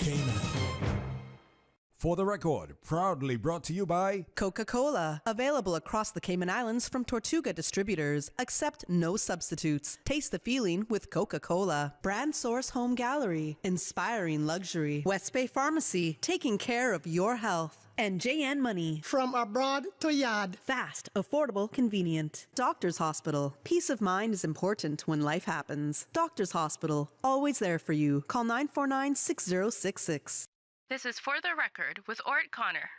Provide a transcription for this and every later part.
Cayman. For the record, proudly brought to you by Coca-Cola. Available across the Cayman Islands from Tortuga Distributors. Accept no substitutes. Taste the feeling with Coca-Cola. Brand Source Home Gallery. Inspiring luxury. West Bay Pharmacy. Taking care of your health. And JN Money. From abroad to yard. Fast, affordable, convenient. Doctor's Hospital. Peace of mind is important when life happens. Doctor's Hospital. Always there for you. Call 949-6066. This is For the Record with Orrett Connor.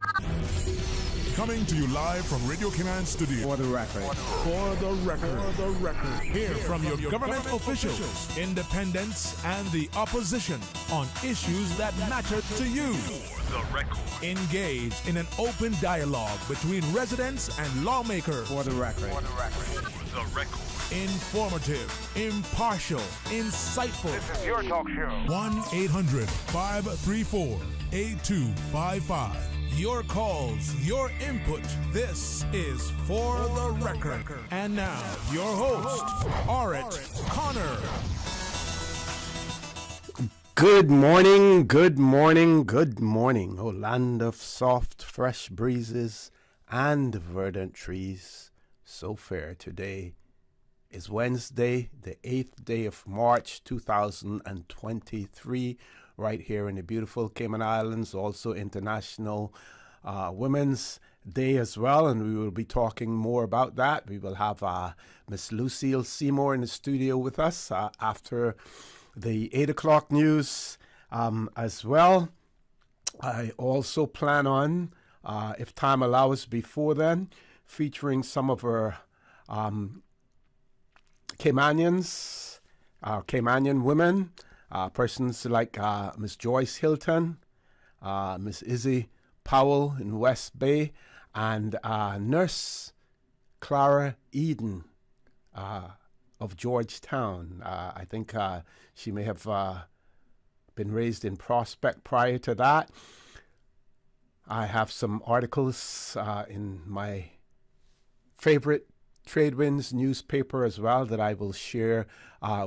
Coming to you live from Radio Cayman Studio. For the record. For the record. For the record. Hear from your government officials, independents, and the opposition on issues that matter to you. For the record. Engage in an open dialogue between residents and lawmakers. For the record. For the record. For the record. Informative, impartial, insightful. This is your talk show. 1-800-534-8255. Your calls, your input. This is For the Record. And now, your host, Orrett Connor. Good morning, good morning, good morning. Oh, land of soft, fresh breezes and verdant trees. So fair today is Wednesday, the 8th day of March 2023, right here in the beautiful Cayman Islands, also International Women's Day as well, and we will be talking more about that. We will have Miss Lucille Seymour in the studio with us after the 8 o'clock news as well. I also plan on, if time allows before then, featuring some of our Caymanians, Caymanian women, persons like Miss Joyce Hilton, Miss Izzy Powell in West Bay, and Nurse Clara Eden of Georgetown. I think she may have been raised in Prospect prior to that. I have some articles in my favorite Tradewinds newspaper as well that I will share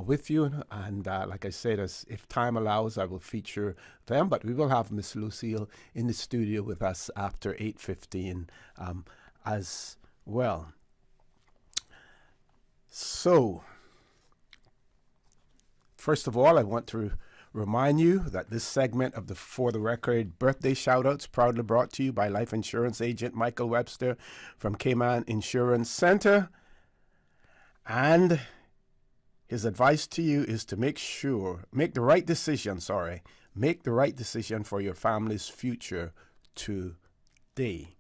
with you, and like I said, if time allows, I will feature them. But we will have Miss Lucille in the studio with us after 8:15 as well. So, first of all, I want to remind you that this segment of the For the Record birthday shoutouts proudly brought to you by life insurance agent Michael Webster from Cayman Insurance Center. And his advice to you is to make the right decision for your family's future today.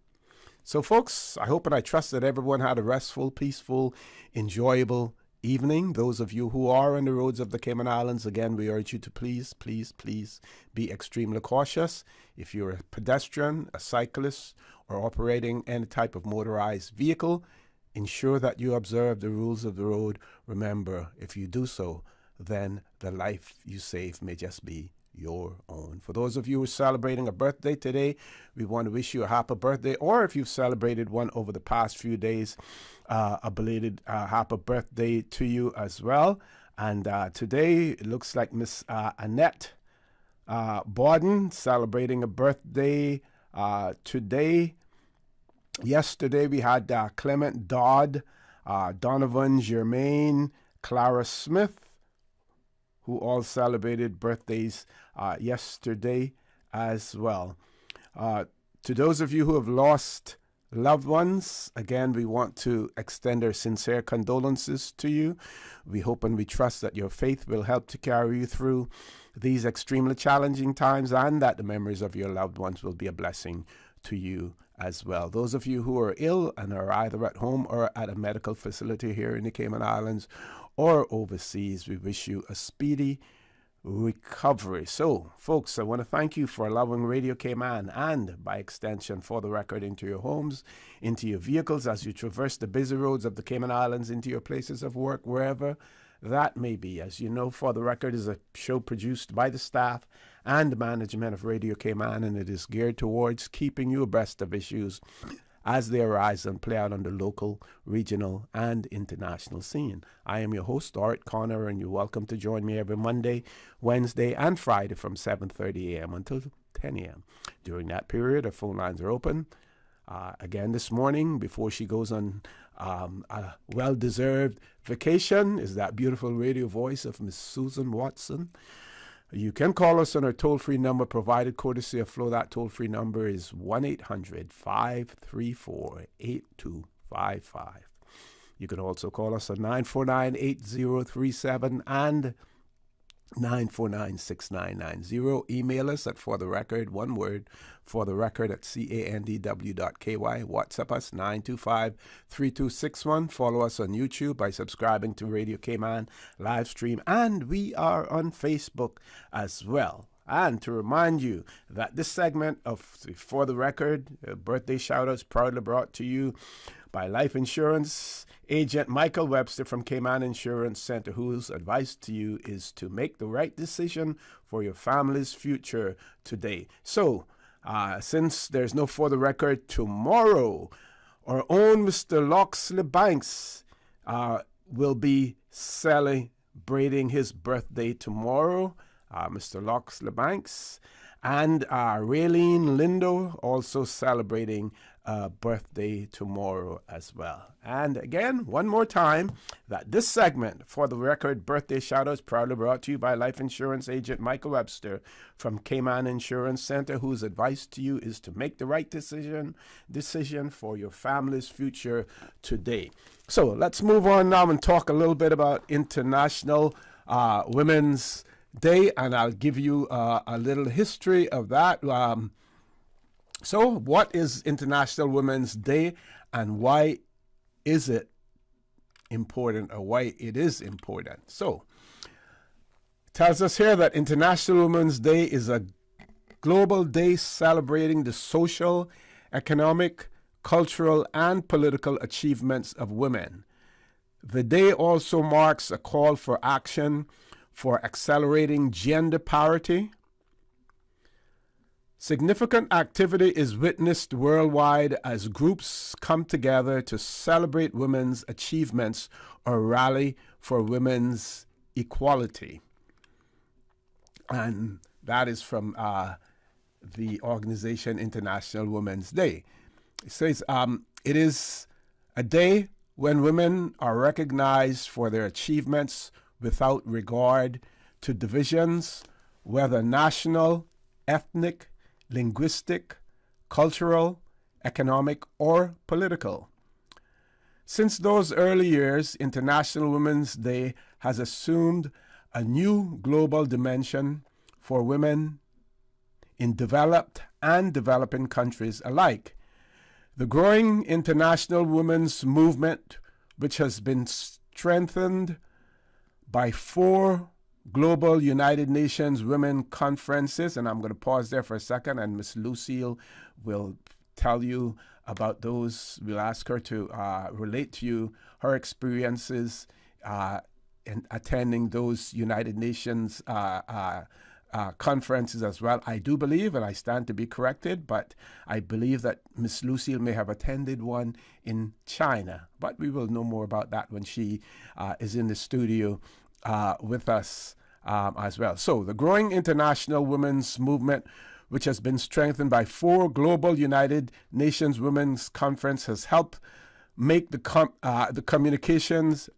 So folks, I hope and I trust that everyone had a restful, peaceful, enjoyable evening. Those of you who are on the roads of the Cayman Islands, again, we urge you to please be extremely cautious. If you're a pedestrian, a cyclist, or operating any type of motorized vehicle, ensure that you observe the rules of the road. Remember, if you do so, then the life you save may just be your own. For those of you who are celebrating a birthday today, we want to wish you a happy birthday, or if you've celebrated one over the past few days, a belated happy birthday to you as well. And today it looks like Miss Annette Borden celebrating a birthday today. Yesterday we had Clement Dodd, Donovan Germain, Clara Smith, who all celebrated birthdays yesterday as well. To those of you who have lost loved ones, again, we want to extend our sincere condolences to you. We hope and we trust that your faith will help to carry you through these extremely challenging times, and that the memories of your loved ones will be a blessing to you as well. Those of you who are ill and are either at home or at a medical facility here in the Cayman Islands or overseas, we wish you a speedy recovery. So, folks, I want to thank you for allowing Radio Cayman and, by extension, For the Record, into your homes, into your vehicles as you traverse the busy roads of the Cayman Islands, into your places of work, wherever that may be. As you know, For the Record is a show produced by the staff and management of Radio Cayman, and it is geared towards keeping you abreast of issues as they arise and play out on the local, regional, and international scene. I am your host, Orrett Connor, and you're welcome to join me every Monday, Wednesday, and Friday from 7:30 a.m. until 10 a.m. During that period, our phone lines are open. Again this morning, before she goes on a well-deserved vacation, is that beautiful radio voice of Miss Susan Watson. You can call us on our toll-free number provided courtesy of Flo. That toll-free number is 1-800-534-8255. You can also call us on 949-8037 and 949-6990. Email us at fortherecord, one word, fortherecord at candw.ky. WhatsApp us 925-3261. Follow us on YouTube by subscribing to Radio Cayman live stream, and we are on Facebook as well. And to remind you that this segment of For the Record, birthday shout-outs proudly brought to you by life insurance agent Michael Webster from Cayman Insurance Center, whose advice to you is to make the right decision for your family's future today. So, since there's no For the Record tomorrow, our own Mr. Loxley Banks will be celebrating his birthday tomorrow. Mr. Loxley Banks and Raylene Lindo also celebrating birthday tomorrow as well. And again, one more time, that this segment, For the Record, birthday shout-outs, proudly brought to you by life insurance agent Michael Webster from Cayman Insurance Center, whose advice to you is to make the right decision for your family's future today. So let's move on now and talk a little bit about International Women's Day, and I'll give you a little history of that. So what is International Women's Day, and why is it important, or why it is important? So it tells us here that International Women's Day is a global day celebrating the social, economic, cultural, and political achievements of women. The day also marks a call for action for accelerating gender parity. Significant activity is witnessed worldwide as groups come together to celebrate women's achievements or rally for women's equality. And that is from the organization International Women's Day. It says it is a day when women are recognized for their achievements without regard to divisions, whether national, ethnic, linguistic, cultural, economic, or political. Since those early years, International Women's Day has assumed a new global dimension for women in developed and developing countries alike. The growing international women's movement, which has been strengthened by 4 global United Nations Women Conferences, and I'm going to pause there for a second, and Miss Lucille will tell you about those. We'll ask her to relate to you her experiences in attending those United Nations conferences as well. I do believe, and I stand to be corrected, but I believe that Miss Lucille may have attended one in China, but we will know more about that when she is in the studio with us as well. So the growing international women's movement, which has been strengthened by 4 global United Nations Women's Conference, has helped make the communications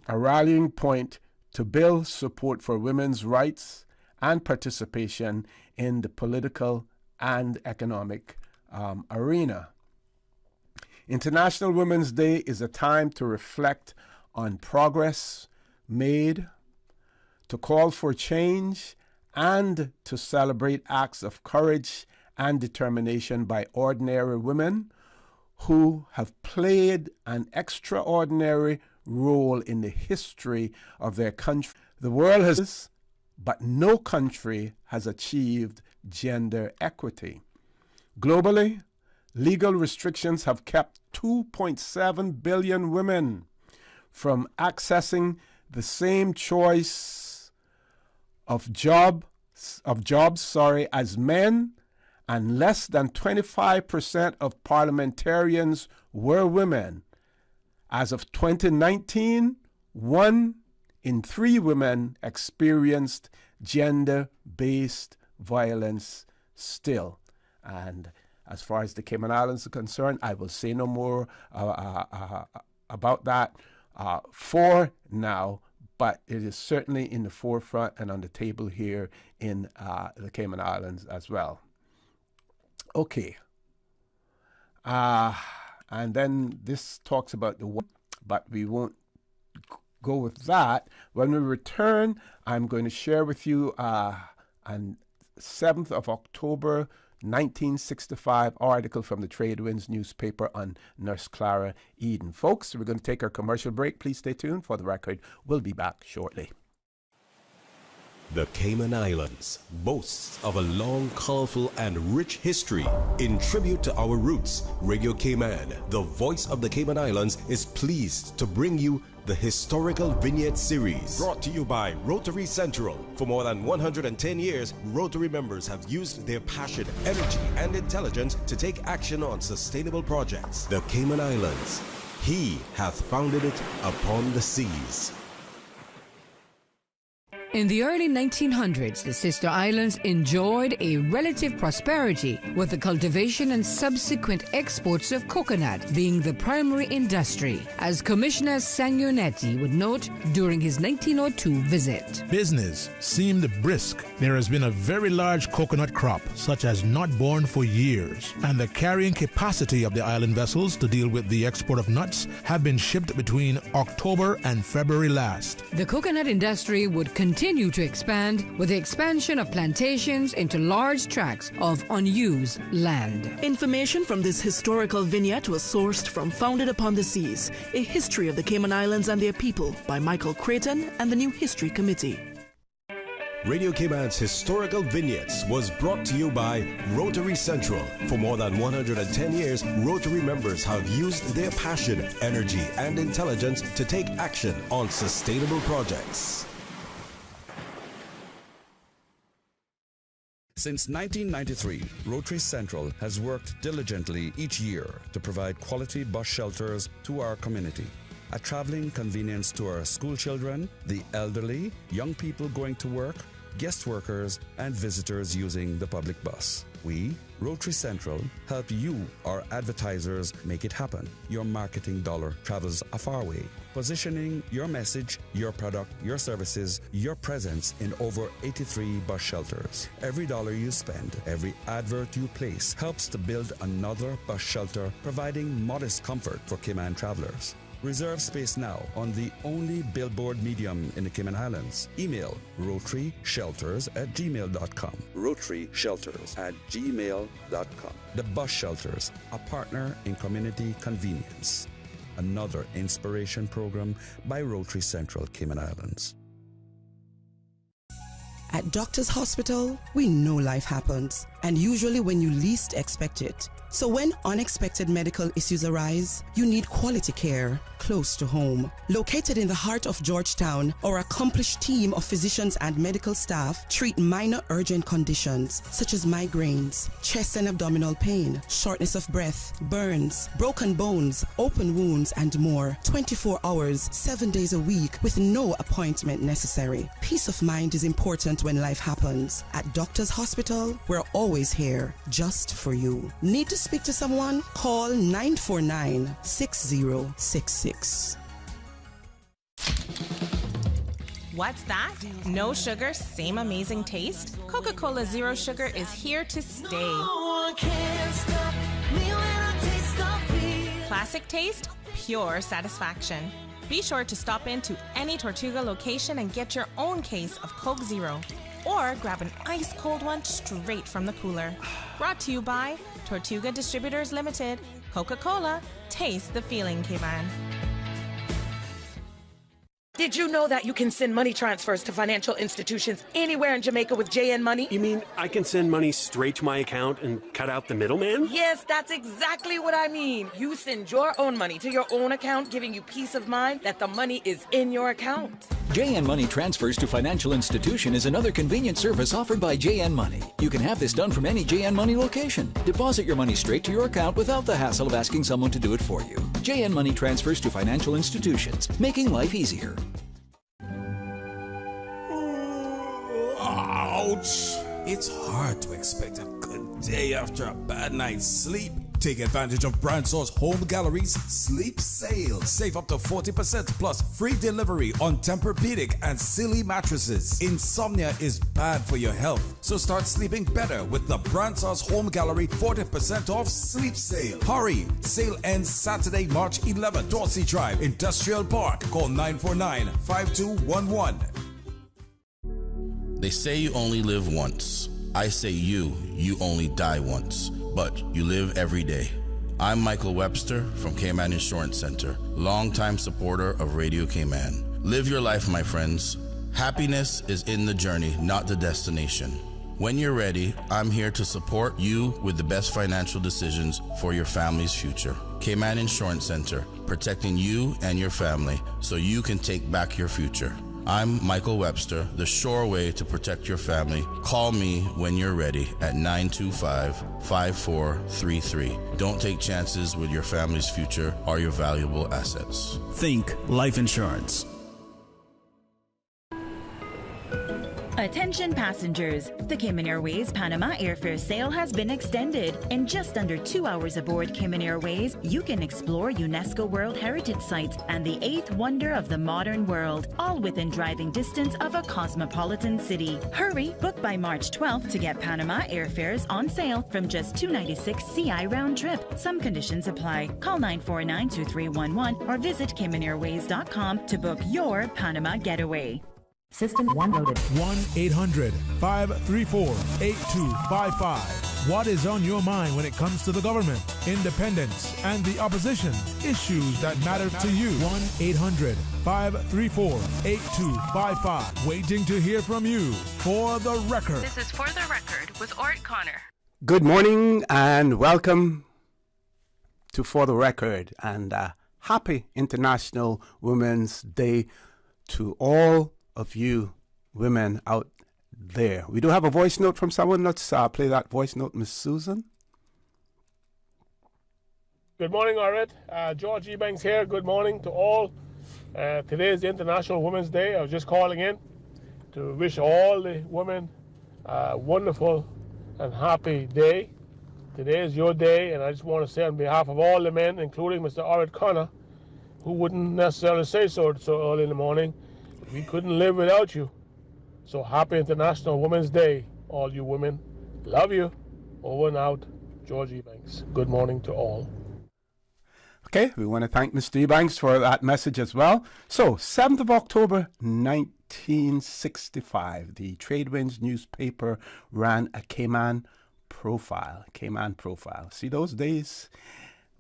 a rallying point to build support for women's rights and participation in the political and economic arena. International Women's Day is a time to reflect on progress made, to call for change, and to celebrate acts of courage and determination by ordinary women who have played an extraordinary role in the history of their country. The world has, but no country has achieved gender equity. Globally, legal restrictions have kept 2.7 billion women from accessing the same choice of jobs as men, and less than 25% of parliamentarians were women. As of 2019, 1 in 3 women experienced gender-based violence still. And as far as the Cayman Islands are concerned, I will say no more about that for now, but it is certainly in the forefront and on the table here in the Cayman Islands as well. Okay. And then this talks about the, but we won't go with that. When we return, I'm going to share with you on 7th of October, 1965 article from the Trade Winds newspaper on Nurse Clara Eden. Folks, we're going to take our commercial break. Please stay tuned. For the record, we'll be back shortly. The Cayman Islands boasts of a long, colorful, and rich history. In tribute to our roots, Radio Cayman, the voice of the Cayman Islands, is pleased to bring you the Historical Vignette Series. Brought to you by Rotary Central. For more than 110 years, Rotary members have used their passion, energy, and intelligence to take action on sustainable projects. The Cayman Islands, He hath founded it upon the seas. In the early 1900s, the sister islands enjoyed a relative prosperity, with the cultivation and subsequent exports of coconut being the primary industry, as Commissioner Sanguinetti would note during his 1902 visit. Business seemed brisk. There has been a very large coconut crop, such as not born for years, and the carrying capacity of the island vessels to deal with the export of nuts have been shipped between October and February last. The coconut industry would continue to expand with the expansion of plantations into large tracts of unused land. Information from this historical vignette was sourced from Founded Upon the Seas, A History of the Cayman Islands and Their People by Michael Creighton and the New History Committee. Radio Cayman's Historical Vignettes was brought to you by Rotary Central. For more than 110 years, Rotary members have used their passion, energy, and intelligence to take action on sustainable projects. Since 1993, Rotary Central has worked diligently each year to provide quality bus shelters to our community. A traveling convenience to our school children, the elderly, young people going to work, guest workers, and visitors using the public bus. We, Rotary Central, help you, our advertisers, make it happen. Your marketing dollar travels a far way, positioning your message, your product, your services, your presence in over 83 bus shelters. Every dollar you spend, every advert you place helps to build another bus shelter, providing modest comfort for Cayman travelers. Reserve space now on the only billboard medium in the Cayman Islands. Email rotaryshelters@gmail.com. rotaryshelters@gmail.com. The Bus Shelters, a partner in community convenience. Another inspiration program by Rotary Central Cayman Islands. At Doctors Hospital, we know life happens, and usually when you least expect it. So when unexpected medical issues arise, you need quality care close to home. Located in the heart of Georgetown, our accomplished team of physicians and medical staff treat minor urgent conditions such as migraines, chest and abdominal pain, shortness of breath, burns, broken bones, open wounds, and more. 24 hours, 7 days a week with no appointment necessary. Peace of mind is important when life happens. At Doctors Hospital, we're always here just for you. Need to speak to someone? Call 949-6066. What's that? No sugar, same amazing taste? Coca-Cola Zero Sugar is here to stay. No one can stop me when I taste the feel. Classic taste, pure satisfaction. Be sure to stop into any Tortuga location and get your own case of Coke Zero. Or grab an ice cold one straight from the cooler. Brought to you by Tortuga Distributors Limited. Coca-Cola, taste the feeling, Cayman. Did you know that you can send money transfers to financial institutions anywhere in Jamaica with JN Money? You mean I can send money straight to my account and cut out the middleman? Yes, that's exactly what I mean. You send your own money to your own account, giving you peace of mind that the money is in your account. JN Money Transfers to Financial Institution is another convenient service offered by JN Money. You can have this done from any JN Money location. Deposit your money straight to your account without the hassle of asking someone to do it for you. JN Money Transfers to Financial Institutions, making life easier. Ouch! It's hard to expect a good day after a bad night's sleep. Take advantage of Brandsour's Home Gallery's Sleep Sale. Save up to 40% plus free delivery on Tempur-Pedic and Silly mattresses. Insomnia is bad for your health, so start sleeping better with the Brandsour's Home Gallery 40% off Sleep Sale. Hurry! Sale ends Saturday, March 11th. Dorsey Drive, Industrial Park. Call 949-5211. They say you only live once. I say you only die once, but you live every day. I'm Michael Webster from Cayman Insurance Center, longtime supporter of Radio Cayman. Live your life, my friends. Happiness is in the journey, not the destination. When you're ready, I'm here to support you with the best financial decisions for your family's future. Cayman Insurance Center, protecting you and your family so you can take back your future. I'm Michael Webster, the sure way to protect your family. Call me when you're ready at 925-5433. Don't take chances with your family's future or your valuable assets. Think life insurance. Attention passengers, the Cayman Airways Panama airfare sale has been extended. In just under 2 hours aboard Cayman Airways, you can explore UNESCO World Heritage Sites and the 8th wonder of the modern world, all within driving distance of a cosmopolitan city. Hurry, book by March 12th to get Panama airfares on sale from just $296 CI round trip. Some conditions apply. Call 949-2311 or visit CaymanAirways.com to book your Panama getaway. System 1 loaded. 1-800-534-8255. What is on your mind when it comes to the government, independence, and the opposition? Issues that matter to you. 1-800-534-8255. Waiting to hear from you. For the record. This is For the Record with Orrett Connor. Good morning and welcome to For the Record, and happy International Women's Day to all of you women out there. We do have a voice note from someone. Let's play that voice note, Miss Susan. Good morning, Orrett. George Ebanks here. Good morning to all. Today is International Women's Day. I was just calling in to wish all the women a wonderful and happy day. Today is your day, and I just want to say on behalf of all the men, including Mr. Orrett Connor, who wouldn't necessarily say so early in the morning, we couldn't live without you. So happy International Women's Day, all you women. Love you. Over and out, George Ebanks. Good morning to all. Okay, we want to thank Mr. Ebanks for that message as well. So, 7th of October, 1965, the Tradewinds newspaper ran a Cayman profile. See, those days,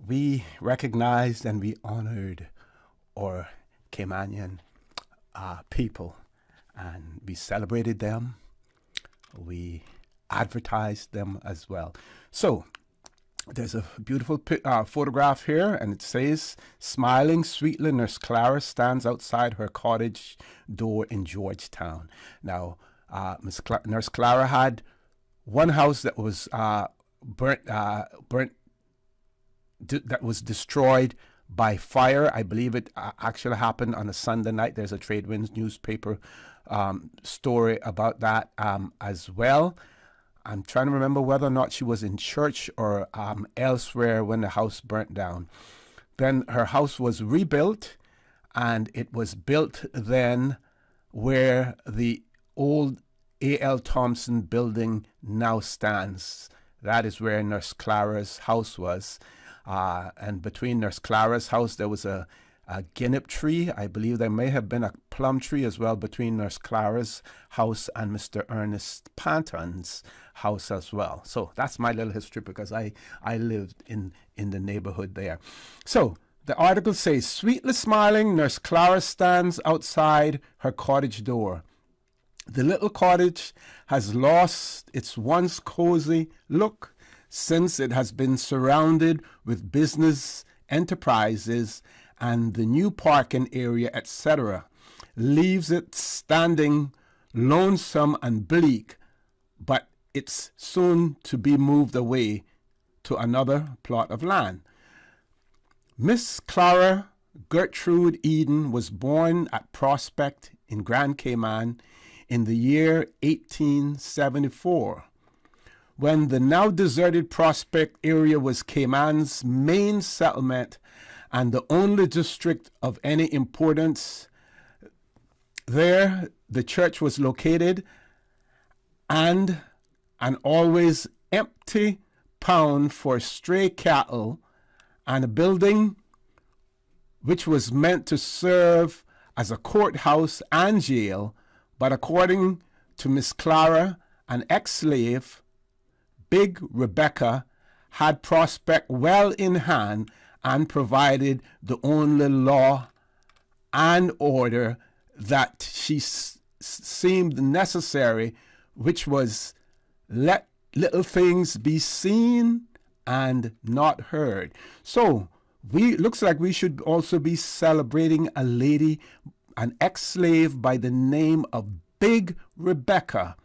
we recognized and we honored our Caymanian people, and we celebrated them, we advertised them as well. So there's a beautiful photograph here, and it says, smiling sweetly, Nurse Clara stands outside her cottage door in Georgetown. Now, Nurse Clara had one house that was burnt, that was destroyed by fire. I believe it actually happened on a Sunday night. There's a Tradewinds newspaper story about that as well. I'm trying to remember whether or not she was in church or elsewhere when the house burnt down. Then her house was rebuilt, and it was built then where the old A.L. Thompson building now stands. That is where Nurse Clara's house was. And between Nurse Clara's house, there was a guinea tree. I believe there may have been a plum tree as well between Nurse Clara's house and Mr. Ernest Panton's house as well. So that's my little history, because I lived in the neighborhood there. So The article says, sweetly smiling, Nurse Clara stands outside her cottage door. The little cottage has lost its once cozy look since it has been surrounded with business enterprises and the new parking area, etc., leaves it standing lonesome and bleak, but it's soon to be moved away to another plot of land. Miss Clara Gertrude Eden was born at Prospect in Grand Cayman in the year 1874. When the now deserted Prospect area was Cayman's main settlement and the only district of any importance, there the church was located, and an always empty pound for stray cattle, and a building which was meant to serve as a courthouse and jail, but according to Miss Clara, an ex-slave, Big Rebecca had Prospect well in hand and provided the only law and order that she seemed necessary, which was let little things be seen and not heard. So looks like we should also be celebrating a lady, an ex-slave by the name of Big Rebecca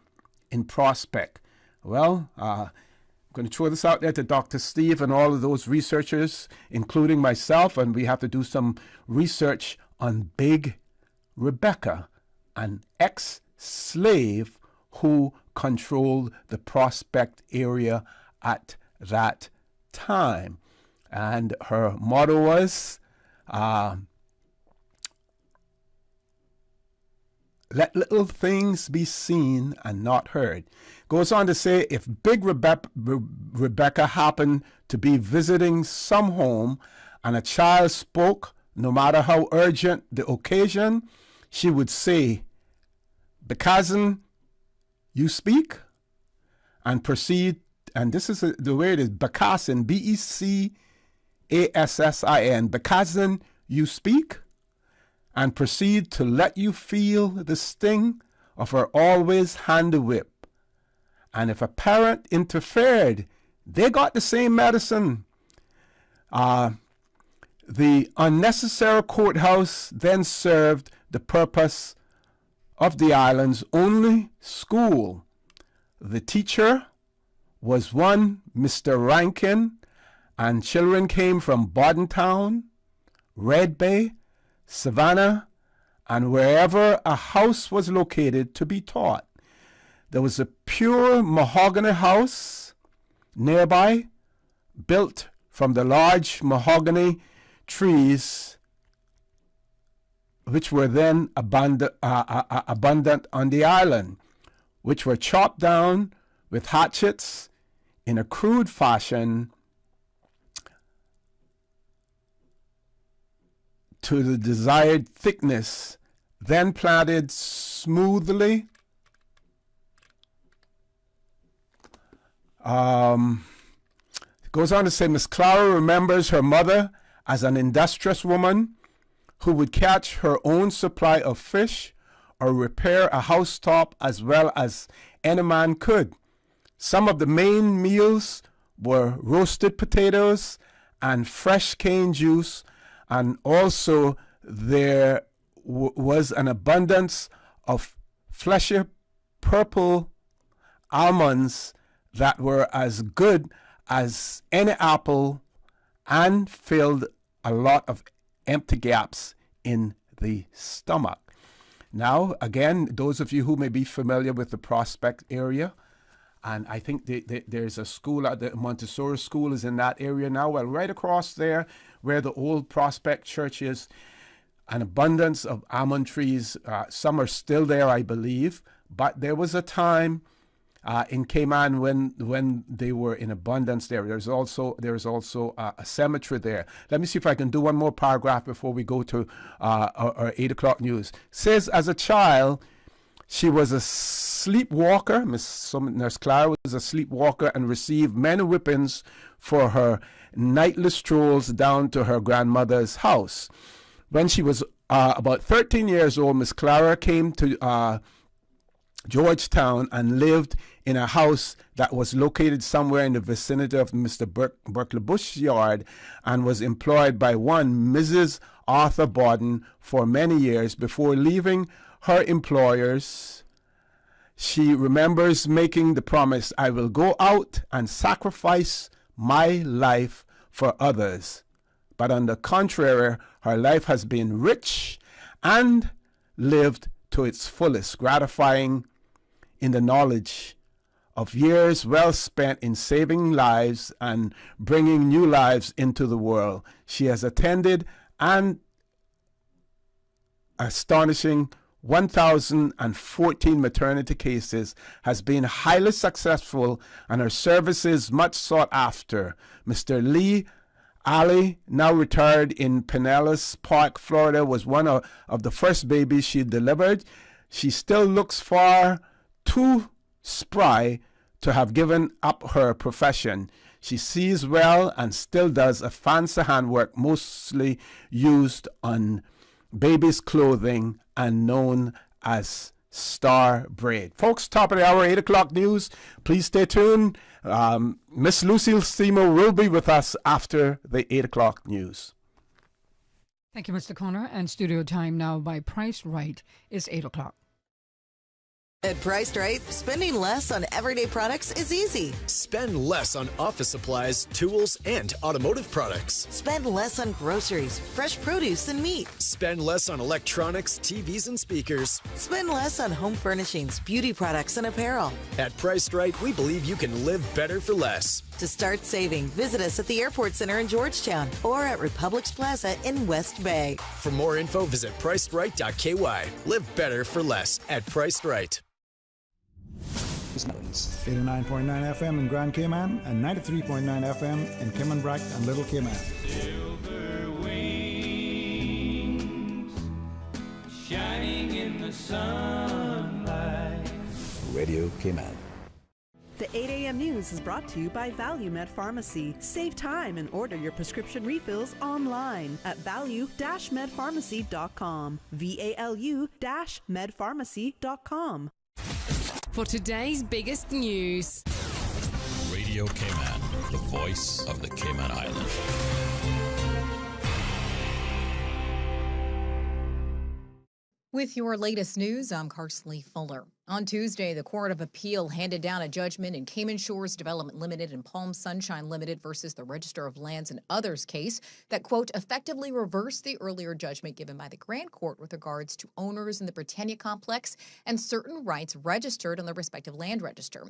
in Prospect. Well, I'm going to throw this out there to Dr. Steve and all of those researchers, including myself, and we have to do some research on Big Rebecca, an ex-slave who controlled the Prospect area at that time. And her motto was, let little things be seen and not heard. Goes on to say, if Big Rebecca happened to be visiting some home and a child spoke, no matter how urgent the occasion, she would say, "Becassin, you speak?" and proceed, and this is the way it is, Becassin, Becassin, Becassin, you speak? And proceed to let you feel the sting of her always handy whip. And if a parent interfered, they got the same medicine. The unnecessary courthouse then served the purpose of the island's only school. The teacher was one Mr. Rankin, and children came from Bordentown, Red Bay, Savannah, and wherever a house was located to be taught. There was a pure mahogany house nearby, built from the large mahogany trees which were then abundant on the island, which were chopped down with hatchets in a crude fashion to the desired thickness, then planted smoothly. Goes on to say, Miss Clara remembers her mother as an industrious woman who would catch her own supply of fish or repair a housetop as well as any man could. Some of the main meals were roasted potatoes and fresh cane juice, and also there was an abundance of fleshy purple almonds that were as good as any apple and filled a lot of empty gaps in the stomach. Now, again, those of you who may be familiar with the Prospect area, and I think there's a school, the Montessori school is in that area now. Well, right across there where the old Prospect church is, an abundance of almond trees. Some are still there, I believe, but there was a time in Cayman when they were in abundance there. There's also a cemetery there. Let me see if I can do one more paragraph before we go to our 8 o'clock news. It says, as a child, She was a sleepwalker. Nurse Clara was a sleepwalker and received many whippings for her nightly strolls down to her grandmother's house. When she was about 13 years old, Miss Clara came to Georgetown and lived in a house that was located somewhere in the vicinity of Mr. Berkeley Bush yard and was employed by one Mrs. Arthur Borden for many years before leaving her employers. She remembers making the promise, "I will go out and sacrifice my life for others." But on the contrary, her life has been rich and lived to its fullest, gratifying in the knowledge of years well spent in saving lives and bringing new lives into the world. She has attended an astonishing 1,014 maternity cases, has been highly successful, and her services much sought after. Mr. Lee Ali, now retired in Pinellas Park, Florida, was one of the first babies she delivered. She still looks far too spry to have given up her profession. She sees well and still does a fancy handwork mostly used on babies' clothing and known as star braid. Folks, top of the hour, 8 o'clock news. Please stay tuned. Miss Lucille Seymour will be with us after the 8 o'clock news. Thank you, Mr. Connor. And studio time now by Price Right is 8 o'clock. At Priced Right, spending less on everyday products is easy. Spend less on office supplies, tools, and automotive products. Spend less on groceries, fresh produce, and meat. Spend less on electronics, TVs, and speakers. Spend less on home furnishings, beauty products, and apparel. At Priced Right, we believe you can live better for less. To start saving, visit us at the Airport Center in Georgetown or at Republix Plaza in West Bay. For more info, visit pricedright.ky. Live better for less at Priced Right. 89.9 FM in Grand Cayman and 93.9 FM in Caymanbrack and Little Cayman. Silver wings shining in the sunlight. Radio Cayman. The 8 a.m. news is brought to you by ValueMed Pharmacy. Save time and order your prescription refills online at value-medpharmacy.com. VALU-medpharmacy.com. For today's biggest news. Radio Cayman, the voice of the Cayman Islands. With your latest news, I'm Carsley Fuller. On Tuesday, the Court of Appeal handed down a judgment in Cayman Shores Development Limited and Palm Sunshine Limited versus the Register of Lands and Others case that, quote, effectively reversed the earlier judgment given by the Grand Court with regards to owners in the Britannia complex and certain rights registered on the respective land register.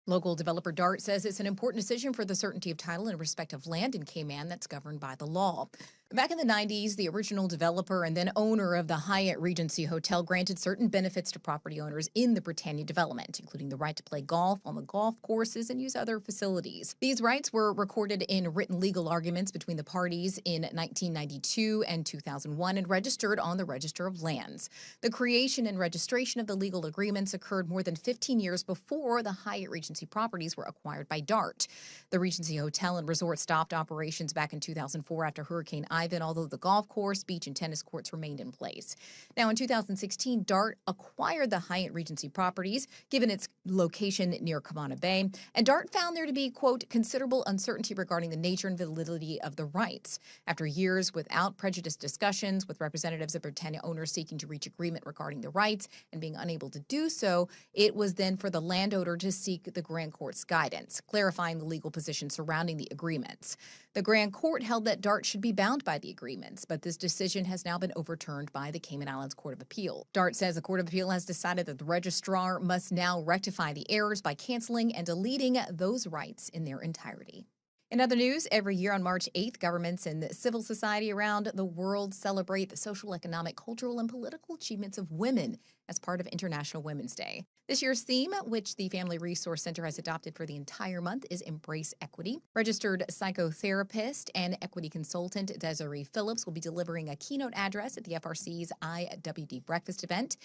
Local developer DART says it's an important decision for the certainty of title in respect of land in Cayman that's governed by the law. Back in the 90s, the original developer and then owner of the Hyatt Regency Hotel granted certain benefits to property owners in the Britannia development, including the right to play golf on the golf courses and use other facilities. These rights were recorded in written legal arguments between the parties in 1992 and 2001 and registered on the Register of Lands. The creation and registration of the legal agreements occurred more than 15 years before the Hyatt Regency properties were acquired by DART. The Regency Hotel and Resort stopped operations back in 2004 after Hurricane Ivan, although the golf course, beach, and tennis courts remained in place. Now, in 2016, DART acquired the Hyatt Regency properties, given its location near Cabana Bay, and DART found there to be, quote, considerable uncertainty regarding the nature and validity of the rights. After years without prejudiced discussions with representatives of Britannia owners seeking to reach agreement regarding the rights and being unable to do so, it was then for the landowner to seek the Grand Court's guidance, clarifying the legal position surrounding the agreements. The Grand Court held that DART should be bound by the agreements, but this decision has now been overturned by the Cayman Islands Court of Appeal. DART says the Court of Appeal has decided that the registrar must now rectify the errors by canceling and deleting those rights in their entirety. In other news, every year on March 8th, governments and civil society around the world celebrate the social, economic, cultural, and political achievements of women as part of International Women's Day. This year's theme, which the Family Resource Center has adopted for the entire month, is Embrace Equity. Registered psychotherapist and equity consultant Desiree Phillips will be delivering a keynote address at the FRC's IWD Breakfast event,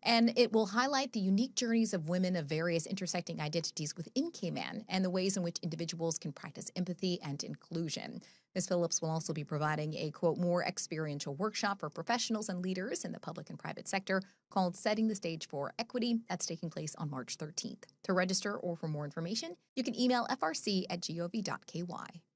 and it will highlight the unique journeys of women of various intersecting identities within Cayman and the ways in which individuals can practice empathy and inclusion. Ms. Phillips will also be providing a, quote, more experiential workshop for professionals and leaders in the public and private sector called Setting the Stage for Equity. That's taking place on March 13th. To register or for more information, you can email frc@gov.ky.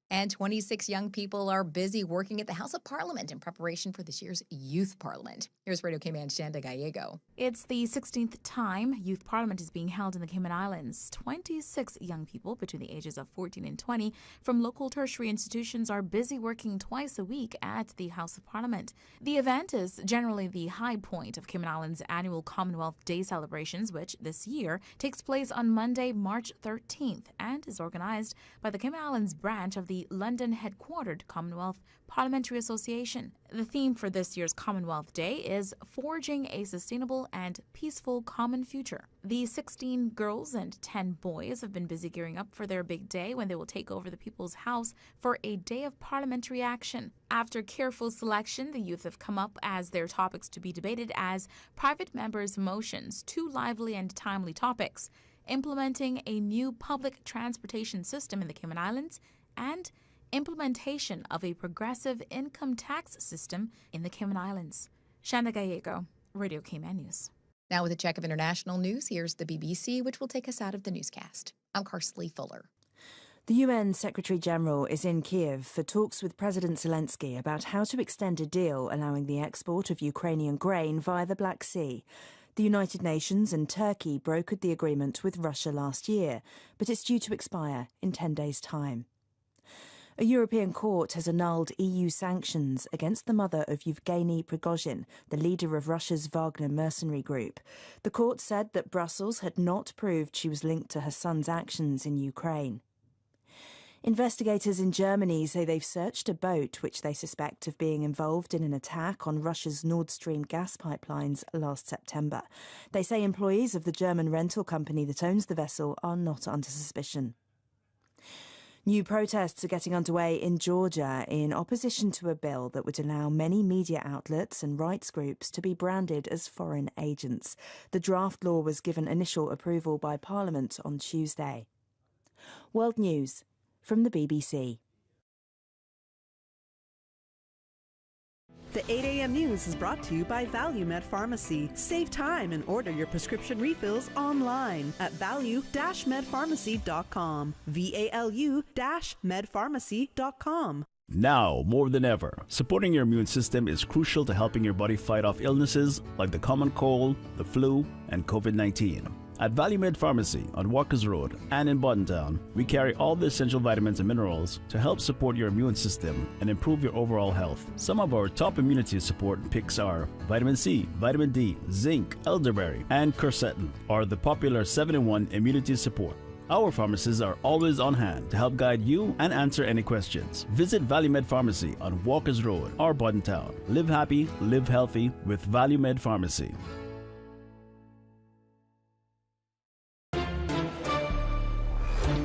And 26 young people are busy working at the House of Parliament in preparation for this year's Youth Parliament. Here's Radio Cayman Shanda Gallego. It's the 16th time Youth Parliament is being held in the Cayman Islands. 26 young people between the ages of 14 and 20 from local tertiary institutions are busy working twice a week at the House of Parliament. The event is generally the high point of Cayman Islands' annual Commonwealth Day celebrations, which this year takes place on Monday, March 13th, and is organized by the Cayman Islands branch of the London-headquartered Commonwealth Parliamentary Association. The theme for this year's Commonwealth Day is Forging a Sustainable and Peaceful Common Future. The 16 girls and 10 boys have been busy gearing up for their big day when they will take over the People's House for a day of parliamentary action. After careful selection, the youth have come up as their topics to be debated as private members' motions, two lively and timely topics, implementing a new public transportation system in the Cayman Islands, and implementation of a progressive income tax system in the Cayman Islands. Shanda Gallego, Radio Cayman News. Now with a check of international news, here's the BBC, which will take us out of the newscast. I'm Karsley Fuller. The UN Secretary-General is in Kiev for talks with President Zelensky about how to extend a deal allowing the export of Ukrainian grain via the Black Sea. The United Nations and Turkey brokered the agreement with Russia last year, but it's due to expire in 10 days' time. A European court has annulled EU sanctions against the mother of Yevgeny Prigozhin, the leader of Russia's Wagner mercenary group. The court said that Brussels had not proved she was linked to her son's actions in Ukraine. Investigators in Germany say they've searched a boat which they suspect of being involved in an attack on Russia's Nord Stream gas pipelines last September. They say employees of the German rental company that owns the vessel are not under suspicion. New protests are getting underway in Georgia in opposition to a bill that would allow many media outlets and rights groups to be branded as foreign agents. The draft law was given initial approval by Parliament on Tuesday. World News from the BBC. The 8 a.m. news is brought to you by ValueMed Pharmacy. Save time and order your prescription refills online at value-medpharmacy.com. VALU-medpharmacy.com. Now, more than ever, supporting your immune system is crucial to helping your body fight off illnesses like the common cold, the flu, and COVID-19. At ValueMed Pharmacy on Walkers Road and in Boddentown, we carry all the essential vitamins and minerals to help support your immune system and improve your overall health. Some of our top immunity support picks are vitamin C, vitamin D, zinc, elderberry, and quercetin are the popular 7-in-1 immunity support. Our pharmacists are always on hand to help guide you and answer any questions. Visit ValueMed Pharmacy on Walkers Road or Boddentown. Live happy, live healthy with ValueMed Pharmacy.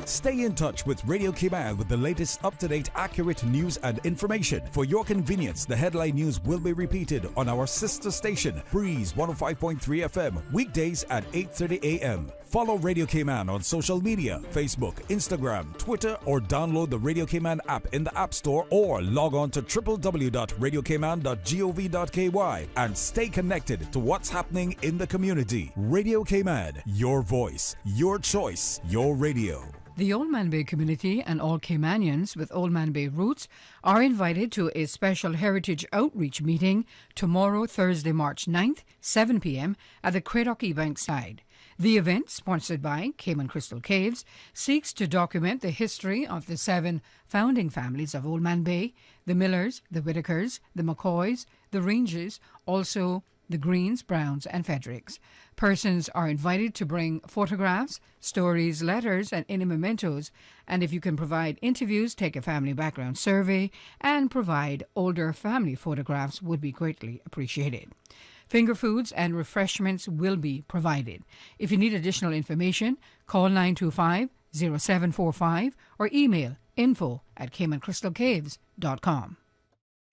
Stay in touch with Radio Cayman with the latest up-to-date, accurate news and information. For your convenience, the headline news will be repeated on our sister station, Breeze 105.3 FM, weekdays at 8:30 a.m. Follow Radio Cayman on social media, Facebook, Instagram, Twitter, or download the Radio Cayman app in the App Store or log on to www.radiocayman.gov.ky and stay connected to what's happening in the community. Radio Cayman, your voice, your choice, your radio. The Old Man Bay community and all Caymanians with Old Man Bay roots are invited to a special heritage outreach meeting tomorrow, Thursday, March 9th, 7 p.m. at the Cradock Bankside. The event, sponsored by Cayman Crystal Caves, seeks to document the history of the 7 founding families of Old Man Bay, the Millers, the Whitakers, the McCoys, the Ranges, also the Greens, Browns, and Fredericks. Persons are invited to bring photographs, stories, letters, and any mementos, and if you can provide interviews, take a family background survey, and provide older family photographs would be greatly appreciated. Finger foods and refreshments will be provided. If you need additional information, call 925-0745 or email info@CaymanCrystalCaves.com.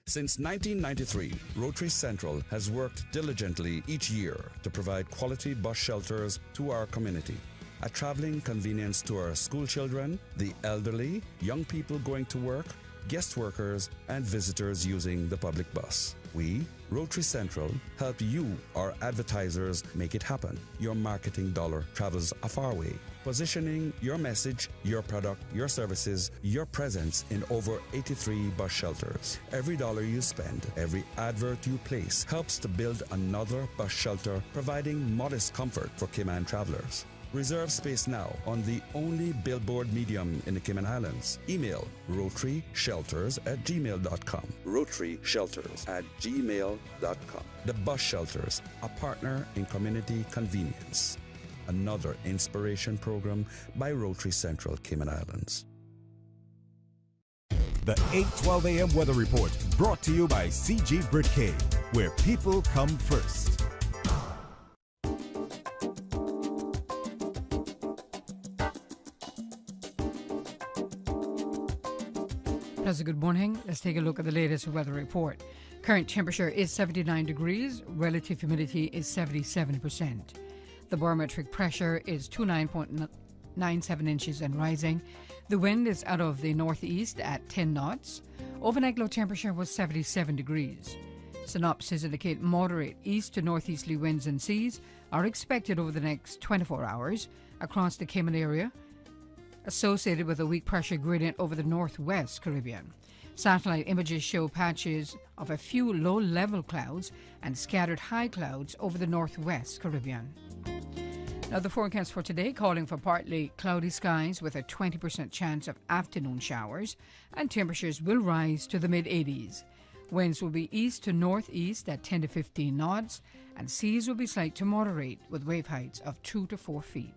Since 1993, Rotary Central has worked diligently each year to provide quality bus shelters to our community. A traveling convenience to our school children, the elderly, young people going to work, guest workers, and visitors using the public bus. We, Rotary Central, help you, our advertisers, make it happen. Your marketing dollar travels a far way. Positioning your message, your product, your services, your presence in over 83 bus shelters. Every dollar you spend, every advert you place helps to build another bus shelter, providing modest comfort for Cayman travelers. Reserve space now on the only billboard medium in the Cayman Islands. Email rotaryshelters@gmail.com. rotaryshelters@gmail.com. The Bus Shelters, a partner in community convenience. Another inspiration program by Rotary Central Cayman Islands. The 8:12 a.m. weather report brought to you by CG Britcay, where people come first. Pleasant good morning. Let's take a look at the latest weather report. Current temperature is 79 degrees. Relative humidity is 77%. The barometric pressure is 29.97 inches and rising. The wind is out of the northeast at 10 knots. Overnight low temperature was 77 degrees. Synopsis indicate moderate east to northeasterly winds and seas are expected over the next 24 hours across the Cayman area, associated with a weak pressure gradient over the northwest Caribbean. Satellite images show patches of a few low-level clouds and scattered high clouds over the northwest Caribbean. Now the forecast for today calling for partly cloudy skies with a 20% chance of afternoon showers, and temperatures will rise to the mid-80s. Winds will be east to northeast at 10 to 15 knots, and seas will be slight to moderate with wave heights of 2 to 4 feet.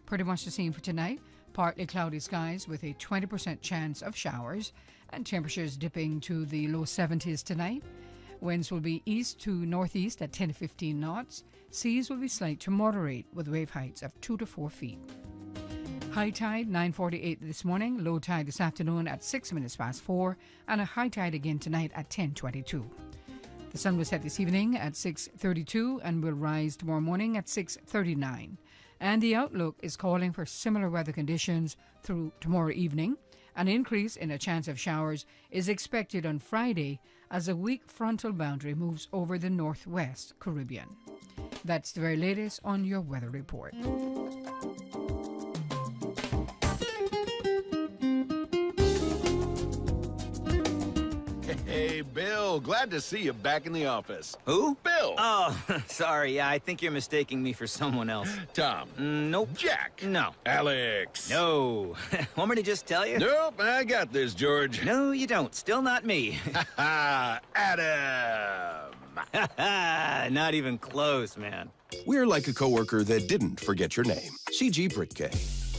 Pretty much the same for tonight. Partly cloudy skies with a 20% chance of showers, and temperatures dipping to the low 70s tonight. Winds will be east to northeast at 10 to 15 knots. Seas will be slight to moderate with wave heights of 2 to 4 feet. High tide 9:48 this morning, low tide this afternoon at 6 minutes past 4, and a high tide again tonight at 10:22. The sun will set this evening at 6:32 and will rise tomorrow morning at 6:39. And the outlook is calling for similar weather conditions through tomorrow evening. An increase in a chance of showers is expected on Friday as a weak frontal boundary moves over the northwest Caribbean. That's the very latest on your weather report. Hey, Bill, glad to see you back in the office. Who? Bill. Oh, sorry. Yeah, I think you're mistaking me for someone else. Tom. Nope. Jack. No. Alex. No. Want me to just tell you? Nope, I got this, George. No, you don't. Still not me. Adam. Not even close, man. We're like a coworker that didn't forget your name. CG Britcay.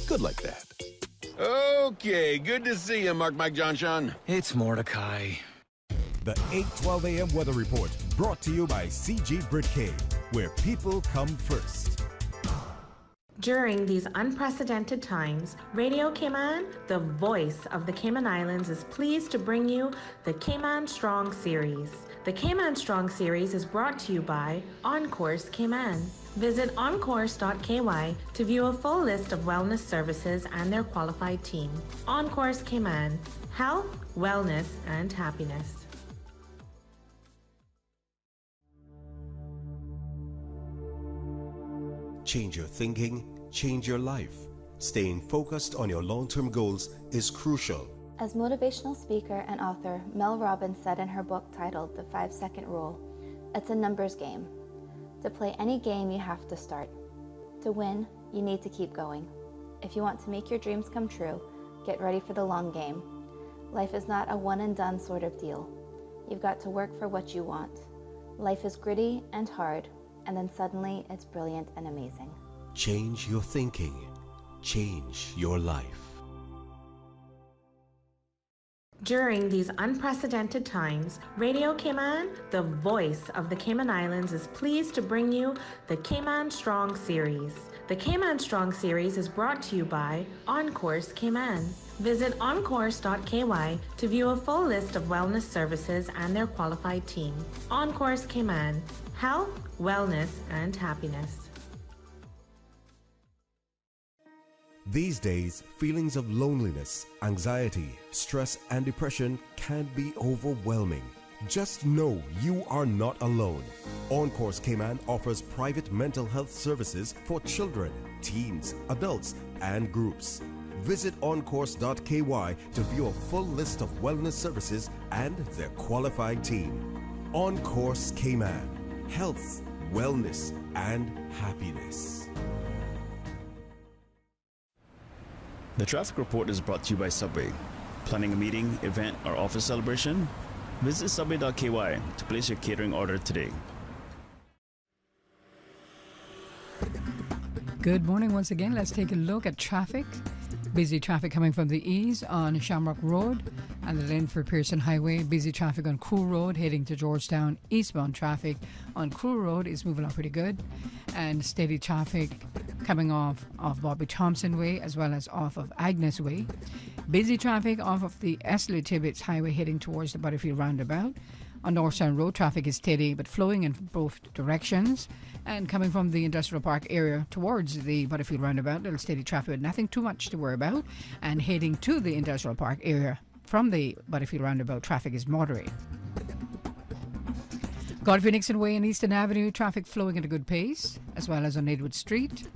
Good like that. Okay, good to see you, Mike John Sean. It's Mordecai. The 8:12 a.m. weather report brought to you by CG Britcay, where people come first. During these unprecedented times, Radio Cayman, the voice of the Cayman Islands, is pleased to bring you the Cayman Strong Series. The Cayman Strong Series is brought to you by OnCourse Cayman. Visit oncourse.ky to view a full list of wellness services and their qualified team. OnCourse Cayman, health, wellness, and happiness. Change your thinking, change your life. Staying focused on your long-term goals is crucial. As motivational speaker and author Mel Robbins said in her book titled The 5-Second Rule, it's a numbers game. To play any game, you have to start. To win, you need to keep going. If you want to make your dreams come true, get ready for the long game. Life is not a one-and-done sort of deal. You've got to work for what you want. Life is gritty and hard, and then suddenly it's brilliant and amazing. Change your thinking. Change your life. During these unprecedented times, Radio Cayman, the voice of the Cayman Islands, is pleased to bring you the Cayman Strong Series. The Cayman Strong Series is brought to you by OnCourse Cayman. Visit oncourse.ky to view a full list of wellness services and their qualified team. OnCourse Cayman, health, wellness, and happiness. These days, feelings of loneliness, anxiety, stress, and depression can be overwhelming. Just know you are not alone. OnCourse Cayman offers private mental health services for children, teens, adults, and groups. Visit oncourse.ky to view a full list of wellness services and their qualified team. OnCourse Cayman, health, wellness, and happiness. The traffic report is brought to you by Subway. Planning a meeting, event, or office celebration? Visit subway.ky to place your catering order today. Good morning once again. Let's take a look at traffic. Busy traffic coming from the east on Shamrock Road and the Linford Pearson Highway. Busy traffic on Crew Road heading to Georgetown. Eastbound traffic on Crew Road is moving on pretty good. And steady traffic coming off of Bobby Thompson Way as well as off of Agnes Way. Busy traffic off of the Esley Tibbetts Highway heading towards the Butterfield Roundabout. On Northtown Road, traffic is steady but flowing in both directions. And coming from the Industrial Park area towards the Butterfield Roundabout, little steady traffic, but nothing too much to worry about. And heading to the Industrial Park area from the Butterfield Roundabout, traffic is moderate. Godfrey Nixon Way and Eastern Avenue, traffic flowing at a good pace, as well as on Edward Street.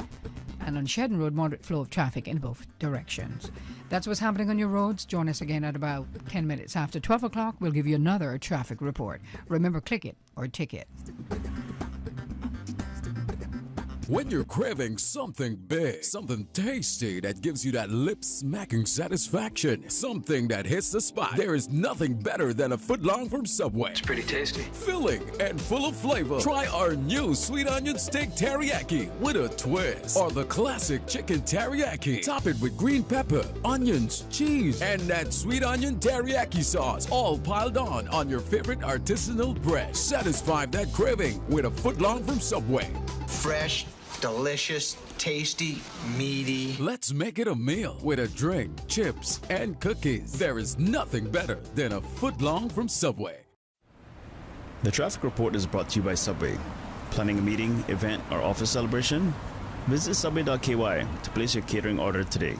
And on Shedden Road, moderate flow of traffic in both directions. That's what's happening on your roads. Join us again at about 10 minutes after 12 o'clock. We'll give you another traffic report. Remember, click it or ticket. When you're craving something big, something tasty that gives you that lip-smacking satisfaction, something that hits the spot, there is nothing better than a footlong from Subway. It's pretty tasty. Filling and full of flavor. Try our new sweet onion steak teriyaki with a twist. Or the classic chicken teriyaki. Top it with green pepper, onions, cheese, and that sweet onion teriyaki sauce, all piled on your favorite artisanal bread. Satisfy that craving with a footlong from Subway. Fresh, delicious, tasty, meaty. Let's make it a meal with a drink, chips, and cookies. There is nothing better than a footlong from Subway. The traffic report is brought to you by Subway. Planning a meeting, event, or office celebration? Visit subway.ky to place your catering order today.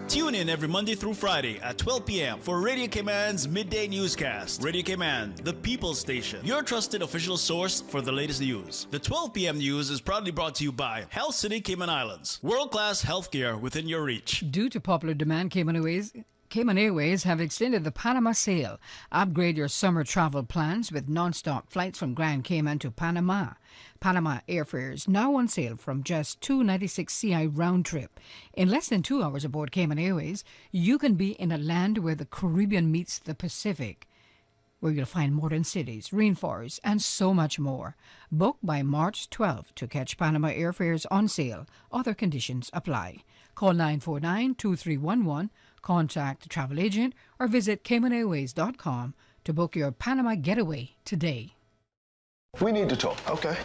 Tune in every Monday through Friday at 12 p.m. for Radio Cayman's Midday Newscast. Radio Cayman, the People's Station, your trusted official source for the latest news. The 12 p.m. news is proudly brought to you by Health City Cayman Islands. World-class healthcare within your reach. Due to popular demand, Cayman Airways have extended the Panama sale. Upgrade your summer travel plans with non-stop flights from Grand Cayman to Panama. Panama airfares now on sale from just $2.96 CI round trip. In less than 2 hours aboard Cayman Airways, you can be in a land where the Caribbean meets the Pacific, where you'll find modern cities, rainforests, and so much more. Book by March 12 to catch Panama airfares on sale. Other conditions apply. Call 949-2311, contact the travel agent, or visit CaymanAirways.com to book your Panama getaway today. We need to talk. Okay.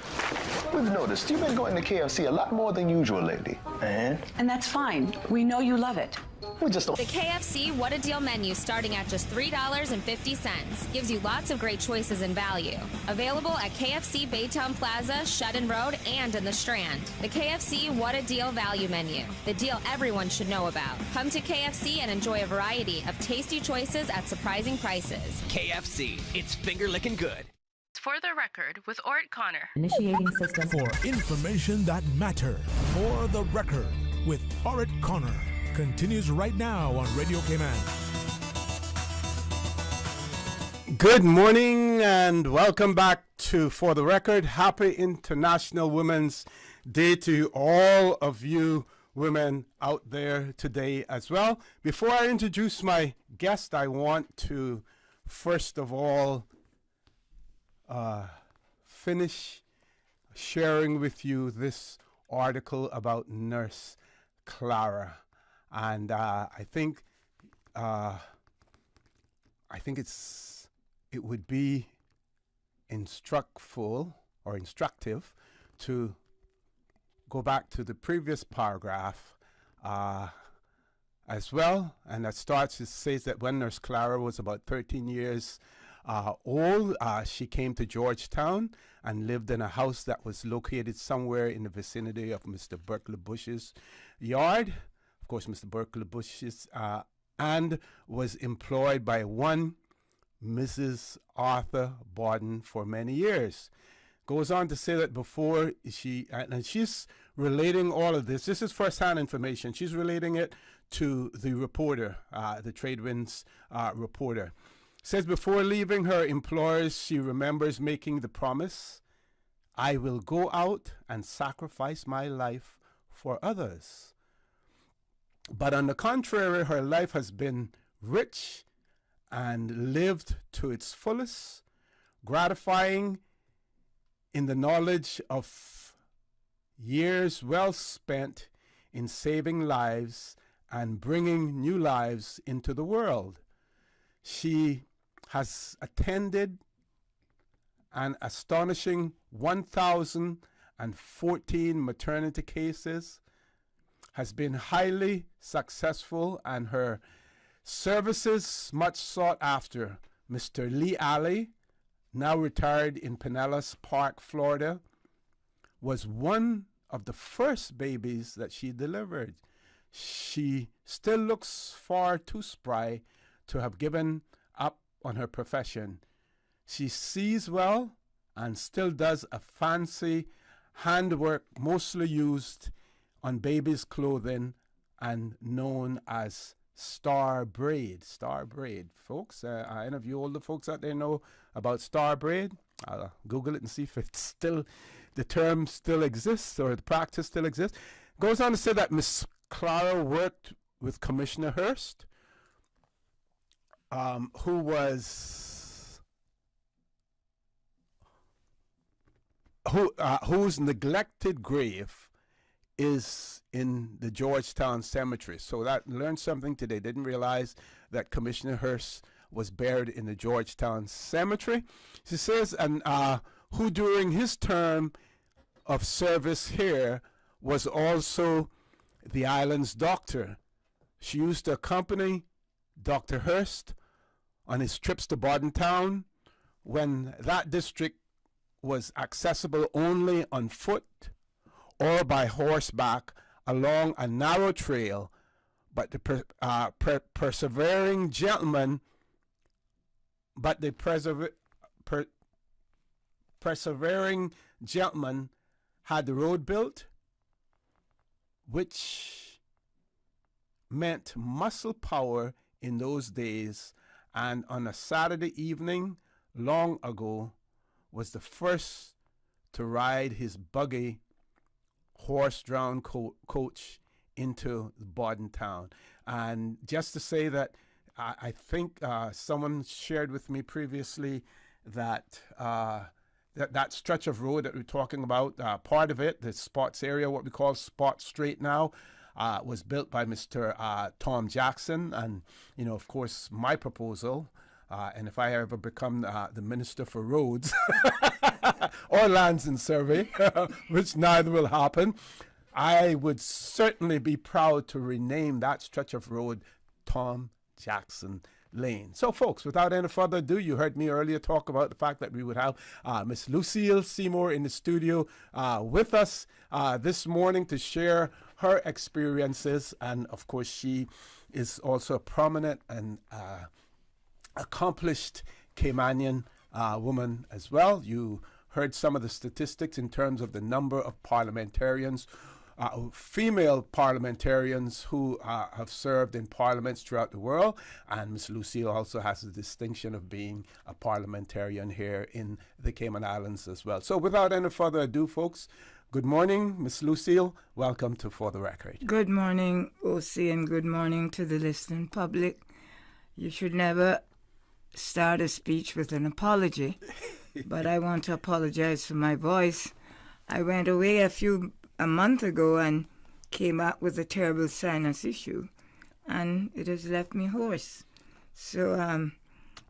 We've noticed you've been going to KFC a lot more than usual lately. And that's fine. We know you love it. We just don't. The KFC What a Deal menu starting at just $3.50 gives you lots of great choices and value. Available at KFC Baytown Plaza, Shedden Road, and in the Strand. The KFC What a Deal value menu. The deal everyone should know about. Come to KFC and enjoy a variety of tasty choices at surprising prices. KFC, it's finger-licking good. For the record, with Orrett Connor. Initiating system. For information that matters. For the record, with Orrett Connor. Continues right now on Radio Cayman. Good morning and welcome back to For the Record. Happy International Women's Day to all of you women out there today as well. Before I introduce my guest, I want to first of all finish sharing with you this article about Nurse Clara. And I think I think it would be instructive to go back to the previous paragraph as well, and it says that when Nurse Clara was about 13 years old, she came to Georgetown and lived in a house that was located somewhere in the vicinity of Mr. Berkeley Bush's yard. Of course, Mr. Berkeley Bush's, and was employed by one Mrs. Arthur Borden for many years. Goes on to say that before and she's relating all of this. This is first-hand information. She's relating it to the reporter, the Tradewinds reporter. Says before leaving her employers, she remembers making the promise, "I will go out and sacrifice my life for others." But on the contrary, her life has been rich and lived to its fullest, gratifying in the knowledge of years well spent in saving lives and bringing new lives into the world. She has attended an astonishing 1,014 maternity cases, has been highly successful, and her services much sought after. Mr. Lee Alley, now retired in Pinellas Park, Florida, was one of the first babies that she delivered. She still looks far too spry to have given up on her profession. She sees well and still does a fancy handwork mostly used on babies' clothing and known as star braid. Star braid, folks. Any of you older folks out there know about star braid? I'll Google it and see if the term still exists or the practice still exists. Goes on to say that Miss Clara worked with Commissioner Hearst, whose neglected grave is in the Georgetown Cemetery. So that learned something today. Didn't realize that Commissioner Hearst was buried in the Georgetown Cemetery. She says, and who during his term of service here was also the island's doctor. She used to accompany Dr. Hearst on his trips to Bordentown when that district was accessible only on foot or by horseback along a narrow trail, but the persevering gentleman had the road built, which meant muscle power in those days, and on a Saturday evening long ago was the first to ride his buggy horse-drawn coach into Bordentown. And just to say that I think someone shared with me previously that that stretch of road that we're talking about, part of it, the Spots area, what we call Spot Street now, was built by Mr. Tom Jackson. And, you know, of course, my proposal, and if I ever become the Minister for Roads or Lands and Survey, which neither will happen, I would certainly be proud to rename that stretch of road Tom Jackson Lane. So, folks, without any further ado, you heard me earlier talk about the fact that we would have Miss Lucille Seymour in the studio with us this morning to share her experiences. And, of course, she is also a prominent and accomplished Caymanian woman as well. You heard some of the statistics in terms of the number of parliamentarians, female parliamentarians who have served in parliaments throughout the world. And Ms. Lucille also has the distinction of being a parliamentarian here in the Cayman Islands as well. So without any further ado, folks, good morning, Ms. Lucille. Welcome to For the Record. Good morning, OC, and good morning to the listening public. You should never start a speech with an apology, but I want to apologize for my voice. I went away a month ago and came back with a terrible sinus issue, and it has left me hoarse. So,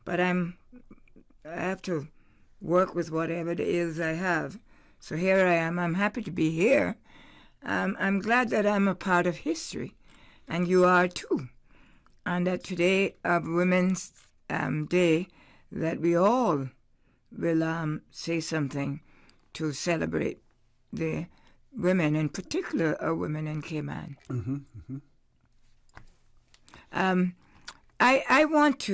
but I have to work with whatever the ills I have. So here I am. I'm happy to be here. I'm glad that I'm a part of history, and you are too. And that today of Women's Day, that we all will say something to celebrate the women, in particular our women in Cayman. I want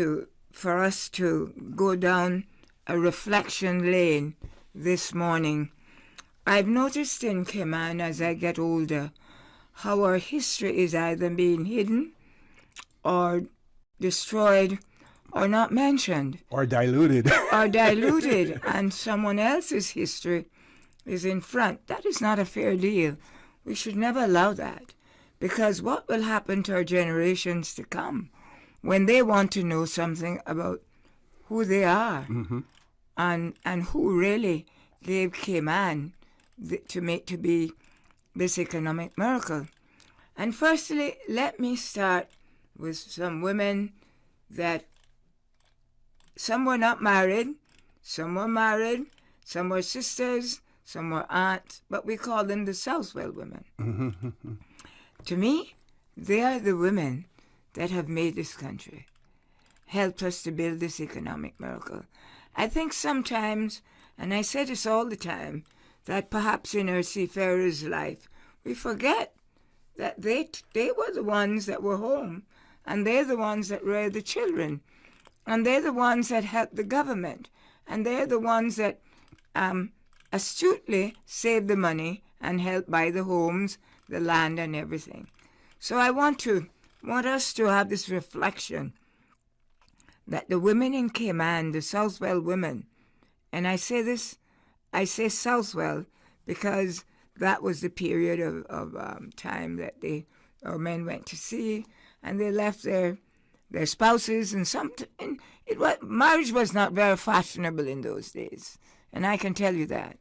for us to go down a reflection lane this morning. I've noticed in Cayman as I get older how our history is either being hidden or destroyed or not mentioned. Or diluted. And someone else's history is in front. That is not a fair deal. We should never allow that, because what will happen to our generations to come when they want to know something about who they are and who really gave Cayman to be this economic miracle. And firstly, let me start with some women that some were not married, some were married, some were sisters, some were aunts, but we call them the Southwell women. To me, they are the women that have made this country, helped us to build this economic miracle. I think sometimes, and I say this all the time, that perhaps in our seafarer's life, we forget that they were the ones that were home, and they're the ones that reared the children, and they're the ones that helped the government, and they're the ones that astutely saved the money and helped buy the homes, the land, and everything. So I want us to have this reflection that the women in Cayman, the Southwell women, and I say Southwell because that was the period of time that our men went to sea, and they left their spouses, and marriage was not very fashionable in those days, and I can tell you that.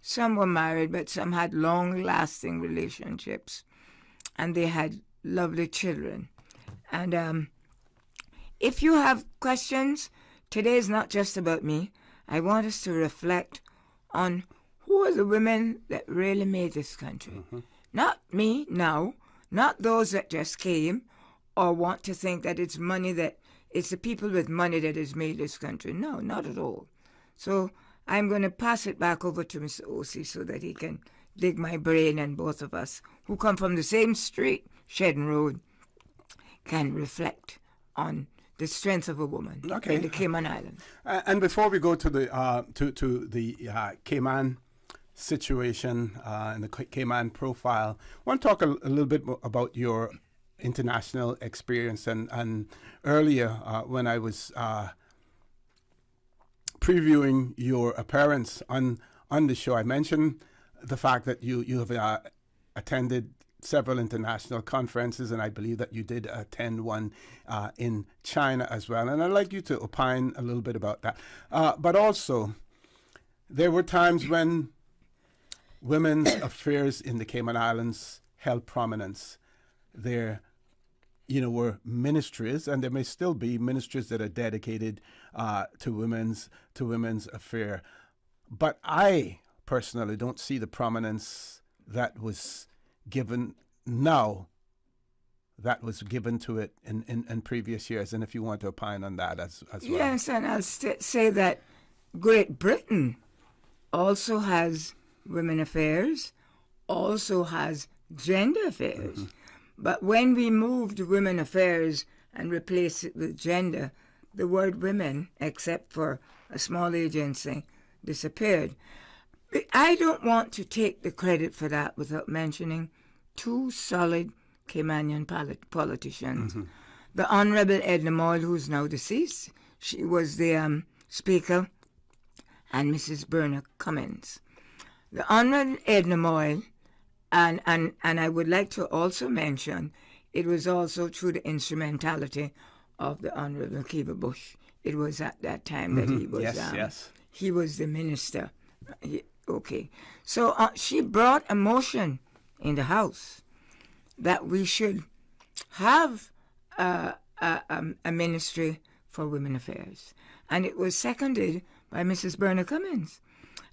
Some were married, but some had long-lasting relationships, and they had lovely children. And if you have questions, today is not just about me. I want us to reflect on who are the women that really made this country. Not me now, not those that just came or want to think that it's the people with money that has made this country. No, not at all. So I'm going to pass it back over to Mr. Osei so that he can dig my brain, and both of us who come from the same street, Shedden Road, can reflect on the strength of a woman in the Cayman Islands. And before we go to the Cayman situation and the Cayman profile, I want to talk a little bit more about your international experience. And earlier when I was previewing your appearance on the show, I mentioned the fact that you have attended several international conferences, and I believe that you did attend one in China as well. And I'd like you to opine a little bit about that. But also, there were times when women's affairs in the Cayman Islands held prominence. There, were ministries, and there may still be ministries that are dedicated to women's affair. But I personally don't see the prominence that was given now that was given to it in previous years. And if you want to opine on that as well. Yes, and I'll say that Great Britain also has women affairs, also has gender affairs. But when we moved women affairs and replaced it with gender, the word women, except for a small agency, disappeared. I don't want to take the credit for that without mentioning two solid Caymanian politicians. The Honorable Edna Moyle, who's now deceased, she was the Speaker, and Mrs. Berna Cummins. The Honorable Edna Moyle, and I would like to also mention, it was also through the instrumentality of the Honorable Kiva Bush. It was at that time that he was he was the minister. So she brought a motion in the House that we should have a ministry for women affairs. And it was seconded by Mrs. Berna Cummins.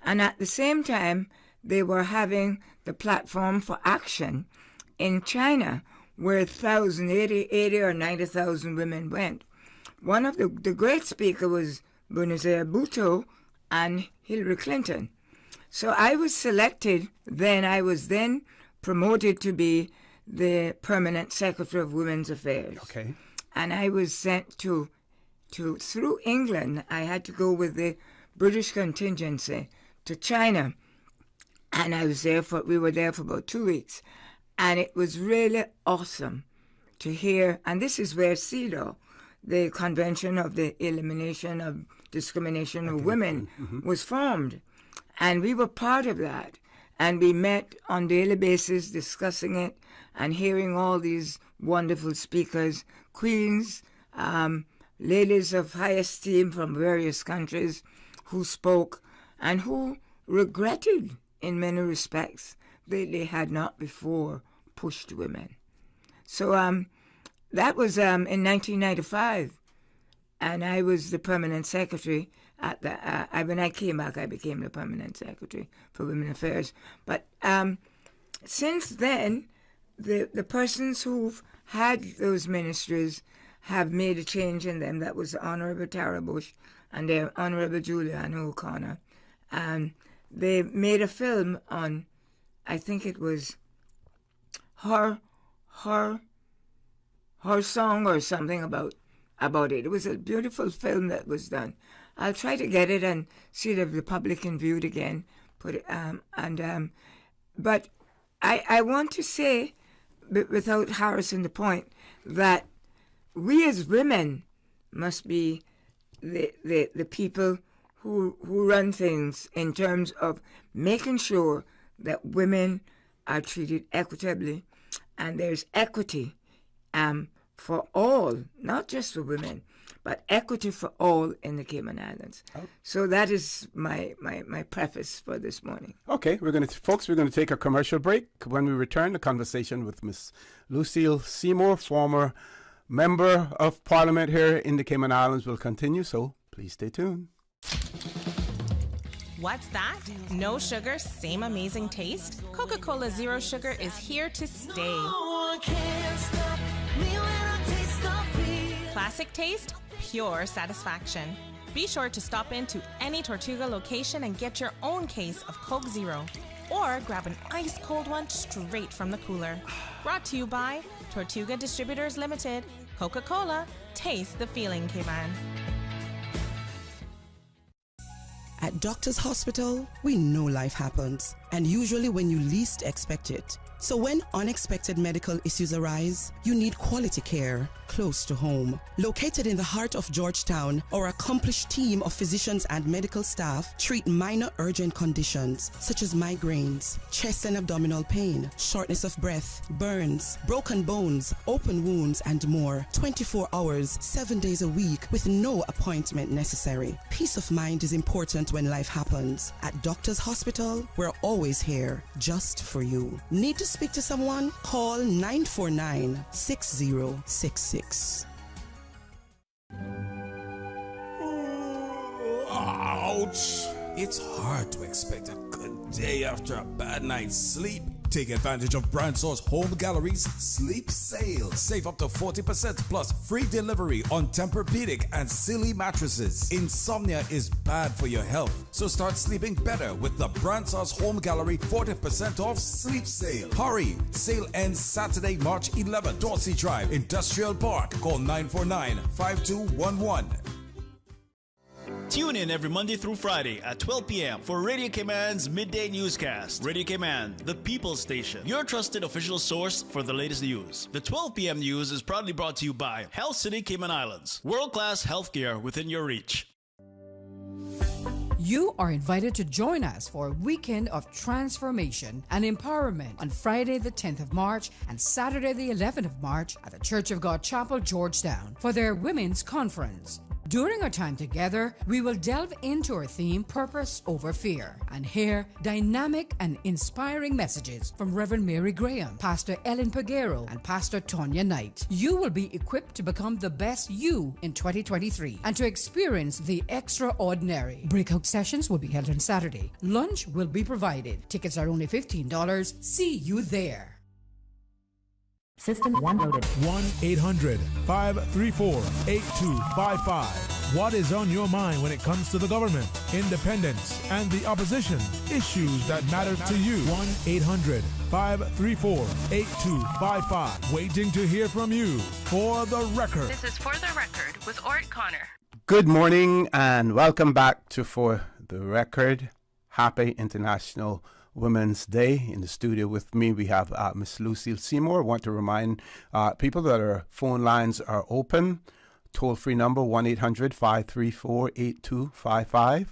And at the same time, they were having the platform for action in China, where 80 or 90,000 women went. One of the great speaker was Benazir Bhutto and Hillary Clinton. So I was selected then. I was then promoted to be the permanent secretary of Women's Affairs. Okay. And I was sent to through England. I had to go with the British contingency to China. And we were there for about 2 weeks. And it was really awesome to hear, and this is where CEDAW, the Convention of the Elimination of Discrimination of Women, was formed. And we were part of that. And we met on a daily basis discussing it and hearing all these wonderful speakers, queens, ladies of high esteem from various countries who spoke and who regretted in many respects that they had not before pushed women. So that was in 1995, and I was the permanent secretary. When I came back, I became the permanent secretary for Women Affairs. But since then, the persons who've had those ministries have made a change in them. That was Honorable Tara Bush and the Honorable Juliana O'Connor. And they made a film on, I think it was her song or something about it. It was a beautiful film that was done. I'll try to get it and see if the public can view it again. But I want to say, without harassing the point, that we as women must be the people who run things in terms of making sure that women are treated equitably, and there's equity for all, not just for women, but equity for all in the Cayman Islands. Oh. So that is my preface for this morning. Okay, we're going to take a commercial break. When we return, the conversation with Miss Lucille Seymour, former Member of Parliament here in the Cayman Islands, will continue, so please stay tuned. What's that? No sugar, same amazing taste? Coca-Cola Zero Sugar is here to stay. Classic taste, pure satisfaction. Be sure to stop into any Tortuga location and get your own case of Coke Zero. Or grab an ice-cold one straight from the cooler. Brought to you by Tortuga Distributors Limited. Coca-Cola, taste the feeling, Cayman. At Doctors Hospital, we know life happens, and usually when you least expect it. So when unexpected medical issues arise, you need quality care close to home. Located in the heart of Georgetown, our accomplished team of physicians and medical staff treat minor urgent conditions such as migraines, chest and abdominal pain, shortness of breath, burns, broken bones, open wounds, and more. 24 hours, 7 days a week with no appointment necessary. Peace of mind is important when life happens. At Doctors Hospital, we're always here just for you. Need to speak to someone? Call 949-6066. Ouch! It's hard to expect a good day after a bad night's sleep. Take advantage of Bransaw's Home Gallery's Sleep Sale. Save up to 40% plus free delivery on Tempur-Pedic and Silly mattresses. Insomnia is bad for your health, so start sleeping better with the Bransaw's Home Gallery 40% off Sleep Sale. Hurry! Sale ends Saturday, March 11th. Dorsey Drive, Industrial Park. Call 949-5211. Tune in every Monday through Friday at 12 p.m. for Radio Cayman's Midday Newscast. Radio Cayman, the people's station. Your trusted official source for the latest news. The 12 p.m. news is proudly brought to you by Health City Cayman Islands. World-class healthcare within your reach. You are invited to join us for a weekend of transformation and empowerment on Friday the 10th of March and Saturday the 11th of March at the Church of God Chapel, Georgetown for their Women's Conference. During our time together, we will delve into our theme, Purpose Over Fear, and hear dynamic and inspiring messages from Reverend Mary Graham, Pastor Ellen Peguero, and Pastor Tonya Knight. You will be equipped to become the best you in 2023 and to experience the extraordinary. Breakout sessions will be held on Saturday. Lunch will be provided. Tickets are only $15. See you there. System 1 loaded. 1-800-534-8255. What is on your mind when it comes to the government, independence, and the opposition? Issues that matter to you. 1-800-534-8255. Waiting to hear from you. For the Record. This is For the Record with Orrett Connor. Good morning and welcome back to For the Record. Happy International Women's Day. In the studio with me, we have Miss Lucille Seymour. I want to remind people that our phone lines are open. Toll-free number 1-800-534-8255,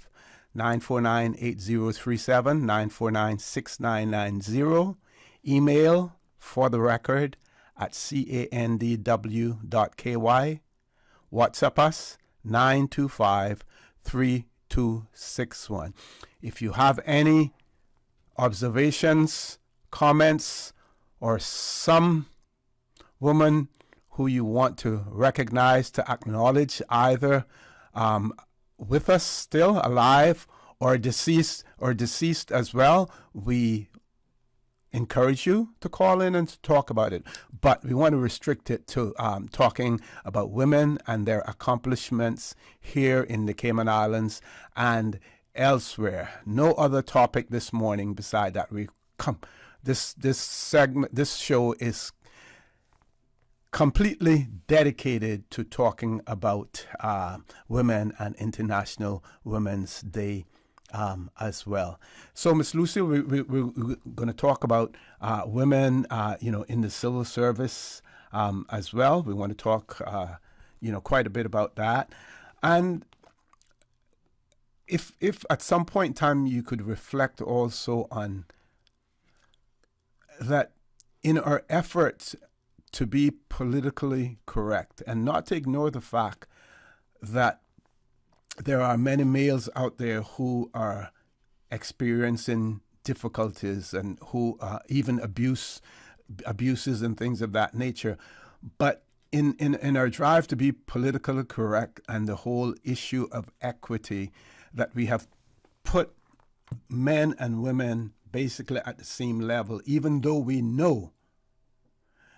949-8037, 949-6990. Email fortherecord@candw.ky. WhatsApp us 925-3261. If you have any observations, comments, or some woman who you want to recognize, to acknowledge, either with us still alive or deceased as well, we encourage you to call in and to talk about it. But we want to restrict it to talking about women and their accomplishments here in the Cayman Islands and elsewhere. No other topic this morning beside that. This show is completely dedicated to talking about women and International Women's Day as well. So, Miss Lucille, we're going to talk about women, in the civil service as well. We want to talk, quite a bit about that. And if at some point in time you could reflect also on that in our efforts to be politically correct and not to ignore the fact that there are many males out there who are experiencing difficulties and who even abuses and things of that nature. But in our drive to be politically correct and the whole issue of equity, that we have put men and women basically at the same level, even though we know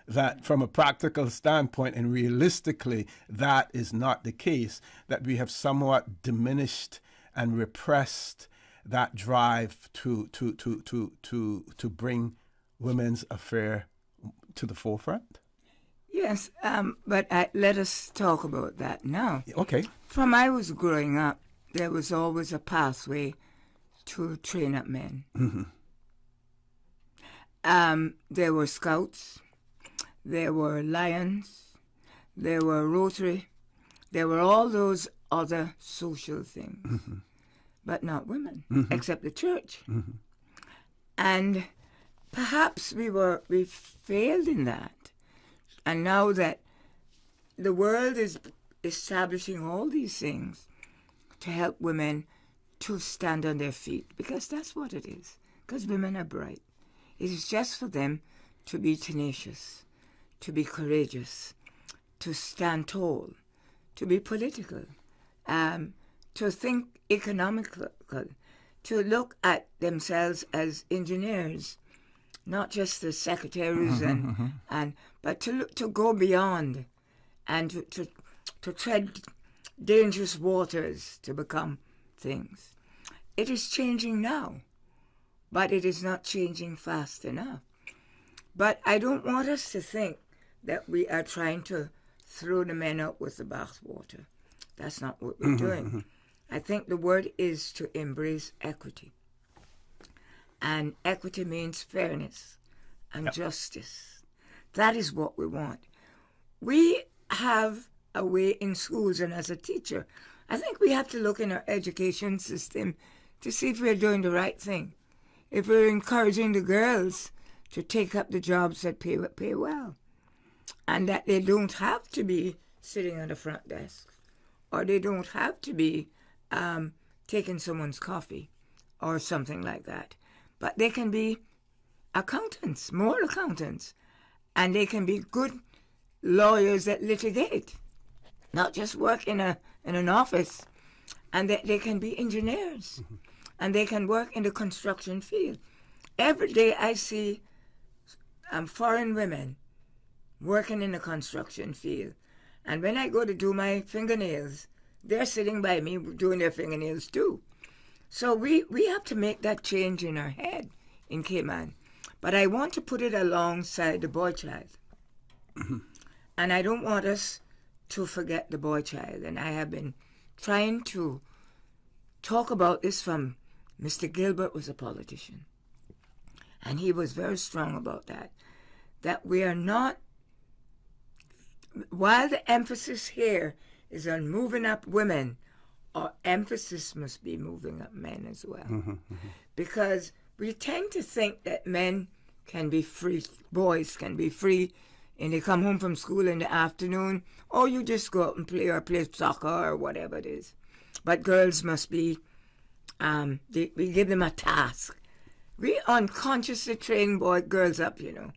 that from a practical standpoint and realistically that is not the case, that we have somewhat diminished and repressed that drive to bring women's affair to the forefront? Yes, but let us talk about that now. Okay. From I was growing up, there was always a pathway to train up men. Mm-hmm. There were scouts, there were Lions, there were Rotary, there were all those other social things, mm-hmm. but not women, mm-hmm. except the church. Mm-hmm. And perhaps we failed in that. And now that the world is establishing all these things to help women to stand on their feet, because that's what it is, because women are bright. It is just for them to be tenacious, to be courageous, to stand tall, to be political, to think economical, to look at themselves as engineers, not just as secretaries, but to go beyond and to tread dangerous waters to become things. It is changing now, but it is not changing fast enough. But I don't want us to think that we are trying to throw the men out with the bathwater. That's not what we're doing. I think the word is to embrace equity. And equity means fairness and justice. That is what we want. We have a way in schools, and as a teacher, I think we have to look in our education system to see if we're doing the right thing. If we're encouraging the girls to take up the jobs that pay well, and that they don't have to be sitting on the front desk or they don't have to be taking someone's coffee or something like that. But they can be accountants, more accountants, and they can be good lawyers that litigate, not just work in an office, and they can be engineers, and they can work in the construction field. Every day I see foreign women working in the construction field, and when I go to do my fingernails, they're sitting by me doing their fingernails too. So we have to make that change in our head in Cayman. But I want to put it alongside the boy child. And I don't want us to forget the boy child. And I have been trying to talk about this from Mr. Gilbert was a politician. And he was very strong about that. That we are not, while the emphasis here is on moving up women, our emphasis must be moving up men as well. Because we tend to think that men can be free, boys can be free, and they come home from school in the afternoon, or you just go out and play soccer or whatever it is. But girls must be, we give them a task. We unconsciously train girls up, you know.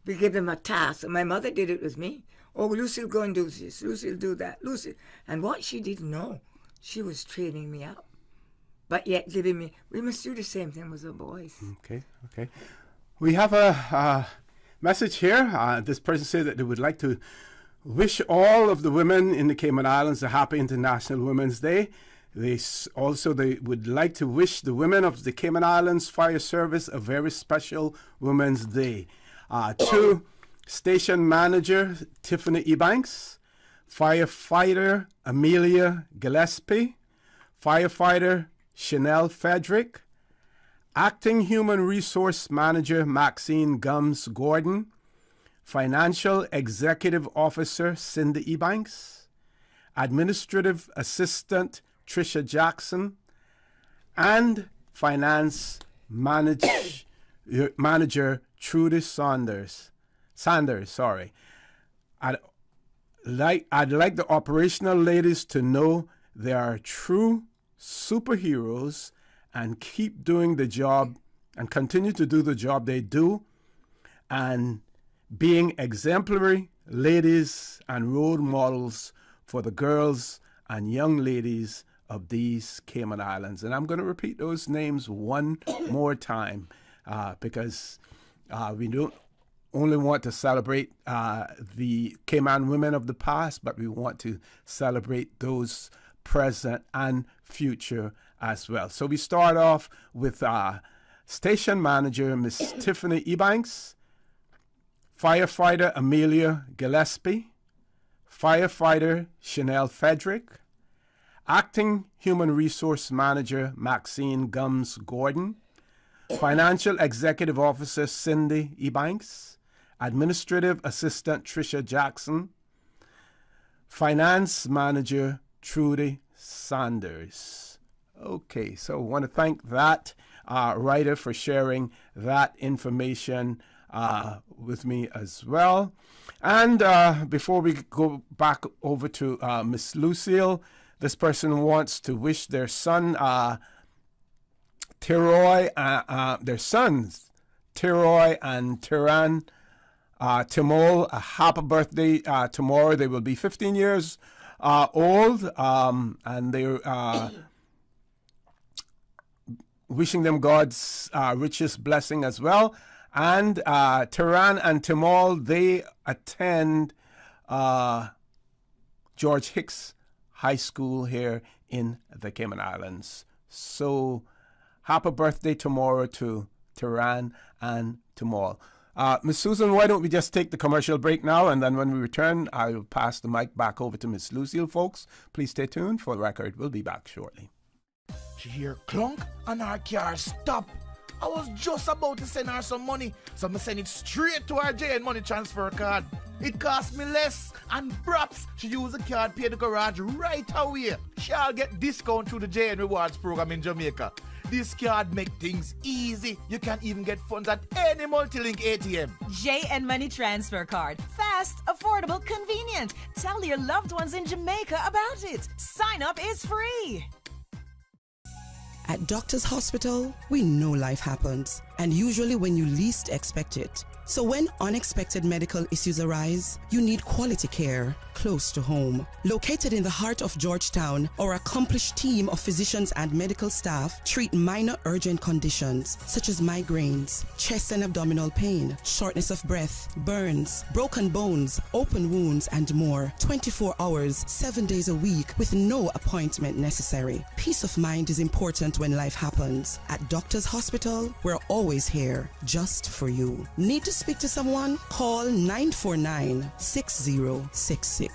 We give them a task, and my mother did it with me. Oh, Lucy'll go and do this, Lucy'll do that, Lucy. And what she didn't know, she was training me up, but yet giving me, we must do the same thing with the boys. Okay. We have a message here. This person said that they would like to wish all of the women in the Cayman Islands a happy International Women's Day. They would like to wish the women of the Cayman Islands Fire Service a very special Women's Day. To Station Manager Tiffany Ebanks, Firefighter Amelia Gillespie, Firefighter Chanel Frederick, Acting Human Resource Manager Maxine Gums Gordon, Financial Executive Officer Cindy Ebanks, Administrative Assistant Tricia Jackson, and Finance Manager Trudy Sanders. I'd like the operational ladies to know they are true superheroes and keep doing the job and continue to do the job they do, and being exemplary ladies and role models for the girls and young ladies of these Cayman Islands. And I'm going to repeat those names one more time because we don't only want to celebrate the Cayman women of the past, but we want to celebrate those present and future as well. So we start off with Station Manager Miss Tiffany Ebanks, Firefighter Amelia Gillespie, Firefighter Chanel Frederick, Acting Human Resource Manager Maxine Gums Gordon, Financial Executive Officer Cindy Ebanks, Administrative Assistant Tricia Jackson, Finance Manager Trudy Sanders. Okay, so I want to thank that writer for sharing that information with me as well. And before we go back over to Miss Lucille, this person wants to wish their son, their sons, Tiroy and Tiran Timol, a happy birthday tomorrow. They will be 15 years old, and they're wishing them God's richest blessing as well. And Tiran and Timol, they attend George Hicks High School here in the Cayman Islands. So happy birthday tomorrow to Tiran and Timol. Miss Susan, why don't we just take the commercial break now, and then when we return, I'll pass the mic back over to Miss Lucille, folks. Please stay tuned for the record. We'll be back shortly. She hear clunk and her car stop. I was just about to send her some money, so I send it straight to her JN money transfer card. It cost me less, and perhaps she use the card, pay the garage right away. She'll get discount through the JN Rewards program in Jamaica. This card make things easy. You can even get funds at any multi-link ATM. JN Money Transfer Card. Fast, affordable, convenient. Tell your loved ones in Jamaica about it. Sign up is free. At Doctors Hospital, we know life happens, and usually when you least expect it. So when unexpected medical issues arise, you need quality care close to home. Located in the heart of Georgetown, our accomplished team of physicians and medical staff treat minor urgent conditions such as migraines, chest and abdominal pain, shortness of breath, burns, broken bones, open wounds, and more. 24 hours, 7 days a week with no appointment necessary. Peace of mind is important when life happens. At Doctors Hospital, we're always here just for you. Need to speak to someone? Call 949-6066.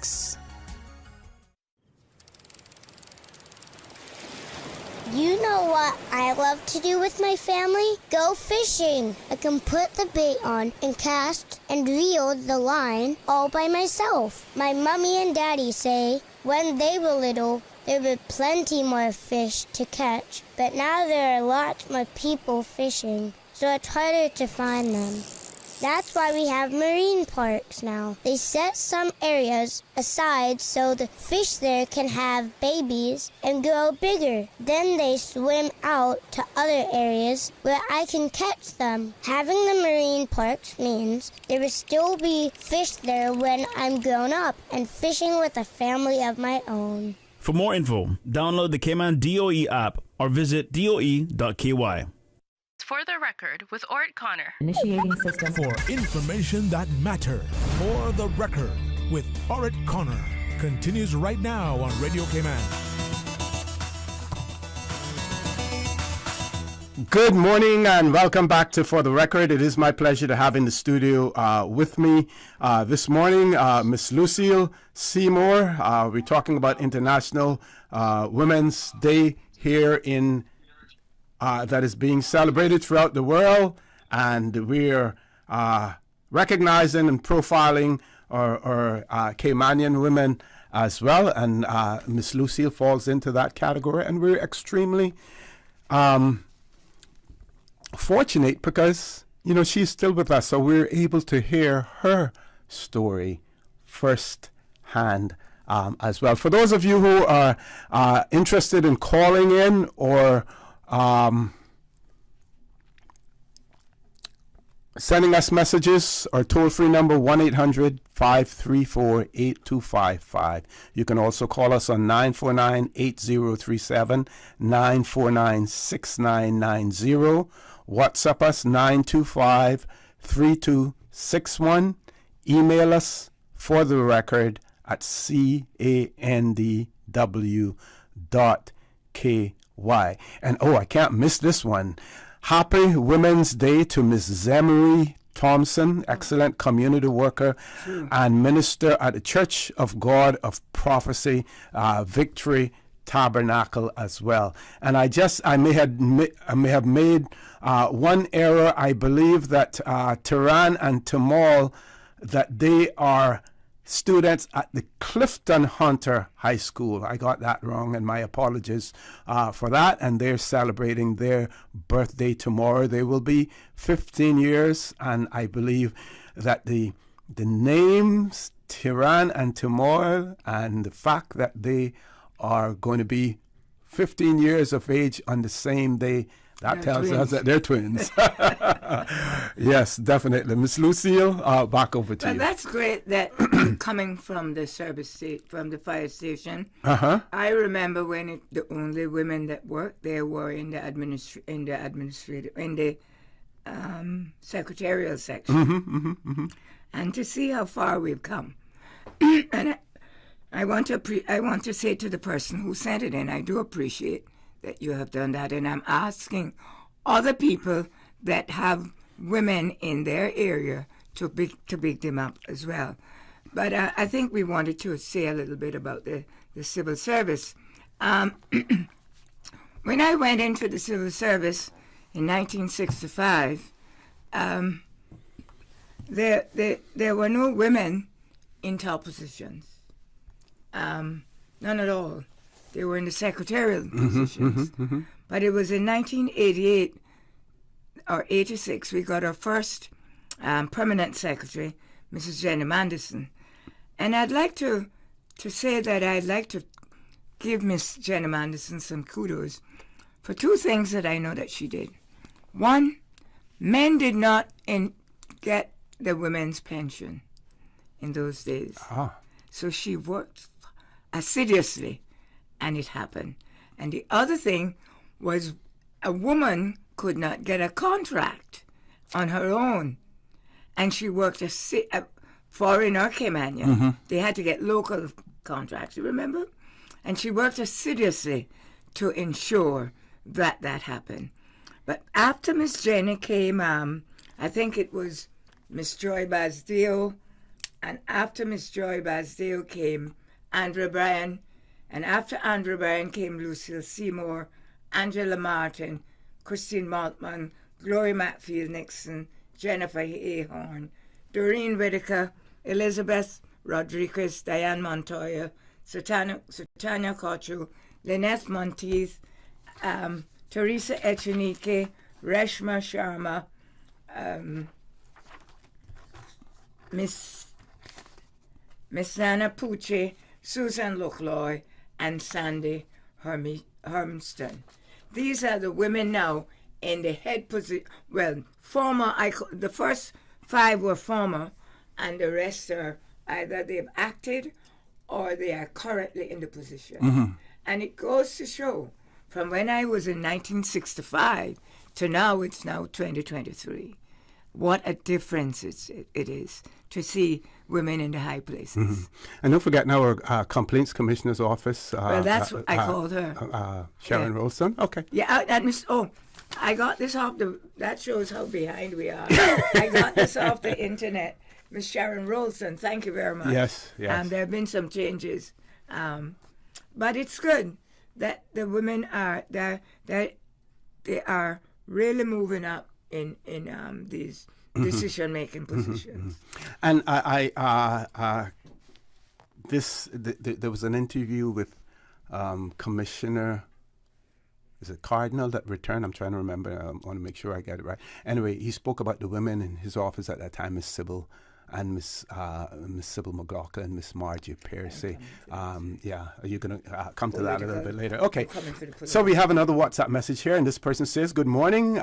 You know what I love to do with my family? Go fishing. I can put the bait on and cast and reel the line all by myself. My mommy and daddy say when they were little, there were plenty more fish to catch, but now there are lots more people fishing, so it's harder to find them. That's why we have marine parks now. They set some areas aside so the fish there can have babies and grow bigger. Then they swim out to other areas where I can catch them. Having the marine parks means there will still be fish there when I'm grown up and fishing with a family of my own. For more info, download the Cayman DOE app or visit doe.ky. For the record, with Orrett Connor. Initiating system. For information that matter. For the record, with Orrett Connor. Continues right now on Radio Cayman. Good morning and welcome back to For the Record. It is my pleasure to have in the studio with me this morning Miss Lucille Seymour. We're talking about International Women's Day here in that is being celebrated throughout the world, and we're recognizing and profiling our Caymanian women as well, and Miss Lucille falls into that category, and we're extremely fortunate because, you know, she's still with us, so we're able to hear her story firsthand as well. For those of you who are interested in calling in or sending us messages, our toll-free number 1-800-534-8255. You can also call us on 949-8037, 949-6990. WhatsApp us 925-3261. Email us for the record at candw.ky. And I can't miss this one. Happy Women's Day to Miss Zemery Thompson, excellent community worker and minister at the Church of God of Prophecy, Victory Tabernacle as well. And I may have made one error. I believe that Tehran and Tamal, that they are students at the Clifton Hunter High School. I got that wrong, and my apologies for that. And they're celebrating their birthday tomorrow. They will be 15 years, and I believe that the names Tehran and Timor and the fact that they are going to be 15 years of age on the same day, that tells us that they're twins. Yes, definitely. Miss Lucille, back over to you. That's great that coming from the from the fire station. I remember when the only women that worked there were in the secretarial section. And to see how far we've come. And I want to say to the person who sent it in, I do appreciate that you have done that, and I'm asking other people that have women in their area to big them up as well. But I think we wanted to say a little bit about the civil service. When I went into the civil service in 1965, there were no women in top positions. None at all. They were in the secretarial positions. But it was in 1988 or 86 we got our first permanent secretary, Mrs. Jenny Manderson. And I'd like to say that I'd like to give Miss Jenny Manderson some kudos for two things that I know that she did. One, men did not get the women's pension in those days. So she worked assiduously, and it happened. And the other thing was a woman could not get a contract on her own, and she worked for in our Caymania. They had to get local contracts, you remember? And she worked assiduously to ensure that that happened. But after Miss Jenny came, I think it was Miss Joy Basdeo, and after Miss Joy Basdeo came Andrea Bryan, and after Andrea Bryan came Lucille Seymour, Angela Martin, Christine Maltman, Gloria Matfield Nixon, Jennifer Ahorn, Doreen Whitaker, Elizabeth Rodriguez, Diane Montoya, Satania Kochu, Lynette Monteith, Teresa Echenique, Reshma Sharma, Miss Nana Pucci, Susan Lochloy, and Sandy Hermston. These are the women now in the head position. Well, the first 5 were former, and the rest are either they've acted or they are currently in the position. And it goes to show, from when I was in 1965 to now, it's now 2023, what a difference it is to see women in the high places. And don't forget now our Complaints Commissioner's Office. Well, that's what I called her. Sharon Rolston. Okay. Yeah, I got this off that shows how behind we are. I got this off the internet. Miss Sharon Rolston, thank you very much. Yes. There have been some changes. But it's good that the women are, they are really moving up in these decision-making positions. And there was an interview with Commissioner, is it Cardinal that returned? I'm trying to remember. I want to make sure I get it right. Anyway, he spoke about the women in his office at that time, Miss Sybil and Miss Sybil McLaughlin and Miss Margie Piercy. Are you going to come to that a little bit later? Okay. So we have another WhatsApp message here, and this person says, "Good morning,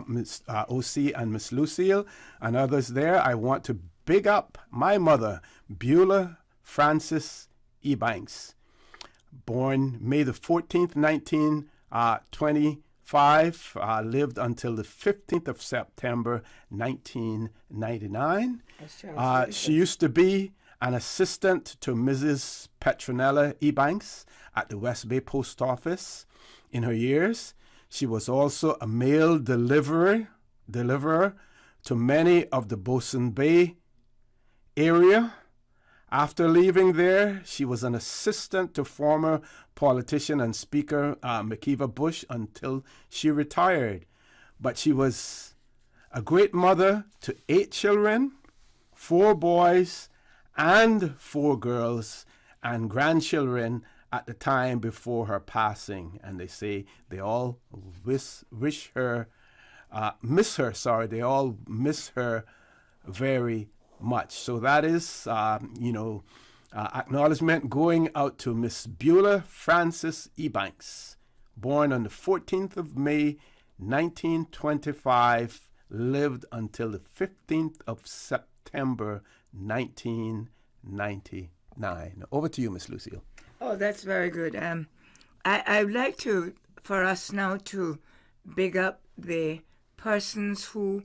Miss OC and Miss Lucille and others there. I want to big up my mother, Beulah Frances Ebanks, born May the 14th, 1925, lived until the 15th of September, 1999. She used to be an assistant to Mrs. Petronella Ebanks at the West Bay Post Office. In her years, she was also a mail deliverer to many of the Bosun Bay area. After leaving there, she was an assistant to former politician and speaker McKeeva Bush until she retired. But she was a great mother to 8 children, 4 boys and 4 girls, and grandchildren at the time before her passing. And they say they all miss her. They all miss her very much. So that is, acknowledgement going out to Miss Beulah Frances Ebanks, born on the 14th of May, 1925, lived until the 15th of September, 1999. Over to you, Miss Lucille. Oh, that's very good. I'd like for us now to big up the persons who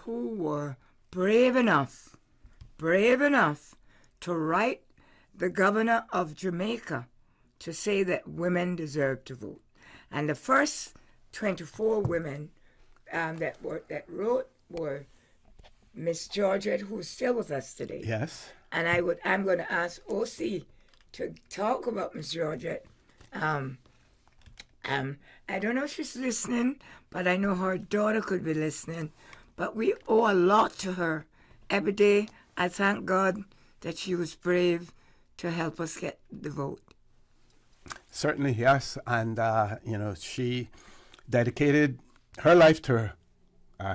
were brave enough to write the governor of Jamaica to say that women deserve to vote. And the first 24 women that wrote were Miss Georgette, who's still with us today. Yes. And I'm going to ask OC to talk about Miss Georgette I don't know if she's listening, but I know her daughter could be listening. But we owe a lot to her. Every day, I thank God that she was brave to help us get the vote. Certainly, yes. And, she dedicated her life to her,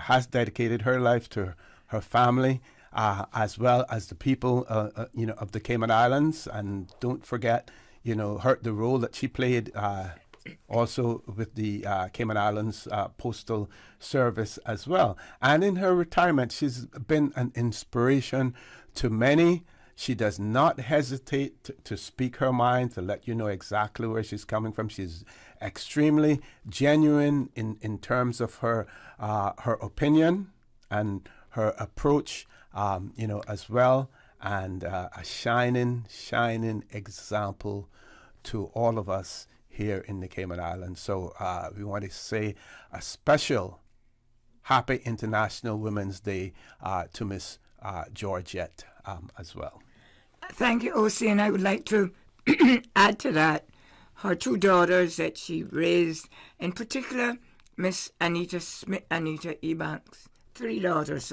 has dedicated her life to her family, as well as the people, of the Cayman Islands. And don't forget, the role that she played also with the Cayman Islands Postal Service as well. And in her retirement, she's been an inspiration to many. She does not hesitate to speak her mind, to let you know exactly where she's coming from. She's extremely genuine in terms of her opinion and her approach, as well, and a shining example to all of us here in the Cayman Islands. So we want to say a special happy International Women's Day to Miss Georgette as well. Thank you, O.C., and I would like to add to that her two daughters that she raised, in particular, Miss Anita Ebanks, three daughters,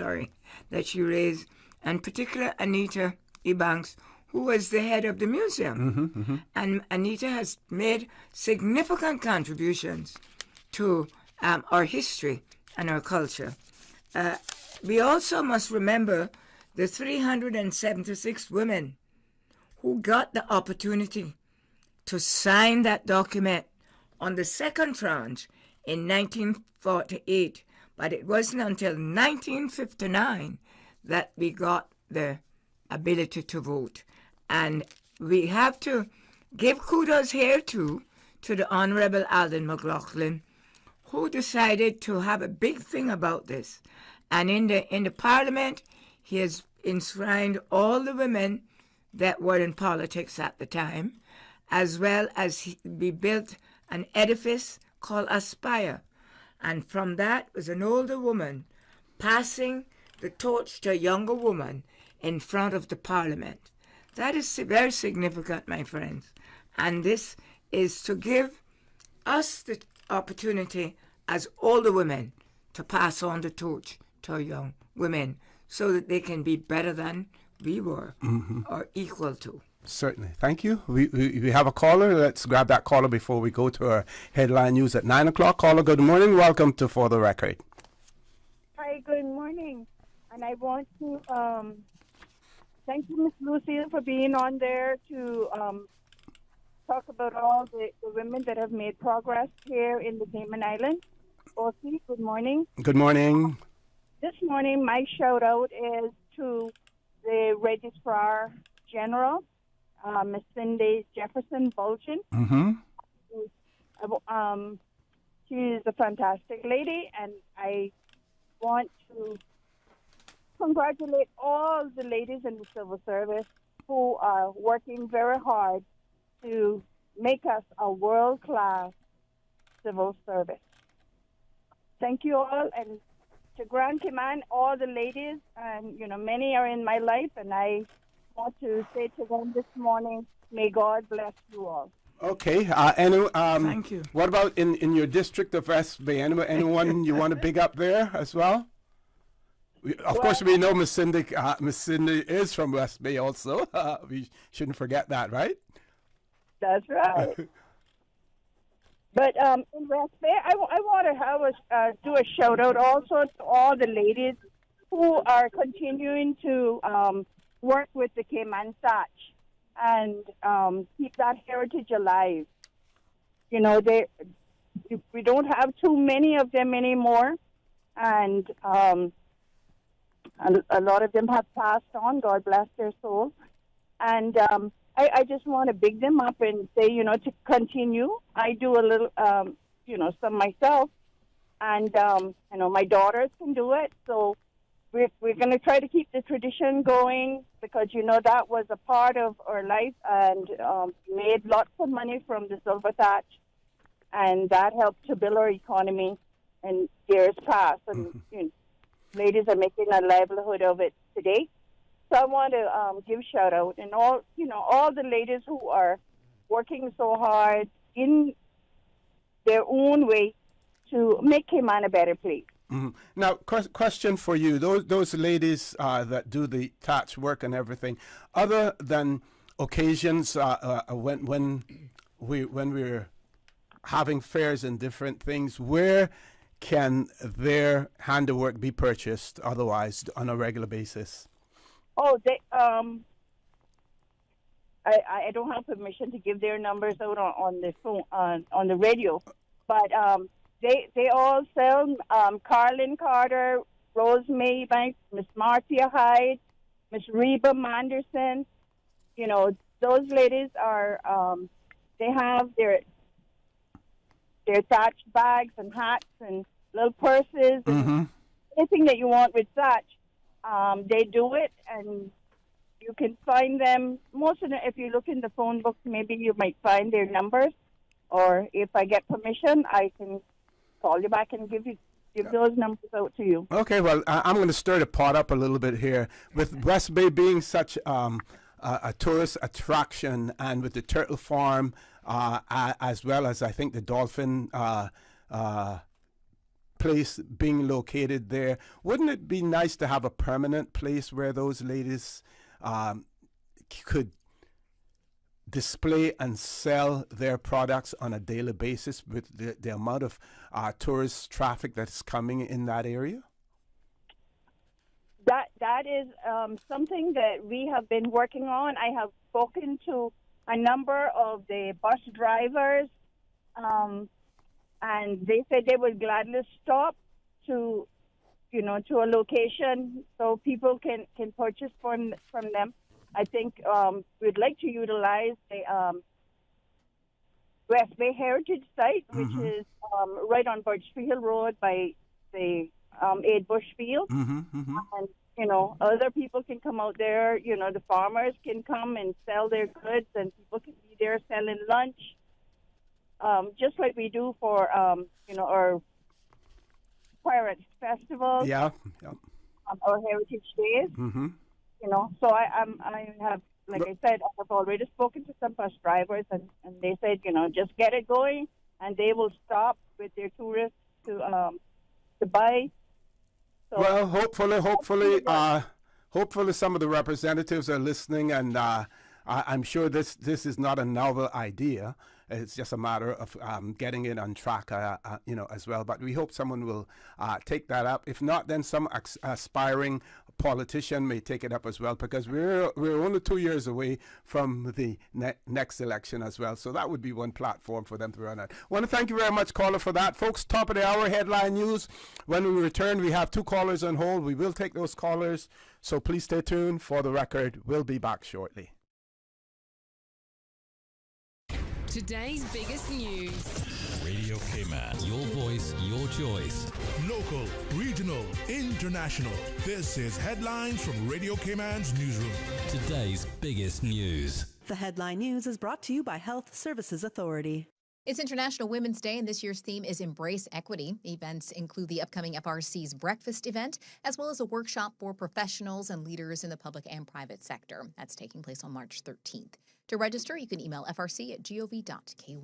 that she raised, and particular Anita Ebanks, who was the head of the museum. And Anita has made significant contributions to our history and our culture. We also must remember the 376 women who got the opportunity to sign that document on the second tranche in 1948, but it wasn't until 1959 that we got the ability to vote. And we have to give kudos here to the Honorable Alden McLaughlin, who decided to have a big thing about this. And in the Parliament, he has enshrined all the women that were in politics at the time, as well as we built an edifice called Aspire. And from that was an older woman passing the torch to a younger woman in front of the Parliament. That is very significant, my friends. And this is to give us the opportunity as older women to pass on the torch to our young women so that they can be better than we were or equal to. Certainly. Thank you. We have a caller. Let's grab that caller before we go to our headline news at 9 o'clock. Caller, good morning. Welcome to For the Record. Hi, good morning. And I want to thank you, Miss Lucille, for being on there to talk about all the women that have made progress here in the Cayman Islands. Osi, good morning. Good morning. This morning, my shout-out is to the Registrar General, Miss Cindy Jefferson Bulgin. She's a fantastic lady, and I want to congratulate all the ladies in the civil service who are working very hard to make us a world-class civil service. Thank you all, and to Grand Cayman, all the ladies, and many are in my life, and I want to say to them this morning, may God bless you all. Okay. Thank you. What about in your district of West Bay? Anyone you want to big up there as well? Of course, we know Miss Cindy is from West Bay also. We shouldn't forget that, right? That's right. But in West Bay, I want to do a shout out also to all the ladies who are continuing to work with the Cayman Satch and keep that heritage alive. We don't have too many of them anymore, and a lot of them have passed on. God bless their souls. And I just want to big them up and say, to continue. I do a little, some myself, and my daughters can do it. So we're going to try to keep the tradition going because that was a part of our life, and made lots of money from the silver thatch, and that helped to build our economy in years past. And ladies are making a livelihood of it today. So I want to give shout out and all the ladies who are working so hard in their own way to make Cayman a better place. Mm-hmm. Now, question for you: those ladies that do the thatch work and everything, other than occasions when we're having fairs and different things, where can their handiwork be purchased otherwise on a regular basis? Oh, they I don't have permission to give their numbers out on the phone on the radio, but they all sell. Carlin Carter, Rose Maybank, Miss Marcia Hyde, Miss Reba Manderson. You know, those ladies are they have their thatch bags and hats and little purses and anything that you want with thatch. They do it, and you can find them. Most of them, if you look in the phone book, maybe you might find their numbers. Or if I get permission, I can call you back and give those numbers out to you. Okay, well, I'm going to stir the pot up a little bit here. With West Bay being such a tourist attraction, and with the turtle farm, as well as I think the dolphin place being located there, wouldn't it be nice to have a permanent place where those ladies could display and sell their products on a daily basis with the amount of tourist traffic that's coming in that area? That is something that we have been working on. I have spoken to a number of the bus drivers, and they said they would gladly stop to a location so people can purchase from them. I think we'd like to utilize the West Bay Heritage Site, which is right on Birchfield Road by the Aid Bushfield. And, other people can come out there. The farmers can come and sell their goods, and people can be there selling lunch, just like we do for, our Pirate Festival. Yeah. Our Heritage Days. So I have, like I said, I have already spoken to some bus drivers, and they said, just get it going, and they will stop with their tourists to buy. So, well, hopefully some of the representatives are listening, and I'm sure this is not a novel idea. It's just a matter of getting it on track, as well. But we hope someone will take that up. If not, then some aspiring politician may take it up as well, because we're only 2 years away from the next election as well. So that would be one platform for them to run at. I want to thank you very much, caller, for that. Folks, top of the hour, headline news. When we return, we have 2 callers on hold. We will take those callers, so please stay tuned. For the record, we'll be back shortly. Today's biggest news. Radio Cayman, your voice, your choice. Local, regional, international. This is Headlines from Radio Cayman's newsroom. Today's biggest news. The headline news is brought to you by Health Services Authority. It's International Women's Day, and this year's theme is Embrace Equity. Events include the upcoming FRC's breakfast event, as well as a workshop for professionals and leaders in the public and private sector. That's taking place on March 13th. To register, you can email frc@gov.ky.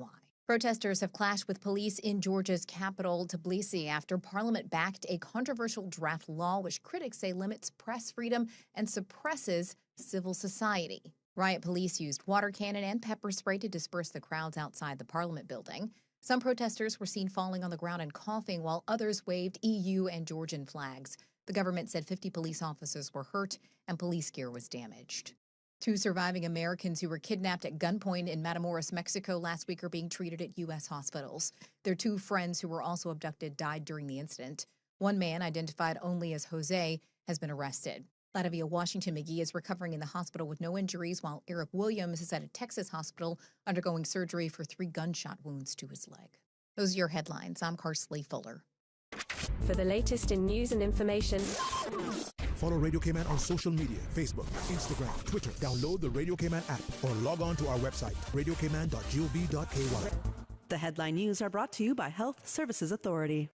Protesters have clashed with police in Georgia's capital, Tbilisi, after Parliament backed a controversial draft law which critics say limits press freedom and suppresses civil society. Riot police used water cannon and pepper spray to disperse the crowds outside the Parliament building. Some protesters were seen falling on the ground and coughing, while others waved EU and Georgian flags. The government said 50 police officers were hurt and police gear was damaged. 2 surviving Americans who were kidnapped at gunpoint in Matamoros, Mexico last week are being treated at U.S. hospitals. Their 2 friends who were also abducted died during the incident. One man, identified only as Jose, has been arrested. Latavia Washington McGee is recovering in the hospital with no injuries, while Eric Williams is at a Texas hospital undergoing surgery for 3 gunshot wounds to his leg. Those are your headlines. I'm Carsley Fuller. For the latest in news and information, follow Radio Cayman on social media, Facebook, Instagram, Twitter. Download the Radio Cayman app or log on to our website, radiocayman.gov.ky. The headline news are brought to you by Health Services Authority.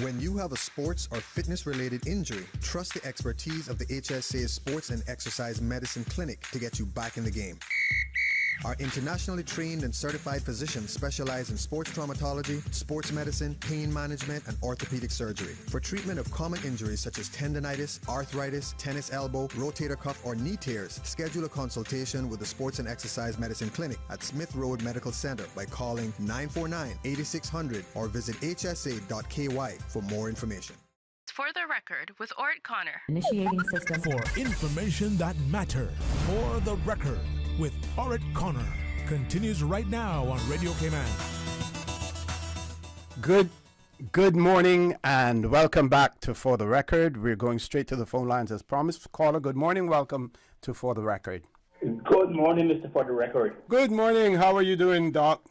When you have a sports or fitness-related injury, trust the expertise of the HSA's Sports and Exercise Medicine Clinic to get you back in the game. Our internationally trained and certified physicians specialize in sports traumatology, sports medicine, pain management, and orthopedic surgery. For treatment of common injuries such as tendonitis, arthritis, tennis elbow, rotator cuff, or knee tears, schedule a consultation with the Sports and Exercise Medicine Clinic at Smith Road Medical Center by calling 949-8600 or visit hsa.ky for more information. For the record, with Orrett Connor. Initiating system. For information that matter. For the record, with Orrett Connor. Continues right now on Radio Cayman. Good morning and welcome back to For the Record. We're going straight to the phone lines as promised. Caller, good morning. Welcome to For the Record. Good morning, Mr. For the Record. Good morning. How are you doing, Doc?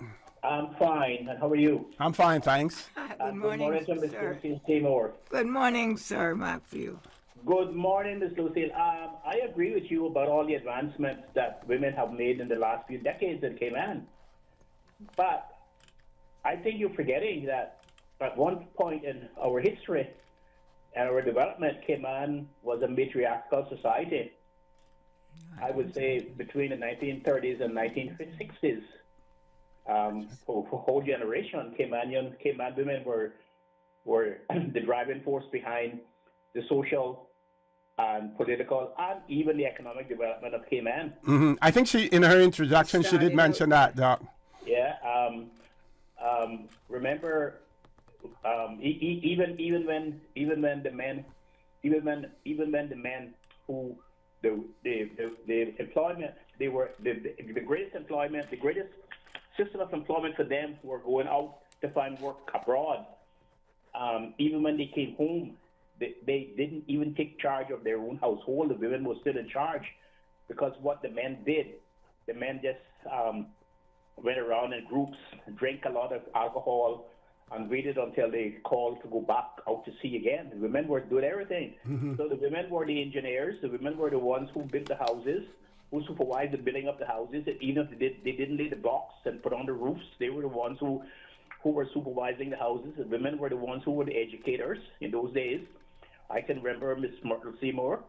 I'm fine. And how are you? I'm fine, thanks. Good morning, to Ms. sir. Lucille Seymour. Good morning, sir, Matthew. Good morning, Ms. Lucille. I agree with you about all the advancements that women have made in the last few decades in Cayman. But I think you're forgetting that at one point in our history and our development, Cayman was a matriarchal society. I would say between the 1930s and 1960s. For a whole generation, Cayman women were the driving force behind the social and political and even the economic development of Cayman. Mm-hmm. I think in her introduction, she did mention that, Doc. Yeah. Remember, even when the men who the employment, they were the greatest employment, the greatest system of employment for them were going out to find work abroad. Even when they came home, they didn't even take charge of their own household. The women were still in charge because what the men did, the men just went around in groups, drank a lot of alcohol, and waited until they called to go back out to sea again. The women were doing everything. Mm-hmm. So the women were the engineers. The women were the ones who built the houses, who supervised the building of the houses. Even if they didn't lay the blocks and put on the roofs, they were the ones who were supervising the houses. The women were the ones who were the educators in those days. I can remember Miss Myrtle Seymour,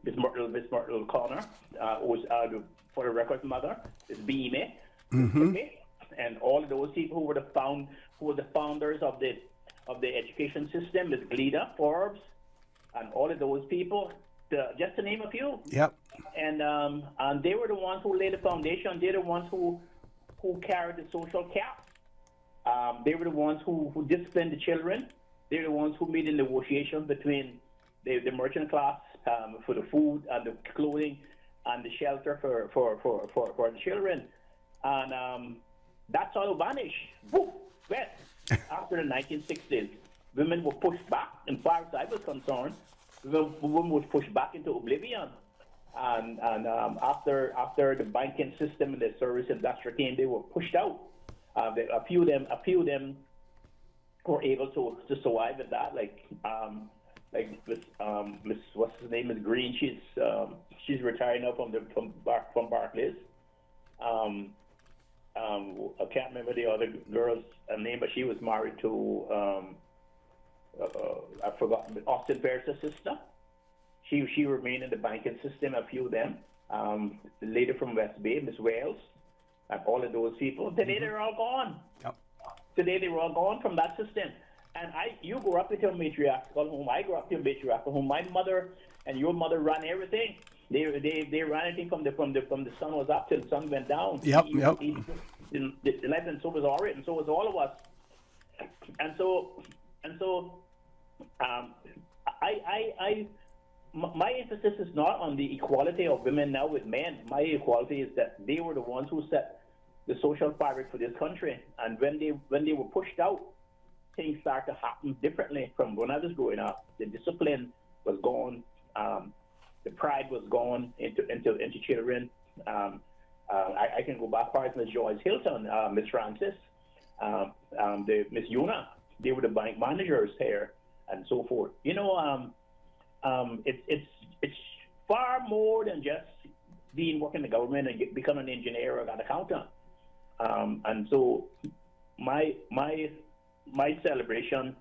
Miss Myrtle Connor, who was for the record mother, Miss Beanie, and all of those people who were the founders of the education system, Miss Glida Forbes, and all of those people, just to name a few. Yep. And they were the ones who laid the foundation. They're the ones who carried the social cap. They were the ones who disciplined the children. They're the ones who made the negotiations between the merchant class for the food and the clothing and the shelter for the children. And that's all vanished. Woof, well, after the 1960s, women were pushed back. And as far as I was concerned, women were pushed back into oblivion. And after the banking system and the service industry came, they were pushed out. A few of them were able to survive at that. Like Miss what's his name is Green. She's retiring now from Barclays. I can't remember the other girl's name, but she was married to I forgot Austin Pierce's sister. She remained in the banking system. A few of them. The lady from West Bay, Miss Wales, and all of those people. Today they're all gone. Yep. Today they were all gone from that system. And you grew up into a matriarchal home. I grew up in a matriarchal home. My mother and your mother ran everything. They ran everything from the sun was up till the sun went down. Yep. And so was Orrett, and so was all of us. And so my emphasis is not on the equality of women now with men. My equality is that they were the ones who set the social fabric for this country. And when they were pushed out, things started to happen differently from when I was growing up. The discipline was gone. The pride was gone into children. I can go back far as Miss Joyce Hilton, Miss Francis, Miss Yuna. They were the bank managers here, and so forth. It's far more than just working in the government and becoming an engineer or an accountant. And so my celebration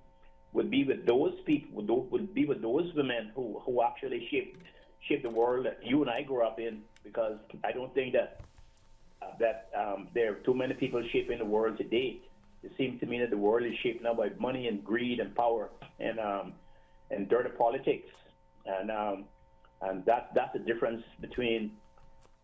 would be with those people, would be with those women who actually shaped the world that you and I grew up in, because I don't think that there are too many people shaping the world today. It seems to me that the world is shaped now by money and greed and power and dirty politics, and that's the difference between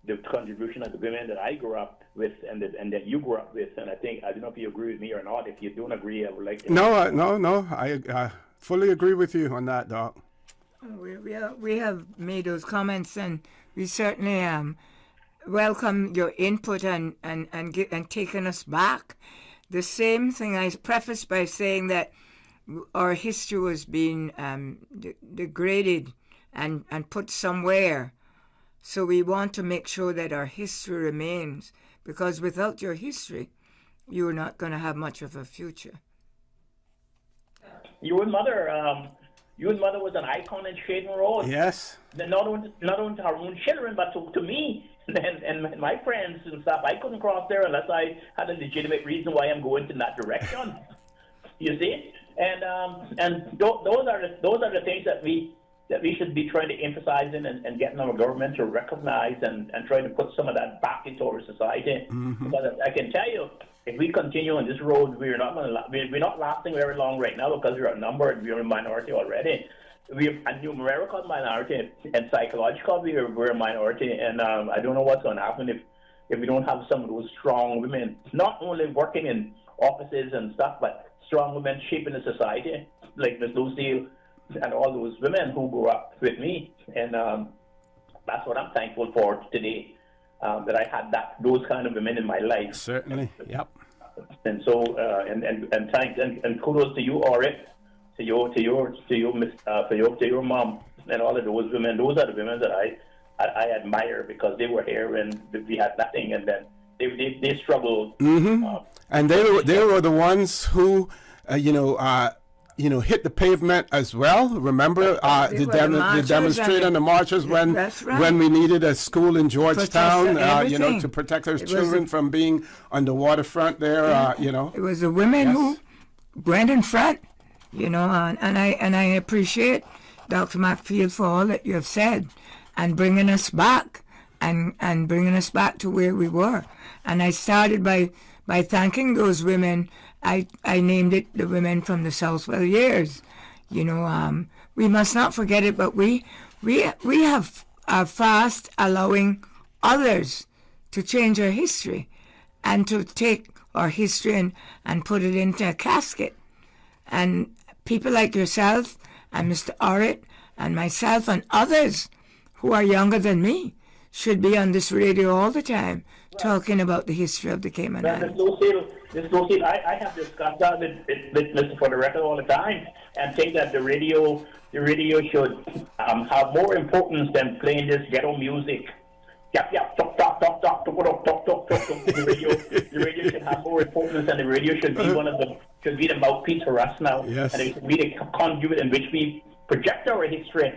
the contribution of the women that I grew up with and that you grew up with. And I don't know if you agree with me or not. If you don't agree, I would like to. No. I fully agree with you on that, Doc. We have made those comments, and we certainly welcome your input and taking us back. The same thing I prefaced by saying that our history was being degraded and put somewhere. So we want to make sure that our history remains, because without your history, you're not going to have much of a future. Your mother was an icon in Shading Road. Yes. Not only to her own children, but to me and my friends and stuff. I couldn't cross there unless I had a legitimate reason why I'm going in that direction. You see, and those are the things that we should be trying to emphasize and getting our government to recognize and trying to put some of that back into our society. Mm-hmm. Because I can tell you, if we continue on this road, we're not lasting very long right now, because we're outnumbered. We're a minority already. We're a numerical minority, and psychological we're a minority. And I don't know what's going to happen if we don't have some of those strong women, not only working in offices and stuff, but strong women shaping the society, like Miss Lucille and all those women who grew up with me. And that's what I'm thankful for today, that I had those kind of women in my life. Certainly, yep. And so, and thanks and kudos to you, Orrett, to your mom, and all of those women. Those are the women that I admire, because they were here when we had nothing, and then they struggled. Mm-hmm. And they were the ones who, hit the pavement as well. Remember the demonstrators and the marchers when we needed a school in Georgetown, to protect our children from being on the waterfront there. It was the women who went in front, and I appreciate Dr. McField for all that you have said and bringing us back and bringing us back to where we were. And I started by thanking those women. I named it the women from the Southwell years. We must not forget it, but we are fast allowing others to change our history and to take our history and put it into a casket. And people like yourself and Mr. Orrett and myself and others who are younger than me should be on this radio all the time talking about the history of the Cayman Islands. Ms. Lucille, I have discussed that with Mr. For the Record all the time, and think that the radio should have more importance than playing this ghetto music. Yap, yap, talk, talk, talk, talk, talk, talk, talk, talk, talk. The radio should have more importance, and the radio should be the mouthpiece for us now. Yes. And it should be the conduit in which we project our history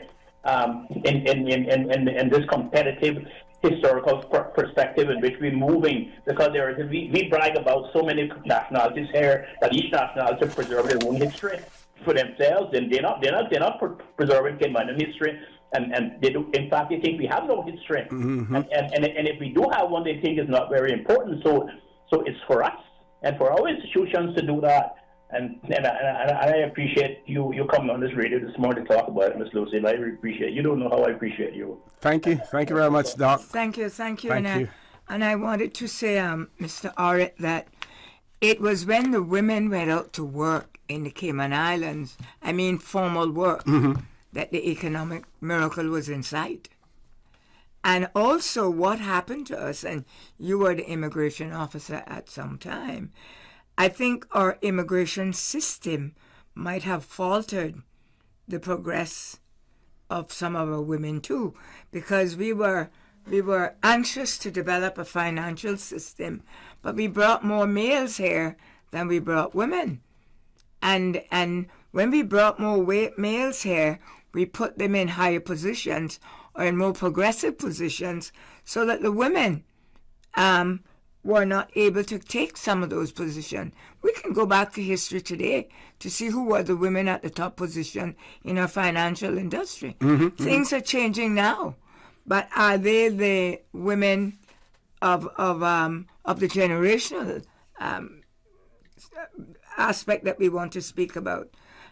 in this competitive historical perspective in which we're moving, because we brag about so many nationalities here that each nationality preserve their own history for themselves, and they're not preserving Cayman history, and they do. In fact, they think we have no history, mm-hmm. and if we do have one, they think it's not very important. So it's for us and for our institutions to do that. And I appreciate you coming on this radio this morning to talk about it, Miss Lucille. I really appreciate it. You don't know how I appreciate you. Thank you very much, Doc. Thank you. And I wanted to say, Mr. Orrett, that it was when the women went out to work in the Cayman Islands, formal work, mm-hmm. that the economic miracle was in sight. And also what happened to us, and you were the immigration officer at some time, I think our immigration system might have faltered the progress of some of our women too, because we were anxious to develop a financial system, but we brought more males here than we brought women. And when we brought more males here, we put them in higher positions or in more progressive positions, so that the women were not able to take some of those positions. We can go back to history today to see who were the women at the top position in our financial industry. Mm-hmm. Things are changing now, but are they the women of the generational aspect that we want to speak about.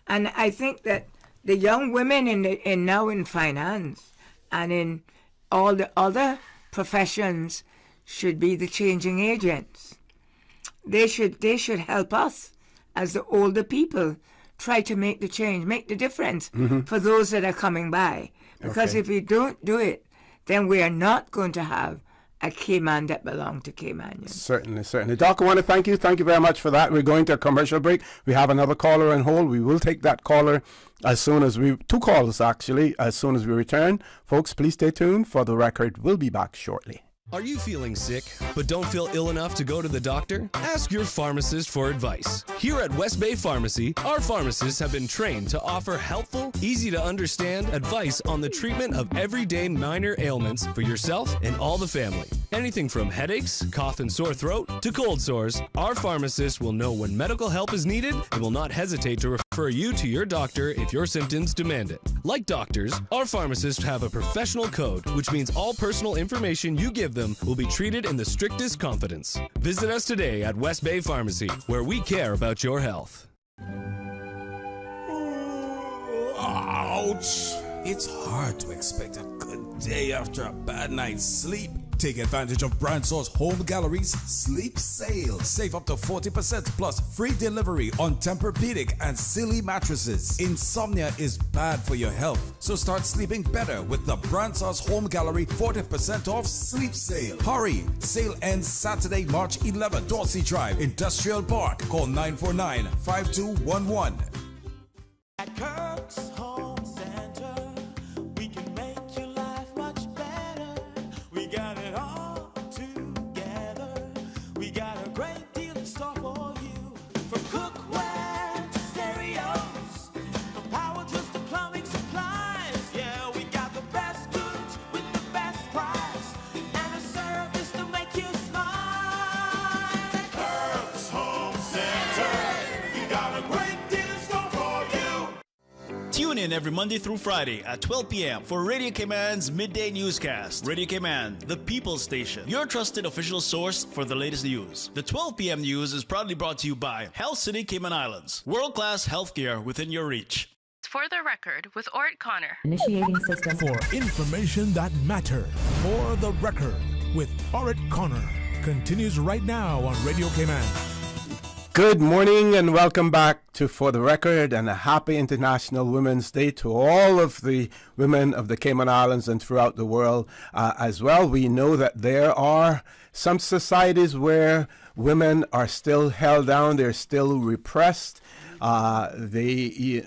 And I think that the young women now in finance and in all the other professions should be the changing agents. They should help us as the older people try to make the change, make the difference for those that are coming by. Because if we don't do it, then we are not going to have a Cayman that belong to Caymanians. Certainly. Doc, I want to thank you. Thank you very much for that. We're going to a commercial break. We have another caller on hold. We will take that caller as soon as two calls actually, as soon as we return. Folks, please stay tuned. For the record, we'll be back shortly. Are you feeling sick, but don't feel ill enough to go to the doctor? Ask your pharmacist for advice. Here at West Bay Pharmacy, our pharmacists have been trained to offer helpful, easy-to-understand advice on the treatment of everyday minor ailments for yourself and all the family. Anything from headaches, cough and sore throat, to cold sores, our pharmacist will know when medical help is needed and will not hesitate to refer you to your doctor if your symptoms demand it. Like doctors, our pharmacists have a professional code, which means all personal information you give them will be treated in the strictest confidence. Visit us today at West Bay Pharmacy, where we care about your health. Ouch! It's hard to expect a good day after a bad night's sleep. Take advantage of Bransaw's Home Gallery's Sleep Sale. Save up to 40% plus free delivery on Tempur-Pedic and Silly mattresses. Insomnia is bad for your health, so start sleeping better with the Bransaw's Home Gallery 40% off Sleep Sale. Hurry! Sale ends Saturday, March 11th. Dorsey Drive, Industrial Park. Call 949-5211. At Kirk's Home Center, we can make your life much better. We got it all together. We got a great deal in store for you. From cookware to stereos, from power tools to plumbing supplies. Yeah, we got the best goods with the best price and a service to make you smile. At Kirk's Home Center, we got a great deal in store for you. Tune in every Monday through Friday at 12 p.m. for Radio Cayman's Midday Newscast. Radio Cayman, the people's station. Your trusted official source for the latest news. The 12 p.m. news is proudly brought to you by Health City Cayman Islands. World-class healthcare within your reach. For the record, with Orrett Connor. Initiating system. For information that matter. For the record, with Orrett Connor. Continues right now on Radio Cayman. Good morning and welcome back to For the Record, and a happy International Women's Day to all of the women of the Cayman Islands and throughout the world as well. We know that there are some societies where women are still held down, they're still repressed, they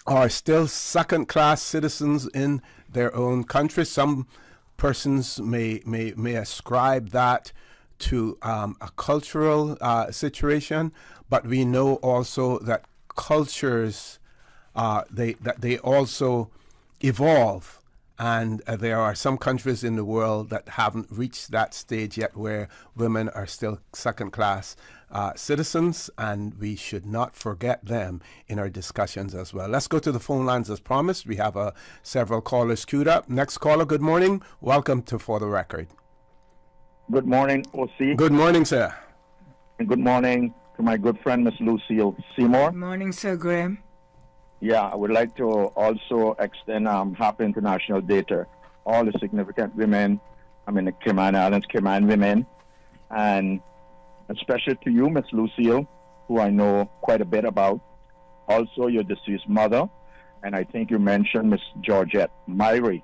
are still second-class citizens in their own country. Some persons may ascribe that to a cultural situation, but we know also that cultures they also evolve, and there are some countries in the world that haven't reached that stage yet where women are still second-class citizens, and we should not forget them in our discussions as well. Let's go to the phone lines as promised. We have several callers queued up. Next caller, good morning. Welcome to For the Record. Good morning, OC. Good morning, sir. And good morning to my good friend, Miss Lucille Seymour. Good morning, Sir Graham. Yeah, I would like to also extend Happy International Day to all the significant women, the Cayman Islands, Cayman women, and especially to you, Miss Lucille, who I know quite a bit about. Also, your deceased mother, and I think you mentioned Miss Georgette Myrie.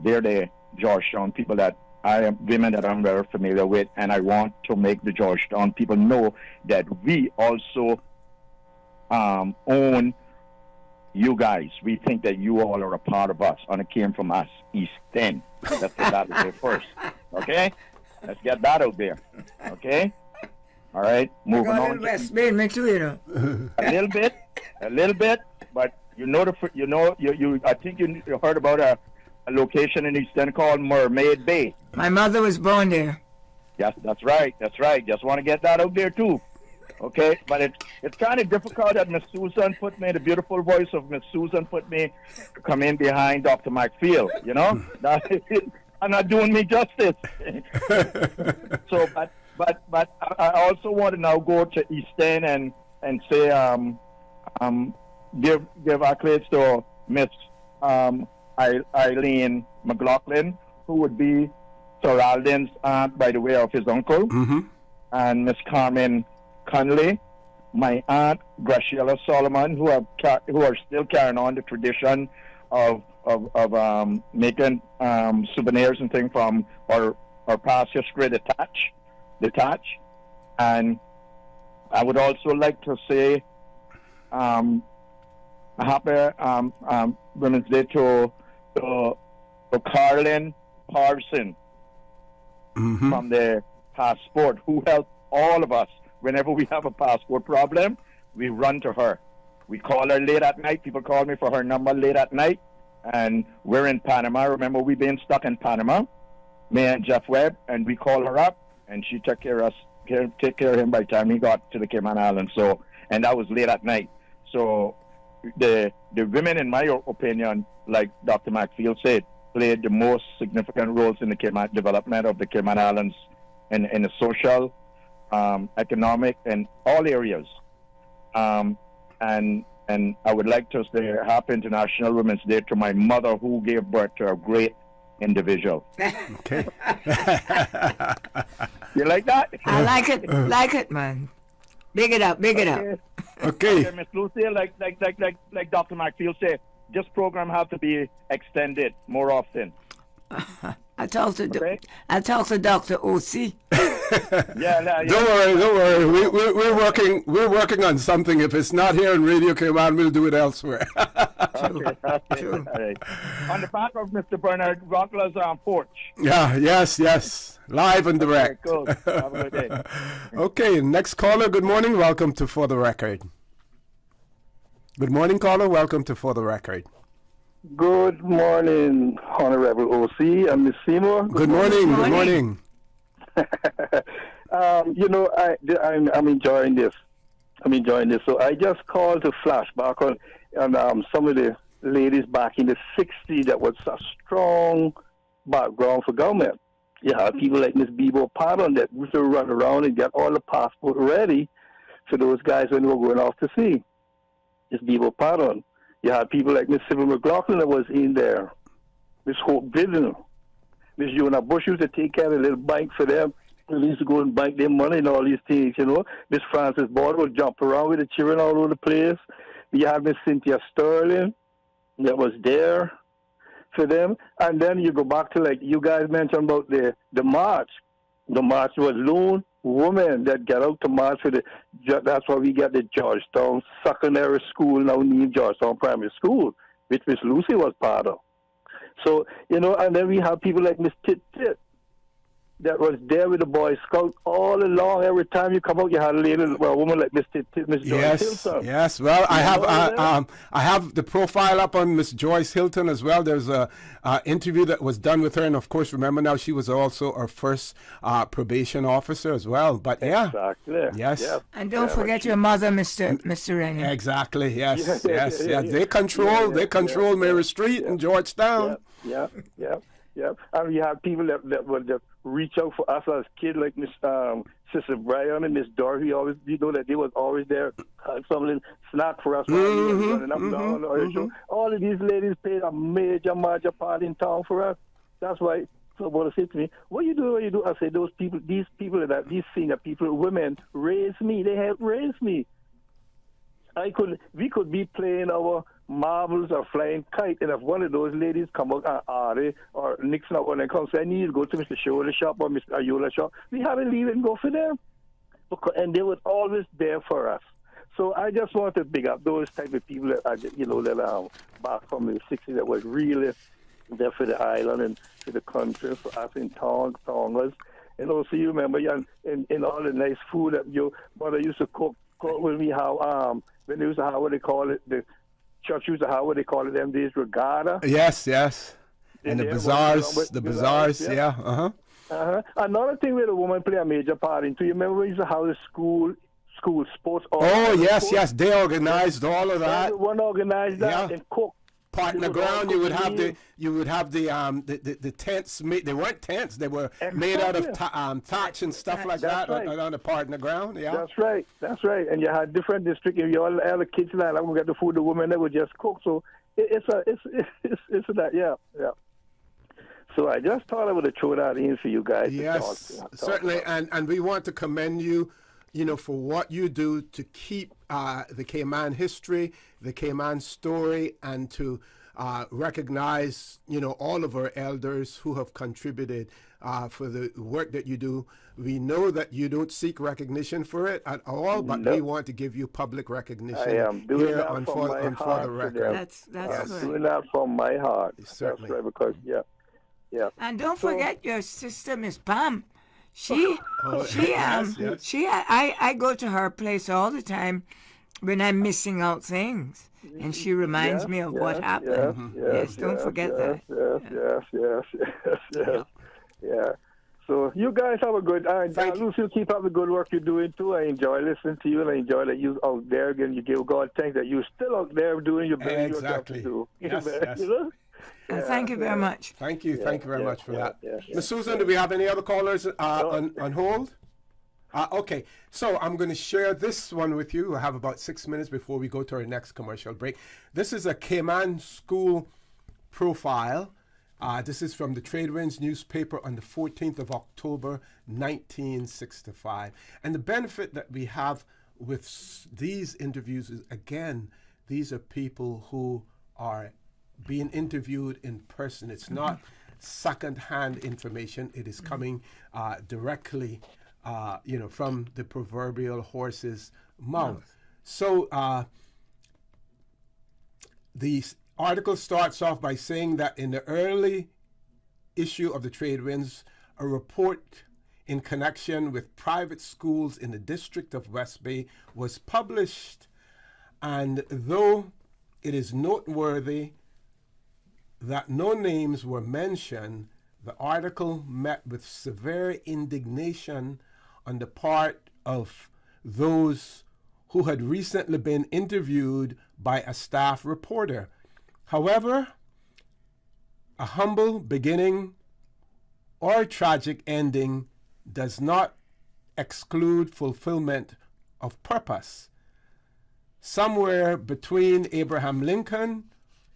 They're the Georgetown people that women that I'm very familiar with, and I want to make the Georgetown people know that we also own you guys. We think that you all are a part of us, and it came from us, East 10. Let's get that out there first, okay? Let's get that out there, okay? All right, moving on. West Bay, me too, you know. A little bit, but I think you heard about a location in East End called Mermaid Bay. My mother was born there. Yes, that's right. Just want to get that out there too. Okay, but it's kind of difficult that Miss Susan put me, the beautiful voice of Miss Susan put me to come in behind Dr. Mike Field, you know? are not doing me justice. So, but I also want to now go to East End and say give accolades to Miss Eileen McLaughlin, who would be Sir Alden's aunt by the way of his uncle, and Miss Carmen Conley, my aunt Graciela Solomon, who are still carrying on the tradition of making souvenirs and things from our past history, the Touch. And I would also like to say a happy Women's Day to Carlin Parson from the Passport, who helped all of us. Whenever we have a passport problem, we run to her. We call her late at night. People call me for her number late at night. And we're in Panama. Remember, we've been stuck in Panama, me and Jeff Webb, and we call her up, and she took care of him by the time he got to the Cayman Islands. So, and that was late at night. So the women, in my opinion, like Dr. McField said, played the most significant roles in the development of the Cayman Islands in the social, economic, and all areas. And I would like to say Happy International Women's Day to my mother, who gave birth to a great individual. Okay. You like that? I like it, man. Big it up. Okay. Miss Lucia, like Dr. McField said, this program has to be extended more often. I talked to Dr. O.C. Yeah. Don't worry. We're working on something. If it's not here in Radio Cayman, we'll do it elsewhere. True. Right. On the back of Mr. Bernard Rockler's porch. Yeah, yes. Live and direct. Cool. Have a good day. Okay, next caller, good morning. Welcome to For the Record. Good morning, caller. Welcome to For the Record. Good morning, Honorable O.C. and Miss Seymour. Good morning. I'm enjoying this. So I just called to flashback on some of the ladies back in the 60s that was a strong background for government. You had people like Miss Bebo Patton that used to run around and get all the passport ready for those guys when they were going off to sea. Miss Bebo Patton. You had people like Miss Sybil McLaughlin that was in there. Miss Hope Didden. Miss Jonah Bush used to take care of a little bank for them. They used to go and bank their money and all these things, Miss Frances Bord would jump around with the children all over the place. You had Miss Cynthia Sterling that was there for them. And then you go back to, like you guys mentioned about the march. The march was lone women that get out to march for that's why we get the Georgetown Secondary School, now named Georgetown Primary School, which Miss Lucy was part of. So, and then we have people like Miss Tit that was there with the Boy Scout all along. Every time you come out, you had a woman like Miss Joyce Hilton. Yes. Well, I have the profile up on Miss Joyce Hilton as well. There's a interview that was done with her, and of course, remember now she was also our first probation officer as well. But yeah, exactly. Yes. Yeah. And don't forget your mother, Mr. Rennie. Exactly. Yes. They control Mary Street in Georgetown. Yeah. And we have people that would reach out for us as kids, like Miss Sister Brian and Miss Dorothy. Always, that they was always there, some little snack for us. Running up down. All of these ladies played a major part in town for us. That's why someone said to me, "What you do?" I said, these senior people, women, raised me. They helped raise me. We could be playing our marbles or flying kite, and if one of those ladies come out, Ari or Nixon up when they come, say, I need to go to Mr. Shola shop or Mr. Ayola shop, we have to leave and go for them. And they were always there for us. So I just want to big up those type of people that back from the 60s that was really there for the island and for the country, for us in Tongas. And also you remember in all the nice food that your mother used to cook with me, how when they used to have what they call it, the church used to have what they call it them days, regatta. Yes. And the bazaars, yeah. Another thing where the woman play a major part into, you remember we used to have the school sports. Oh, yes, they organized all of that. Everyone organized that and cook. partner ground. You would have the tents made. They weren't tents. They were made out of thatch and stuff like that on the partner ground. Yeah, that's right. That's right. And you had different districts. If you all had the kitchen, like we got the food, the women that would just cook. So it's that. Yeah. So I just thought I would throw that in for you guys. Yes, certainly. And we want to commend you, for what you do to keep the Cayman history, the Cayman story, and to recognize, all of our elders who have contributed for the work that you do. We know that you don't seek recognition for it at all, but we want to give you public recognition. I am doing here that on from my For heart the Record. That's I'm doing that from my heart. Certainly. That's right, because yeah. And don't forget your sister, Miss Pam. I go to her place all the time when I'm missing out things, and she reminds me of what happened. Don't forget that. Yes. So you guys have a good. Lucy, keep up the good work you're doing too. I enjoy listening to you, and I enjoy that you out there again. You give God thanks that you're still out there doing your best. Exactly. Yes. Thank you very much. Thank you very much for that. Miss Susan, do we have any other callers on hold? Okay, so I'm going to share this one with you. I have about 6 minutes before we go to our next commercial break. This is a Cayman school profile. This is from the Tradewinds newspaper on the 14th of October, 1965. And the benefit that we have with these interviews is, again, these are people who are being interviewed in person. It's not second-hand information. It is coming directly, from the proverbial horse's mouth. So the article starts off by saying that in the early issue of the Tradewinds, a report in connection with private schools in the district of West Bay was published, and though it is noteworthy that no names were mentioned, the article met with severe indignation on the part of those who had recently been interviewed by a staff reporter. However, a humble beginning or tragic ending does not exclude fulfillment of purpose. Somewhere between Abraham Lincoln,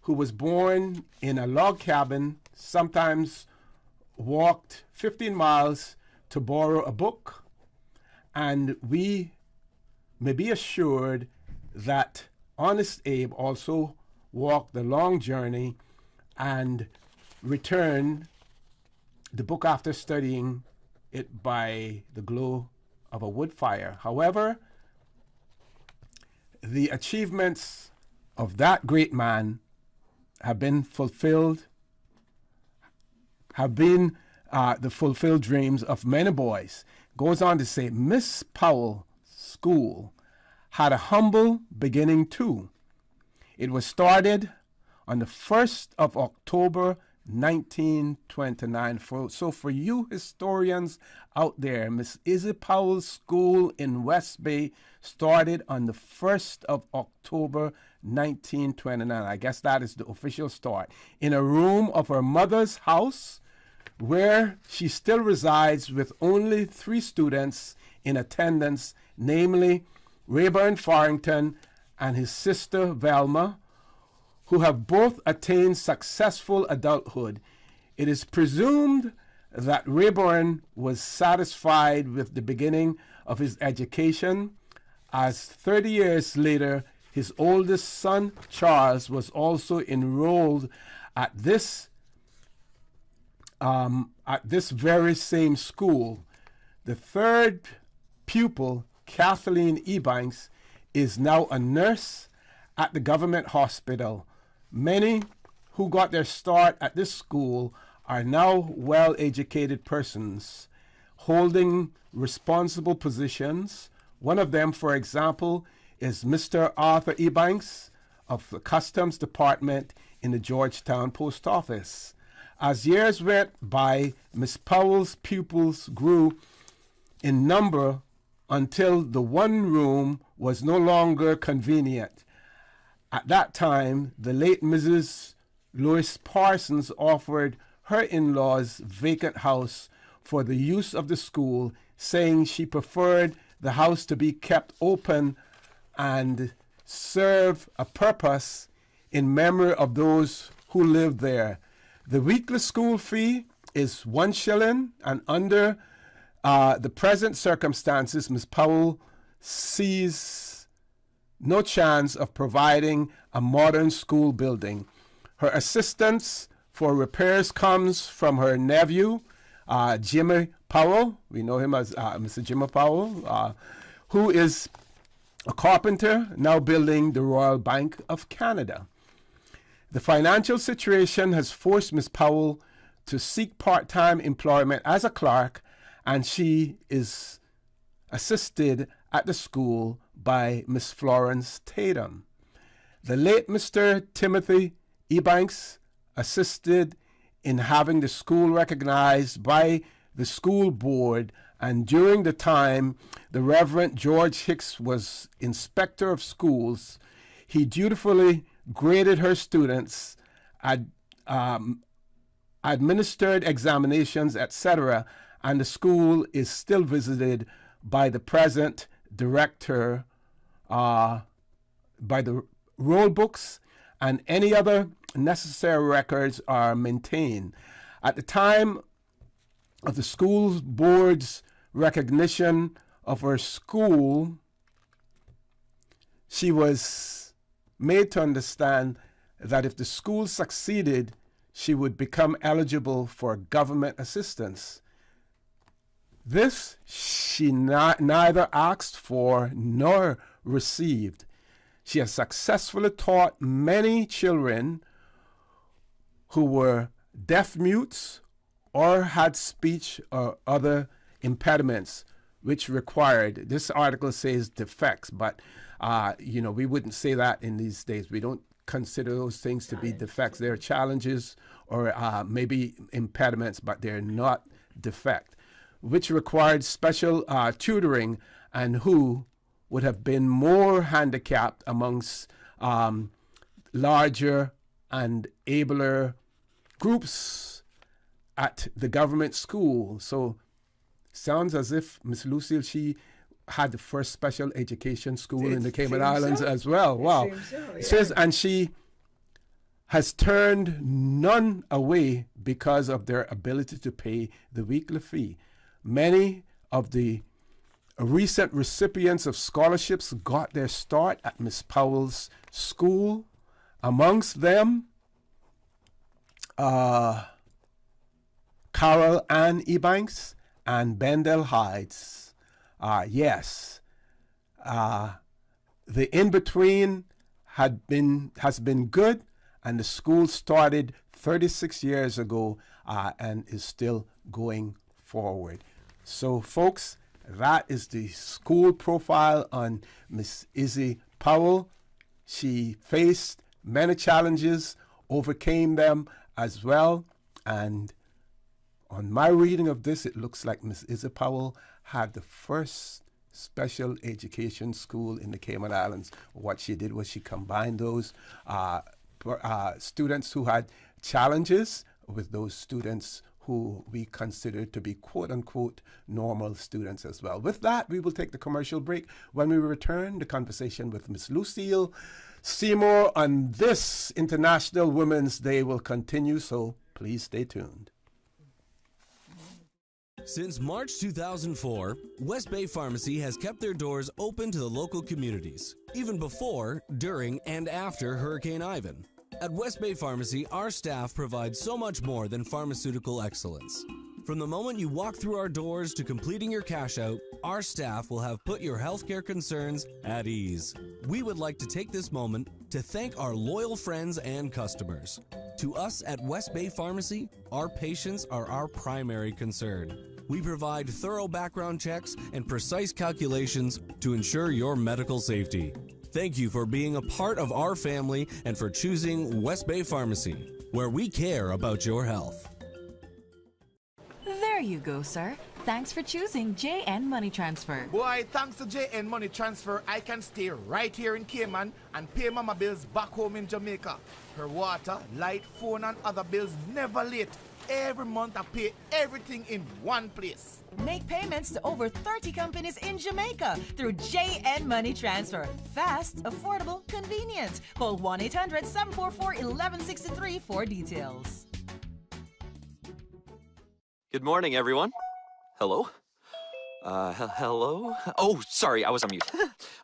who was born in a log cabin, sometimes walked 15 miles to borrow a book, and we may be assured that Honest Abe also walked the long journey and returned the book after studying it by the glow of a wood fire. However, the achievements of that great man have been fulfilled, have been the fulfilled dreams of many boys. Goes on to say, Miss Powell School had a humble beginning too. It was started on the 1st of October, 1929. So for you historians out there, Miss Izzy Powell School in West Bay started on the 1st of October, 1929. I guess that is the official start. In a room of her mother's house, where she still resides with only 3 students in attendance, namely Rayburn Farrington and his sister Velma, who have both attained successful adulthood. It is presumed that Rayburn was satisfied with the beginning of his education, as 30 years later, his oldest son, Charles, was also enrolled at this very same school. The third pupil, Kathleen Ebanks, is now a nurse at the government hospital. Many who got their start at this school are now well-educated persons holding responsible positions. One of them, for example, is Mr. Arthur Ebanks of the Customs Department in the Georgetown Post Office. As years went by, Miss Powell's pupils grew in number until the one room was no longer convenient. At that time, the late Mrs. Lois Parsons offered her in-laws vacant house for the use of the school, saying she preferred the house to be kept open and serve a purpose in memory of those who lived there. The weekly school fee is 1 shilling, and under the present circumstances, Ms. Powell sees no chance of providing a modern school building. Her assistance for repairs comes from her nephew, Jimmy Powell. We know him as Mr. Jimmy Powell, who is a carpenter now building the Royal Bank of Canada. The financial situation has forced Ms. Powell to seek part-time employment as a clerk, and she is assisted at the school by Miss Florence Tatum. The late Mr. Timothy Ebanks assisted in having the school recognized by the school board, and during the time the Reverend George Hicks was inspector of schools, he dutifully graded her students, administered examinations, etc., and the school is still visited by the present director, by the roll books, and any other necessary records are maintained. At the time of the school board's recognition of her school, she was made to understand that if the school succeeded, she would become eligible for government assistance. This she neither asked for nor received. She has successfully taught many children who were deaf mutes or had speech or other impediments which required, this article says defects, but we wouldn't say that in these days. We don't consider those things to be defects. They're challenges or maybe impediments, but they're not defect, which required special tutoring, and who would have been more handicapped amongst larger and abler groups at the government school. So sounds as if Miss Lucille, she had the first special education school in the Cayman Islands as well. Wow. It says, and she has turned none away because of their ability to pay the weekly fee. Many of the recent recipients of scholarships got their start at Miss Powell's school. Amongst them, Carol Ann Ebanks and Bendel Hides. Yes, the in-between has been good, and the school started 36 years ago and is still going forward. So, folks, that is the school profile on Miss Izzy Powell. She faced many challenges, overcame them as well, and on my reading of this, it looks like Miss Izzy Powell had the first special education school in the Cayman Islands. What she did was she combined those students who had challenges with those students who we consider to be quote-unquote normal students as well. With that, we will take the commercial break. When we return, the conversation with Miss Lucille Seymour on this International Women's Day will continue, so please stay tuned. Since March 2004, West Bay Pharmacy has kept their doors open to the local communities, even before, during, and after Hurricane Ivan. At West Bay Pharmacy, our staff provides so much more than pharmaceutical excellence. From the moment you walk through our doors to completing your cash out, our staff will have put your healthcare concerns at ease. We would like to take this moment to thank our loyal friends and customers. To us at West Bay Pharmacy, our patients are our primary concern. We provide thorough background checks and precise calculations to ensure your medical safety. Thank you for being a part of our family and for choosing West Bay Pharmacy, where we care about your health. There you go, sir. Thanks for choosing JN Money Transfer. Boy, thanks to JN Money Transfer, I can stay right here in Cayman and pay mama bills back home in Jamaica. Her water, light, phone, and other bills never late. Every month I pay everything in one place. Make payments to over 30 companies in Jamaica through JN Money Transfer. Fast, affordable, convenient. Call 1-800-744-1163 for details. Good morning, everyone. Hello? Hello? Oh, sorry, I was on mute.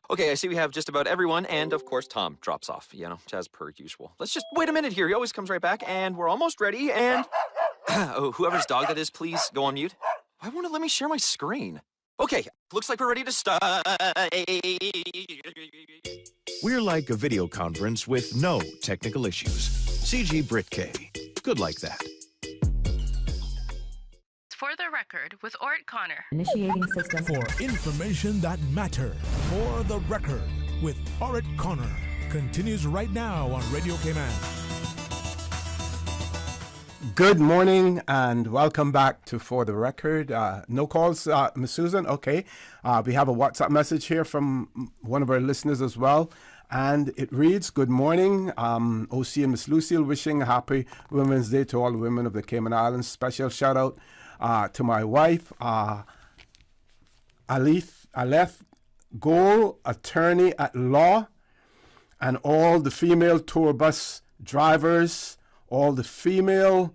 Okay, I see we have just about everyone, and of course Tom drops off, as per usual. Let's just wait a minute here. He always comes right back, and we're almost ready, and... oh, whoever's dog that is, please go on mute. Why won't it let me share my screen? Okay, looks like we're ready to start. We're like a video conference with no technical issues. CG Brit-K. Good like that. For the record, with Orrett Connor. Initiating system. For information that matter. For the record, with Orrett Connor. Continues right now on Radio Cayman. Good morning and welcome back to For the Record. No calls, Ms. Susan? Okay. We have a WhatsApp message here from one of our listeners as well. And it reads, good morning, OC and Miss Lucille, wishing a happy Women's Day to all the women of the Cayman Islands. Special shout out to my wife, Aleph Goal, attorney at law, and all the female tour bus drivers, all the female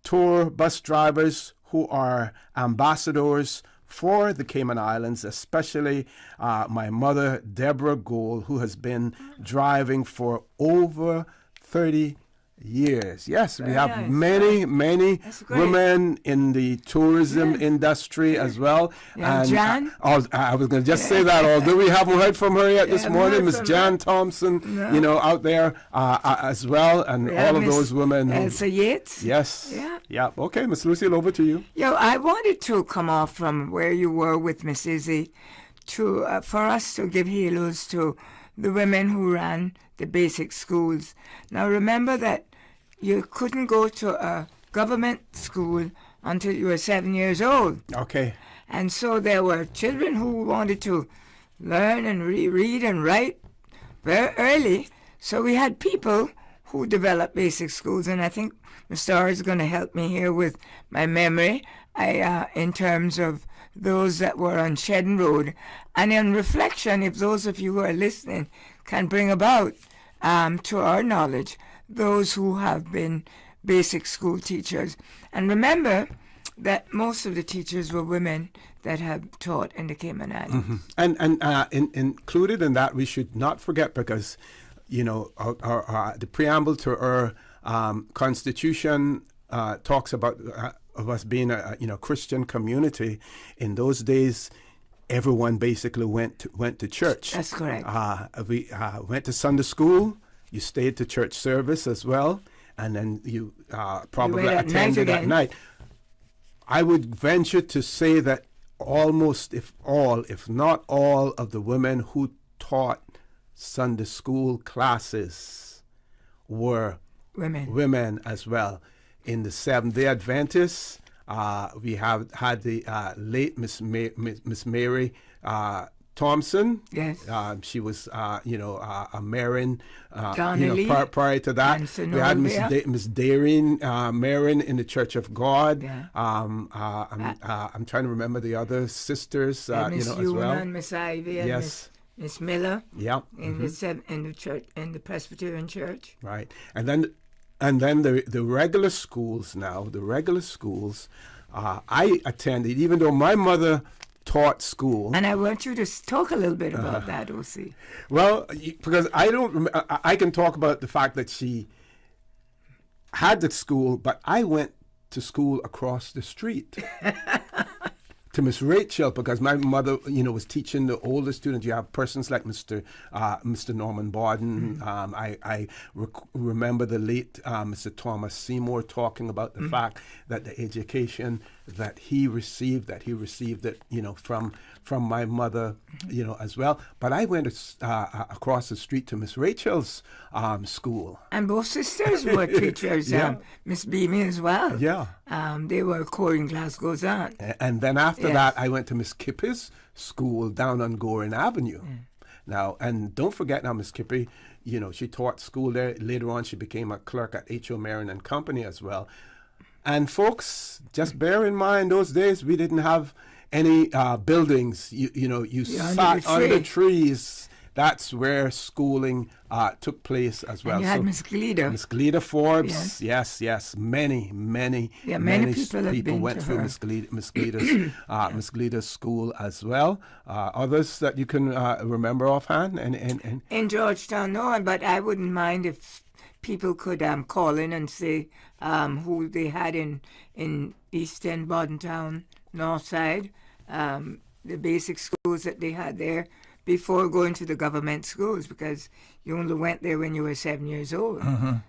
tour bus drivers who are ambassadors for the Cayman Islands, especially my mother, Deborah Gould, who has been driving for over 30 years. Yes, we have many women in the tourism industry as well. Yeah, and Jan? I was going to just say that, although we haven't heard from her yet this morning, Miss Jan Thompson, out there as well, and all of those women. Elsa Yates? Yes. Yeah. Okay, Miss Lucille, over to you. I wanted to come off from where you were with Miss Izzy to for us to give halos to the women who ran the basic schools. Now remember that you couldn't go to a government school until you were 7 years old. Okay. And so there were children who wanted to learn and read and write very early. So we had people who developed basic schools, and I think Mr. R is going to help me here with my memory in terms of those that were on Shedden Road. And in reflection, if those of you who are listening can bring about to our knowledge those who have been basic school teachers. And remember that most of the teachers were women that have taught in the Cayman Islands. And included in that, we should not forget, because, the preamble to our Constitution talks about of us being a Christian community. In those days, everyone basically went to church. That's correct. We went to Sunday school. You stayed to church service as well, and then you probably attended at night. I would venture to say that almost, if not all, of the women who taught Sunday school classes were women as well. In the Seventh-day Adventists, we have had the late Miss Mary Thompson. Yes. She was, a Marin. Prior to that, we had Miss Darien Marin in the Church of God. Yeah. I'm trying to remember the other sisters, Miss as well. Miss Ivy, and yes. Miss Miller. Yeah. In the church, in the Presbyterian Church. Right, and then the regular schools now. The regular schools, I attended, even though my mother taught school. And I want you to talk a little bit about that, O.C. Well, because I don't I can talk about the fact that she had the school, but I went to school across the street to Miss Rachel, because my mother, was teaching the older students. You have persons like Mr. Norman Borden. I remember the late Mr. Thomas Seymour talking about the fact that the education that he received it, from my mother, as well. But I went across the street to Miss Rachel's school. And both sisters were teachers, Yeah. Miss Beamy as well. Yeah. They were Coring Glasgow's aunt. And then after Yes. that, I went to Miss Kippy's school down on Gorin Avenue. Now, and don't forget now, Miss Kippy, she taught school there. Later on, she became a clerk at H.O. Marin and Company as well. And folks, just bear in mind, those days we didn't have any buildings. You sat under trees. That's where schooling took place as well. And you had Miss Glida. Miss Glida Forbes. Yes. Many people went through Miss Glida's school as well. Others that you can remember offhand? And In Georgetown, no, but I wouldn't mind if people could call in and say who they had in East End, Bordentown, North Side, the basic schools that they had there before going to the government schools, because you only went there when you were 7 years old.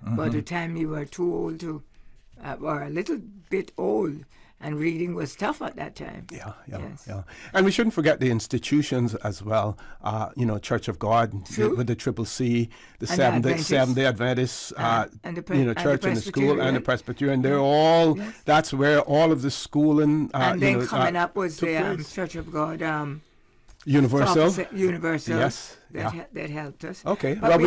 By the time you were too old to, or a little bit old, and reading was tough at that time. Yeah. And we shouldn't forget the institutions as well. Church of God with the Triple C, the Seventh-day Adventist, church and the school and the Presbyterian. They're all. Yes. That's where all of the schooling. And then coming up was the Church of God. Universal. Yes. That helped us. Okay. But well,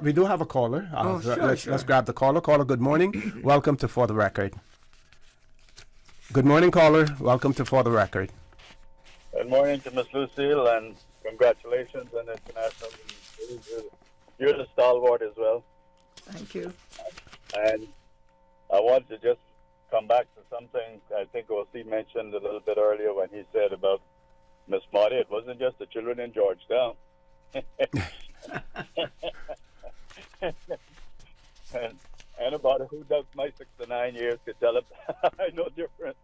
we do have a caller. Sure. Let's grab the caller. Caller, good morning. Welcome to For the Record. Good morning, caller. Welcome to For the Record. Good morning to Miss Lucille, and congratulations on the international. You're the stalwart as well. Thank you. And I want to just come back to something I think O.C. mentioned a little bit earlier when he said about Miss Marty. It wasn't just the children in Georgetown. and anybody who does my 6 to 9 years could tell it I know different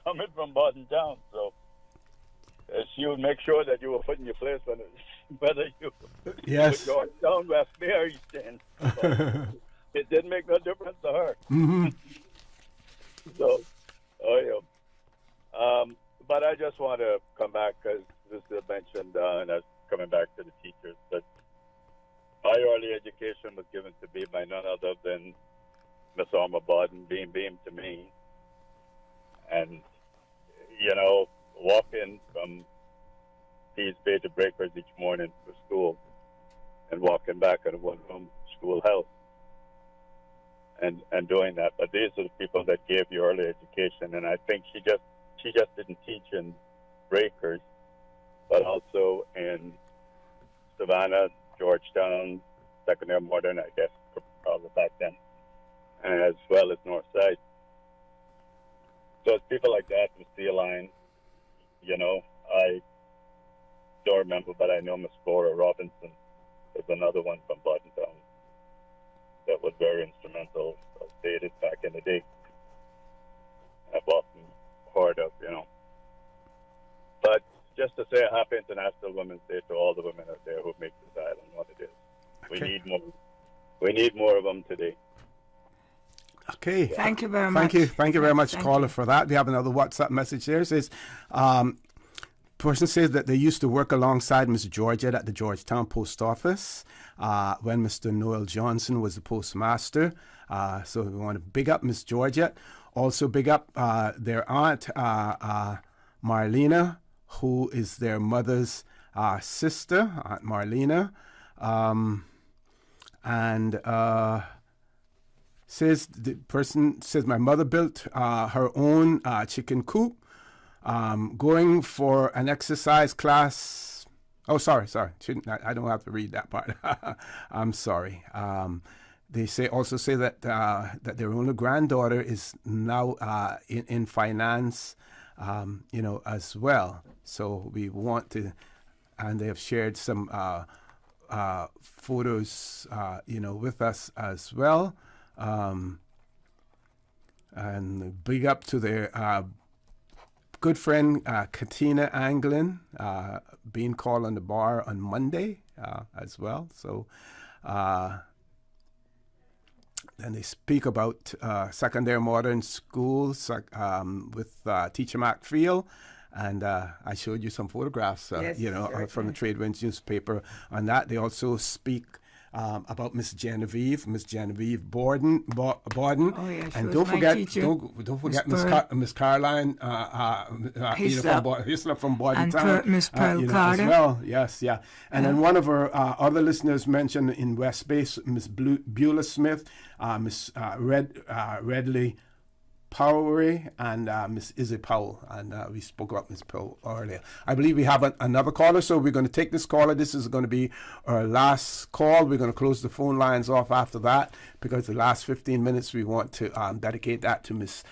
coming from Bordentown. So she would make sure that you were put in your place whether you yes. were Georgetown, West Bay, or East End. It didn't make no difference to her. So, but I just want to come back because this is mentioned, and that's coming back to the teachers. But my early education was given to me by none other than Miss Alma Bawden, Beam to me. And, walking from Pease Bay to Breakers each morning for school and walking back at a one-room schoolhouse and doing that. But these are the people that gave you early education. And I think she just didn't teach in Breakers, but also in Savannah, Georgetown, secondary modern, I guess, probably back then, as well as Northside. So it's people like that with Sea Line. I don't remember, but I know Miss Flora Robinson is another one from Bordentown that was very instrumental, dated back in the day. I've often heard of, But just to say a happy International Women's Day to all the women out there who make this island what it is. Okay. We need more. We need more of them today. Okay. Thank you very much. Thank you very much, caller, for that. We have another WhatsApp message there. It says, person says that they used to work alongside Miss Georgette at the Georgetown Post Office when Mr. Noel Johnson was the postmaster. So we want to big up Miss Georgette. Also big up their aunt, Marlena, who is their mother's sister, Aunt Marlena. Says the person says my mother built her own chicken coop, going for an exercise class. Oh, sorry. I don't have to read that part. I'm sorry. They also say that that their only granddaughter is now in finance, as well. So we want to, and they have shared some photos, with us as well. And big up to their good friend Katina Anglin, being called on the bar on Monday as well. So and they speak about secondary modern schools with Teacher Macfield. And I showed you some photographs, from the Trade Winds newspaper on that. They also speak about Miss Genevieve Borden. Oh, yeah, And don't forget Miss Caroline Hisler from Bordentown. And Miss Pearl Carter. As well. Yes, yeah. And then one of our other listeners mentioned in West Bay, Miss Beulah Smith, Miss Redley Powery, and Miss Izzy Powell, and we spoke about Miss Powell earlier. I believe we have another caller, so we're going to take this caller. This is going to be our last call. We're going to close the phone lines off after that, because the last 15 minutes we want to dedicate that to Miss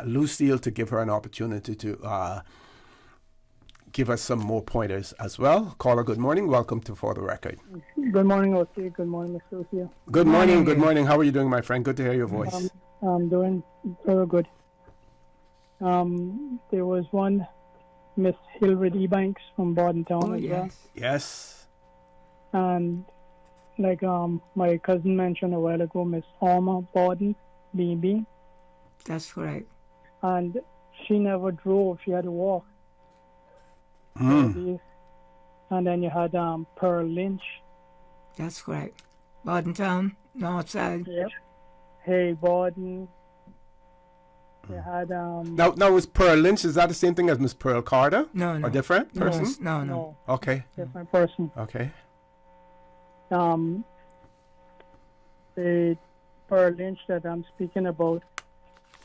Lucille, to give her an opportunity to give us some more pointers as well. Caller, good morning. Welcome to For the Record. Good morning, O.C. Good morning, Miss Lucia. Good morning. Good morning. How are you doing, my friend? Good to hear your voice. I'm doing very good. There was one Miss Hilary Ebanks from Bordentown as well. Yes. And like my cousin mentioned a while ago, Miss Alma Borden, BB. That's correct. And she never drove; she had to walk. Mm. And then you had Pearl Lynch. That's correct. Bordentown, north side. Yep. Hey, Borden. You had Now was Pearl Lynch, is that the same thing as Miss Pearl Carter? No. A different person? No. Okay. Different person. Okay. The Pearl Lynch that I'm speaking about,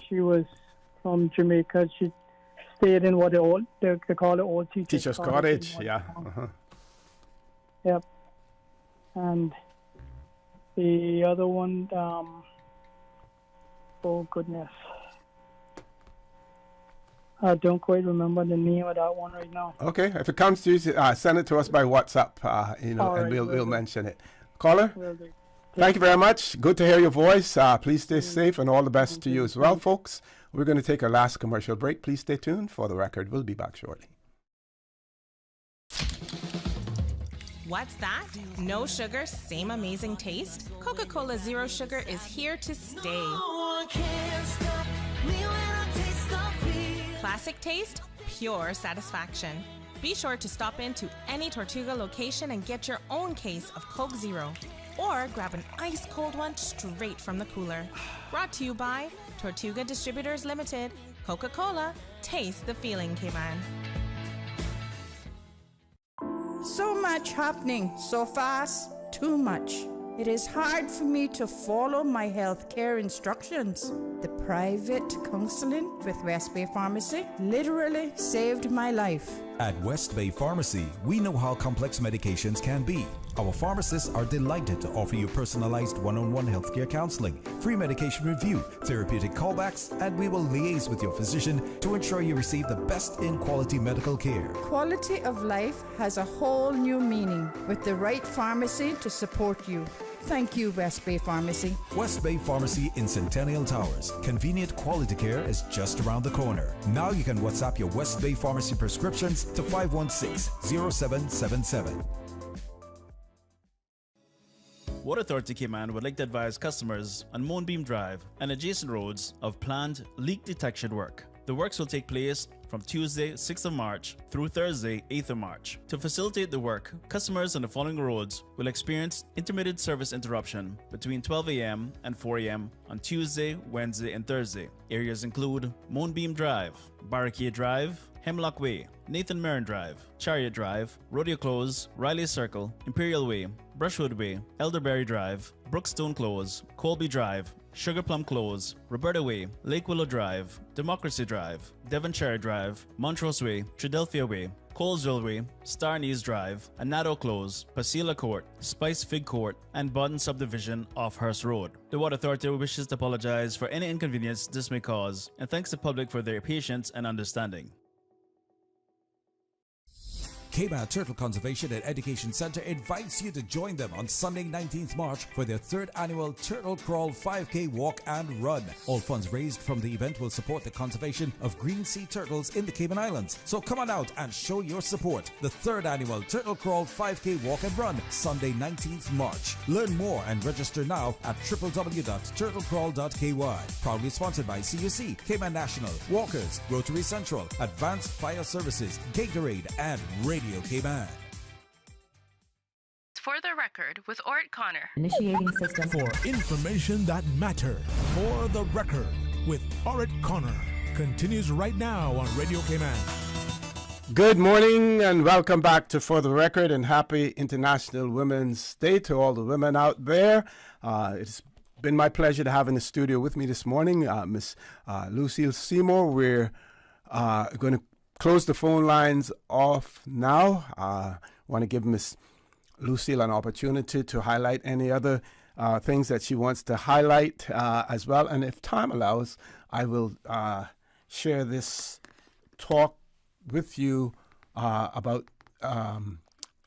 she was from Jamaica. She stayed in what they call it Old Teacher's Cottage. Yeah. Uh-huh. Yep. And the other one, oh goodness, I don't quite remember the name of that one right now. Okay, if it comes to you, send it to us by WhatsApp, and right, we'll mention it. Caller, Will do. thank you very much. Good to hear your voice. Please stay safe, and all the best to you as well, folks. We're going to take our last commercial break. Please stay tuned. For the Record, we'll be back shortly. What's that? No sugar, same amazing taste? Coca-Cola Zero Sugar is here to stay. Classic taste, pure satisfaction. Be sure to stop into any Tortuga location and get your own case of Coke Zero. Or grab an ice-cold one straight from the cooler. Brought to you by Tortuga Distributors Limited. Coca-Cola, taste the feeling, K-Man. So much happening so fast, too much. It is hard for me to follow my healthcare instructions. The private counseling with West Bay Pharmacy literally saved my life. At West Bay Pharmacy, we know how complex medications can be. Our pharmacists are delighted to offer you personalized one-on-one healthcare counseling, free medication review, therapeutic callbacks, and we will liaise with your physician to ensure you receive the best in quality medical care. Quality of life has a whole new meaning with the right pharmacy to support you. Thank you, West Bay Pharmacy. West Bay Pharmacy in Centennial Towers. Convenient quality care is just around the corner. Now you can WhatsApp your West Bay Pharmacy prescriptions to 516-0777. Water Authority Cayman would like to advise customers on Moonbeam Drive and adjacent roads of planned leak detection work. The works will take place from Tuesday, 6th of March through Thursday, 8th of March. To facilitate the work, customers on the following roads will experience intermittent service interruption between 12 a.m. and 4 a.m. on Tuesday, Wednesday, and Thursday. Areas include Moonbeam Drive, Barricade Drive, Hemlock Way, Nathan Marin Drive, Chariot Drive, Rodeo Close, Riley Circle, Imperial Way, Brushwood Way, Elderberry Drive, Brookstone Close, Colby Drive, Sugar Plum Close, Roberta Way, Lake Willow Drive, Democracy Drive, Devonshire Drive, Montrose Way, Triadelphia Way, Colesville Way, Starneys Drive, Anado Close, Pasila Court, Spice Fig Court, and Bodden Subdivision off Hearst Road. The Water Authority wishes to apologize for any inconvenience this may cause and thanks the public for their patience and understanding. Cayman Turtle Conservation and Education Center invites you to join them on Sunday 19th March for their 3rd annual Turtle Crawl 5K Walk and Run. All funds raised from the event will support the conservation of green sea turtles in the Cayman Islands. So come on out and show your support. The 3rd annual Turtle Crawl 5K Walk and Run, Sunday 19th March. Learn more and register now at www.turtlecrawl.ky. Proudly sponsored by CUC, Cayman National, Walkers, Rotary Central, Advanced Fire Services, Gatorade, and Radio Cayman. For the record, with Orrett Connor. Initiating system. For information that matter. For the record, with Orrett Connor. Continues right now on Radio Cayman. Good morning and welcome back to For the Record, and happy International Women's Day to all the women out there. It's been my pleasure to have in the studio with me this morning Miss Lucille Seymour. We're going to close the phone lines off now. I want to give Miss Lucille an opportunity to highlight any other things that she wants to highlight as well. And if time allows, I will share this talk with you about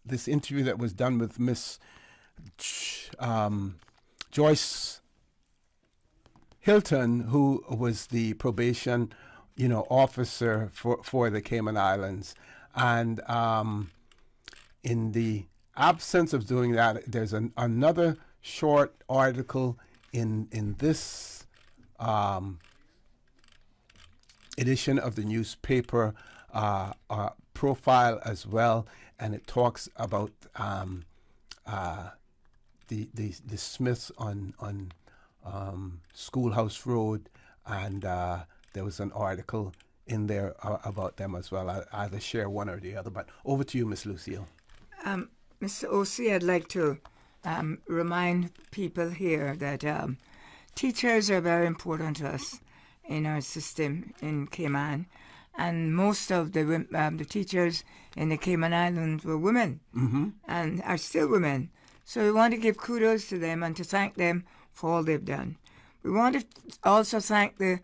this interview that was done with Miss Joyce Hilton, who was the probation officer for the Cayman Islands. And in the absence of doing that, there's another short article in this edition of the newspaper profile as well, and it talks about the Smiths on Schoolhouse Road, and there was an article in there about them as well. I'll either share one or the other, but over to you, Miss Lucille. Mr. O.C., I'd like to remind people here that teachers are very important to us in our system in Cayman, and most of the teachers in the Cayman Islands were women, and are still women. So we want to give kudos to them and to thank them for all they've done. We want to also thank the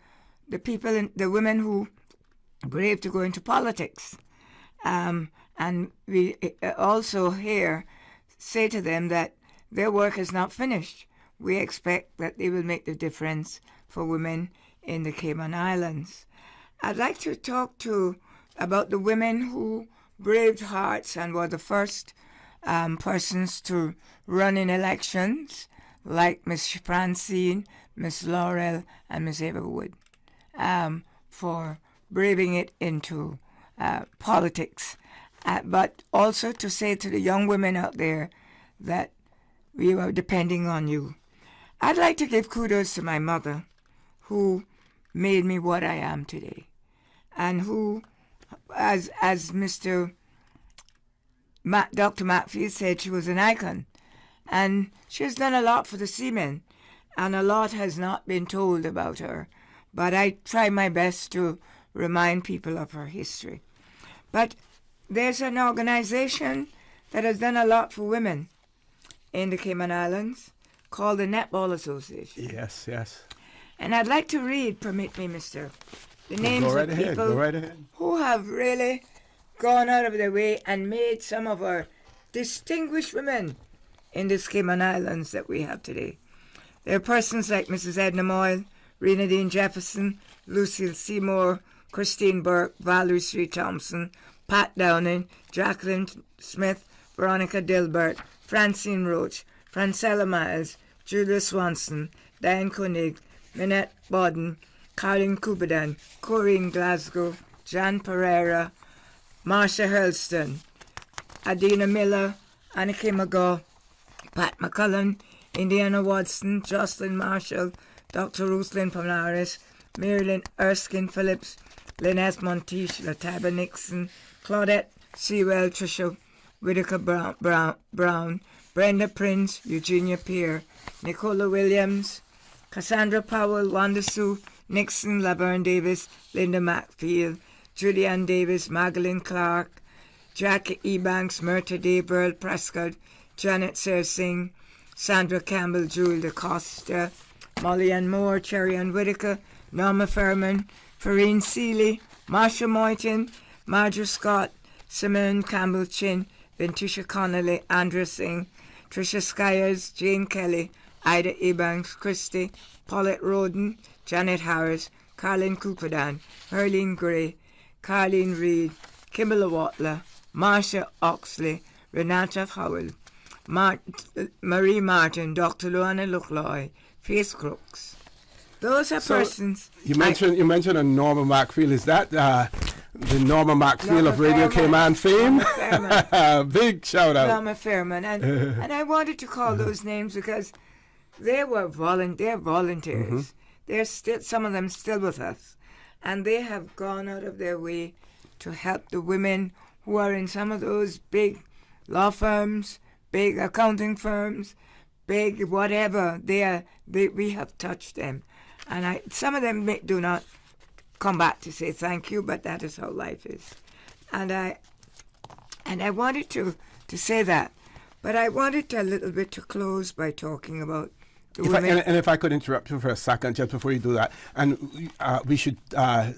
people, the women who brave to go into politics. And we also here say to them that their work is not finished. We expect that they will make the difference for women in the Cayman Islands. I'd like to talk about the women who braved hearts and were the first persons to run in elections, like Miss Francine, Miss Laurel, and Miss Ava Wood, for braving it into politics. But also to say to the young women out there that we are depending on you. I'd like to give kudos to my mother, who made me what I am today, and who, as Dr. Matfield said, she was an icon, and she has done a lot for the seamen, and a lot has not been told about her, but I try my best to remind people of her history. But there's an organization that has done a lot for women in the Cayman Islands called the Netball Association. Yes, yes. And I'd like to read, permit me, mister, the names of people who have really gone out of their way and made some of our distinguished women in the Cayman Islands that we have today. There are persons like Mrs. Edna Moyle, Renadine Jefferson, Lucille Seymour, Christine Burke, Valerie Street Thompson, Pat Downing, Jacqueline Smith, Veronica Dilbert, Francine Roach, Francella Miles, Julia Swanson, Diane Koenig, Minette Bodden, Colin Kubadan, Corinne Glasgow, Jan Pereira, Marsha Hurlston, Adina Miller, Annika McGaw, Pat McCullen, Indiana Watson, Jocelyn Marshall, Dr. Ruthlyn Polaris, Marilyn Erskine Phillips, Lynette Montiche, Lataba Nixon, Claudette Sewell, Tricia Whitaker Brown, Brenda Prince, Eugenia Peer, Nicola Williams, Cassandra Powell, Wanda Sue, Nixon, Laverne Davis, Linda Macfield, Julianne Davis, Magdalene Clark, Jackie Ebanks, Myrta Day, Burl Prescott, Janet Sersing, Sandra Campbell, Julie DaCosta, Molly Ann Moore, Cherry Ann Whitaker, Norma Furman, Farine Seeley, Marsha Moyton, Marjorie Scott, Simone Campbell-Chin, Ventisha Connolly, Andrew Singh, Tricia Skyers, Jane Kelly, Ida Ebanks, Christie, Paulette Roden, Janet Harris, Carlin Cooperdan, Herline Gray, Carlene Reed, Kimberly Watler, Marcia Oxley, Renata Howell, Marie Martin, Dr. Luana Luckloy, Faith Crooks. Those are persons. You mentioned a Norma Macfield. Is that the Norma Macfield of Radio Cayman fame? Big shout out. Norma Fairman. And I wanted to call those names because they were volunteers. They're still, some of them still with us. And they have gone out of their way to help the women who are in some of those big law firms, big accounting firms, big whatever. We have touched them. And some of them do not come back to say thank you, but that is how life is. And I wanted to say that. But I wanted a little bit to close by talking about if I could interrupt you for a second, just before you do that, and we should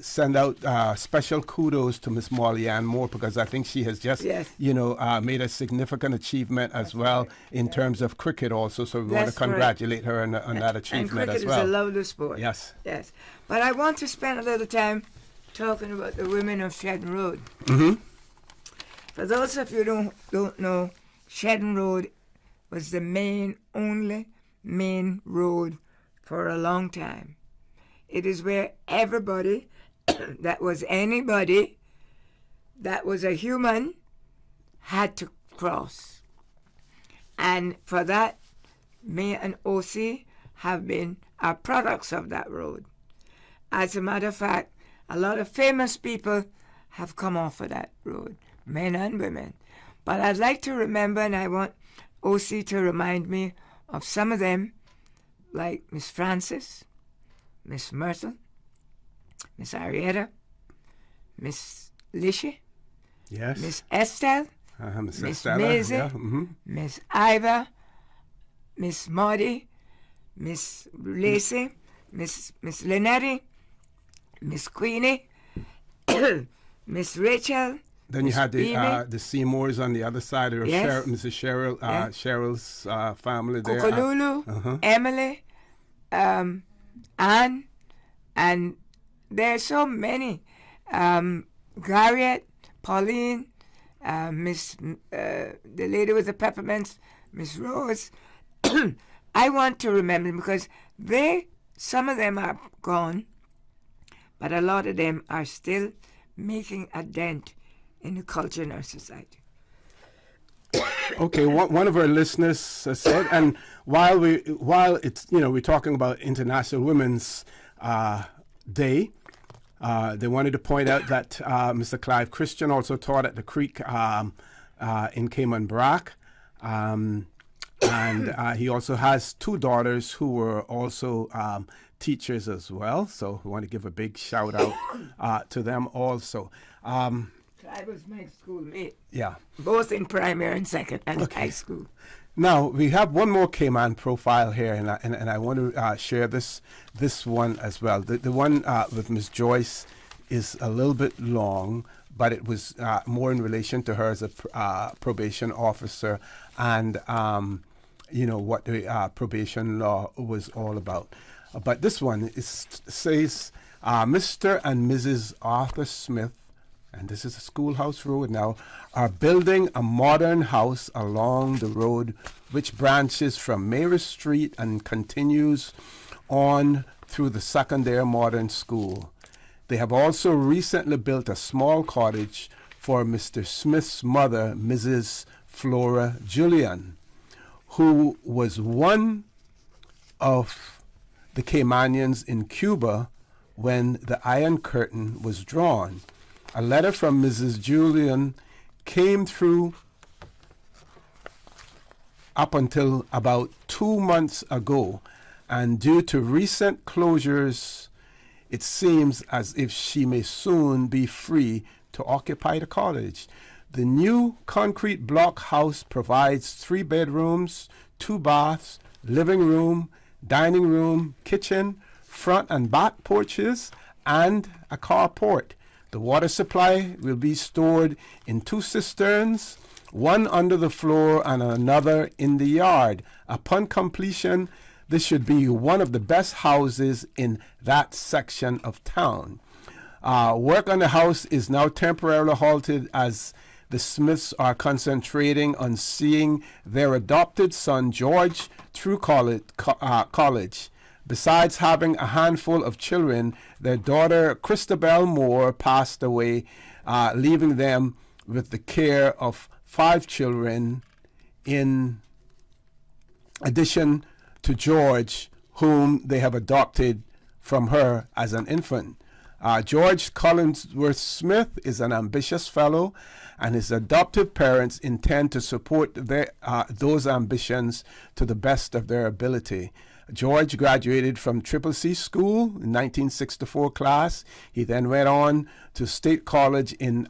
send out special kudos to Miss Molly Ann Moore, because I think she has just, made a significant achievement as well in terms of cricket also. So we want to congratulate her on that achievement as well. Cricket is a lovely sport. Yes. Yes. But I want to spend a little time talking about the women of Shedden Road. Mm-hmm. For those of you who don't know, Shedden Road was the only main road for a long time. It is where everybody that was anybody that was a human had to cross. And for that, me and OC have been our products of that road. As a matter of fact, a lot of famous people have come off of that road, men and women. But I'd like to remember, and I want OC to remind me of some of them, like Miss Frances, Miss Myrtle, Miss Arietta, Miss Lishy, yes, Miss Estelle, Miss Maisie, Miss Iva, Miss Maudie, Miss Lacey, Miss Lynette, Miss Queenie, Miss Rachel. Then you had the Seymours on the other side, or yes. Mrs. Cheryl, Cheryl's family there. Kokolulu, Emily, Anne, and there's so many. Garriott, Pauline, the lady with the peppermints, Miss Rose. I want to remember them because some of them are gone, but a lot of them are still making a dent in the culture in our society. Okay, one of our listeners said, and while it's we're talking about International Women's Day, they wanted to point out that Mr. Clive Christian also taught at the Creek in Cayman Brac, and he also has two daughters who were also teachers as well. So we want to give a big shout out to them also. I was my schoolmate. Yeah. Both in primary and second and high school. Now, we have one more Cayman profile here, and I want to share this one as well. The one with Ms. Joyce is a little bit long, but it was more in relation to her as a probation officer and, what the probation law was all about. But this one says, Mr. and Mrs. Arthur Smith, and this is a Schoolhouse Road now, are building a modern house along the road which branches from Mary Street and continues on through the secondary modern school. They have also recently built a small cottage for Mr. Smith's mother, Mrs. Flora Julian, who was one of the Caymanians in Cuba when the Iron Curtain was drawn. A letter from Mrs. Julian came through up until about 2 months ago, and due to recent closures, it seems as if she may soon be free to occupy the cottage. The new concrete block house provides 3 bedrooms, 2 baths, living room, dining room, kitchen, front and back porches, and a carport. The water supply will be stored in 2 cisterns, one under the floor and another in the yard. Upon completion, this should be one of the best houses in that section of town. Work on the house is now temporarily halted as the Smiths are concentrating on seeing their adopted son George through college. Besides having a handful of children, their daughter Christabel Moore passed away, leaving them with the care of 5 children in addition to George, whom they have adopted from her as an infant. George Collinsworth Smith is an ambitious fellow, and his adoptive parents intend to support those ambitions to the best of their ability. George graduated from CCC School in 1964 class. He then went on to State College in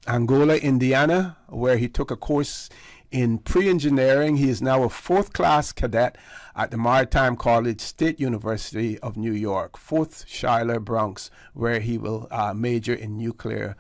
Angola, Indiana, where he took a course in pre-engineering. He is now a 4th class cadet at the Maritime College, State University of New York, 4th Schuyler Bronx, where he will major in nuclear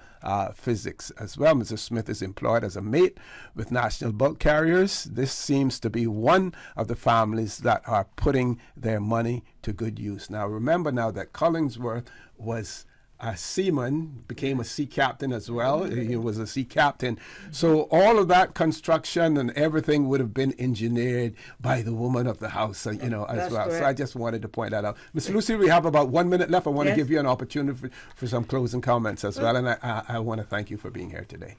physics as well. Mr. Smith is employed as a mate with National Bulk Carriers. This seems to be one of the families that are putting their money to good use. Now, remember now that Collinsworth was a seaman, became a sea captain as well. He was a sea captain. So all of that construction and everything would have been engineered by the woman of the house, as well. Correct. So I just wanted to point that out. Ms. Lucy, we have about 1 minute left. I want to give you an opportunity for some closing comments as well. And I want to thank you for being here today.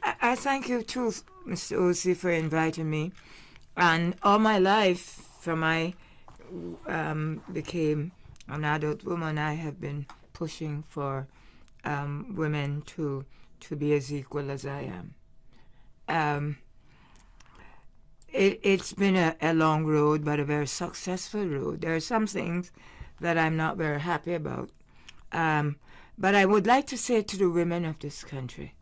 I thank you too, Mr. O.C., for inviting me. And all my life, from I became an adult woman, I have been pushing for women to be as equal as I am. It's been a long road, but a very successful road. There are some things that I'm not very happy about. But I would like to say to the women of this country,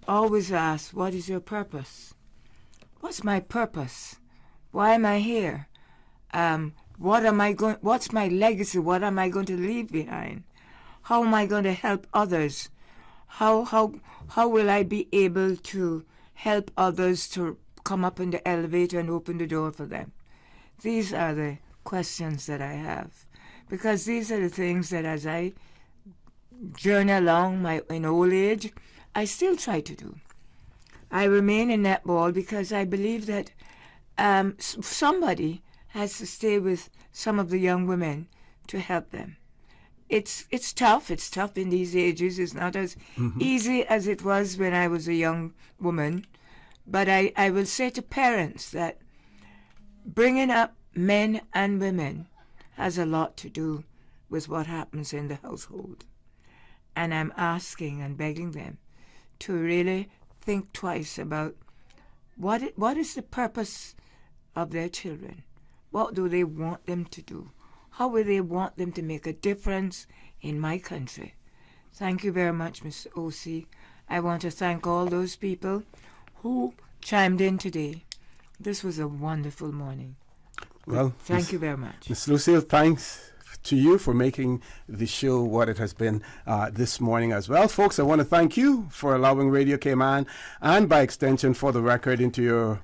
always ask, what is your purpose? What's my purpose? Why am I here? What's my legacy? What am I going to leave behind? How am I going to help others? How will I be able to help others to come up in the elevator and open the door for them? These are the questions that I have, because these are the things that as I journey along in old age, I still try to do. I remain in netball because I believe that somebody has to stay with some of the young women to help them. It's tough. It's tough in these ages. It's not as easy as it was when I was a young woman. But I will say to parents that bringing up men and women has a lot to do with what happens in the household. And I'm asking and begging them to really think twice about what is the purpose of their children. What do they want them to do? How will they want them to make a difference in my country? Thank you very much, Mr. O.C. I want to thank all those people who chimed in today. This was a wonderful morning. Well, thank you very much. Ms. Lucille, thanks to you for making the show what it has been this morning as well. Folks, I want to thank you for allowing Radio Cayman and by extension For the Record into your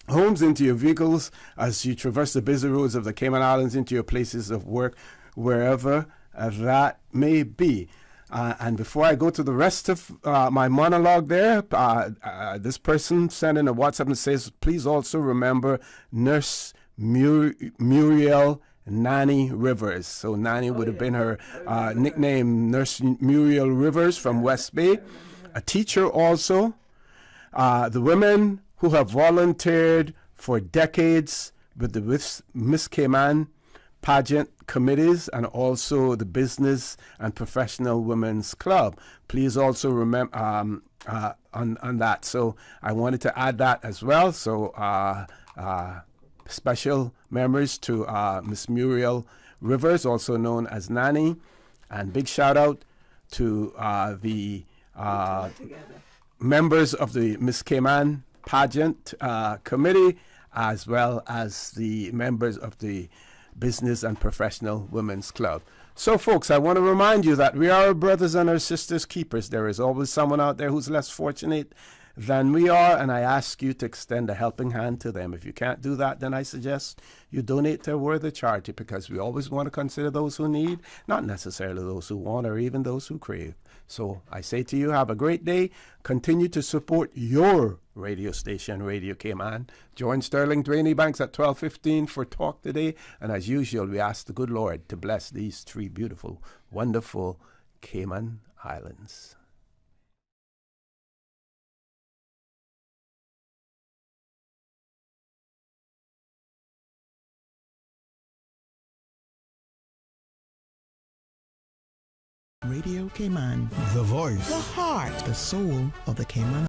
homes, into your vehicles, as you traverse the busy roads of the Cayman Islands, into your places of work, wherever that may be. And before I go to the rest of my monologue there, this person sent in a WhatsApp and says, please also remember Nurse Muriel Nanny Rivers. So Nanny would have been her nickname, Nurse Muriel Rivers from West Bay. A teacher also. The women who have volunteered for decades with the Miss Cayman pageant committees and also the Business and Professional Women's Club. Please also remember on that. So I wanted to add that as well. So special memories to Miss Muriel Rivers, also known as Nanny, and big shout out to the members of the Miss Cayman pageant committee, as well as the members of the Business and Professional Women's Club. So, folks, I want to remind you that we are our brothers and our sisters' keepers. There is always someone out there who's less fortunate than we are, and I ask you to extend a helping hand to them. If you can't do that, then I suggest you donate to a worthy charity, because we always want to consider those who need, not necessarily those who want or even those who crave. So I say to you, have a great day. Continue to support your radio station, Radio Cayman. Join Sterling Dwayne Banks at 12:15 for Talk Today. And as usual, we ask the good Lord to bless these three beautiful, wonderful Cayman Islands. Radio Cayman. The voice. The heart. The soul of the Cayman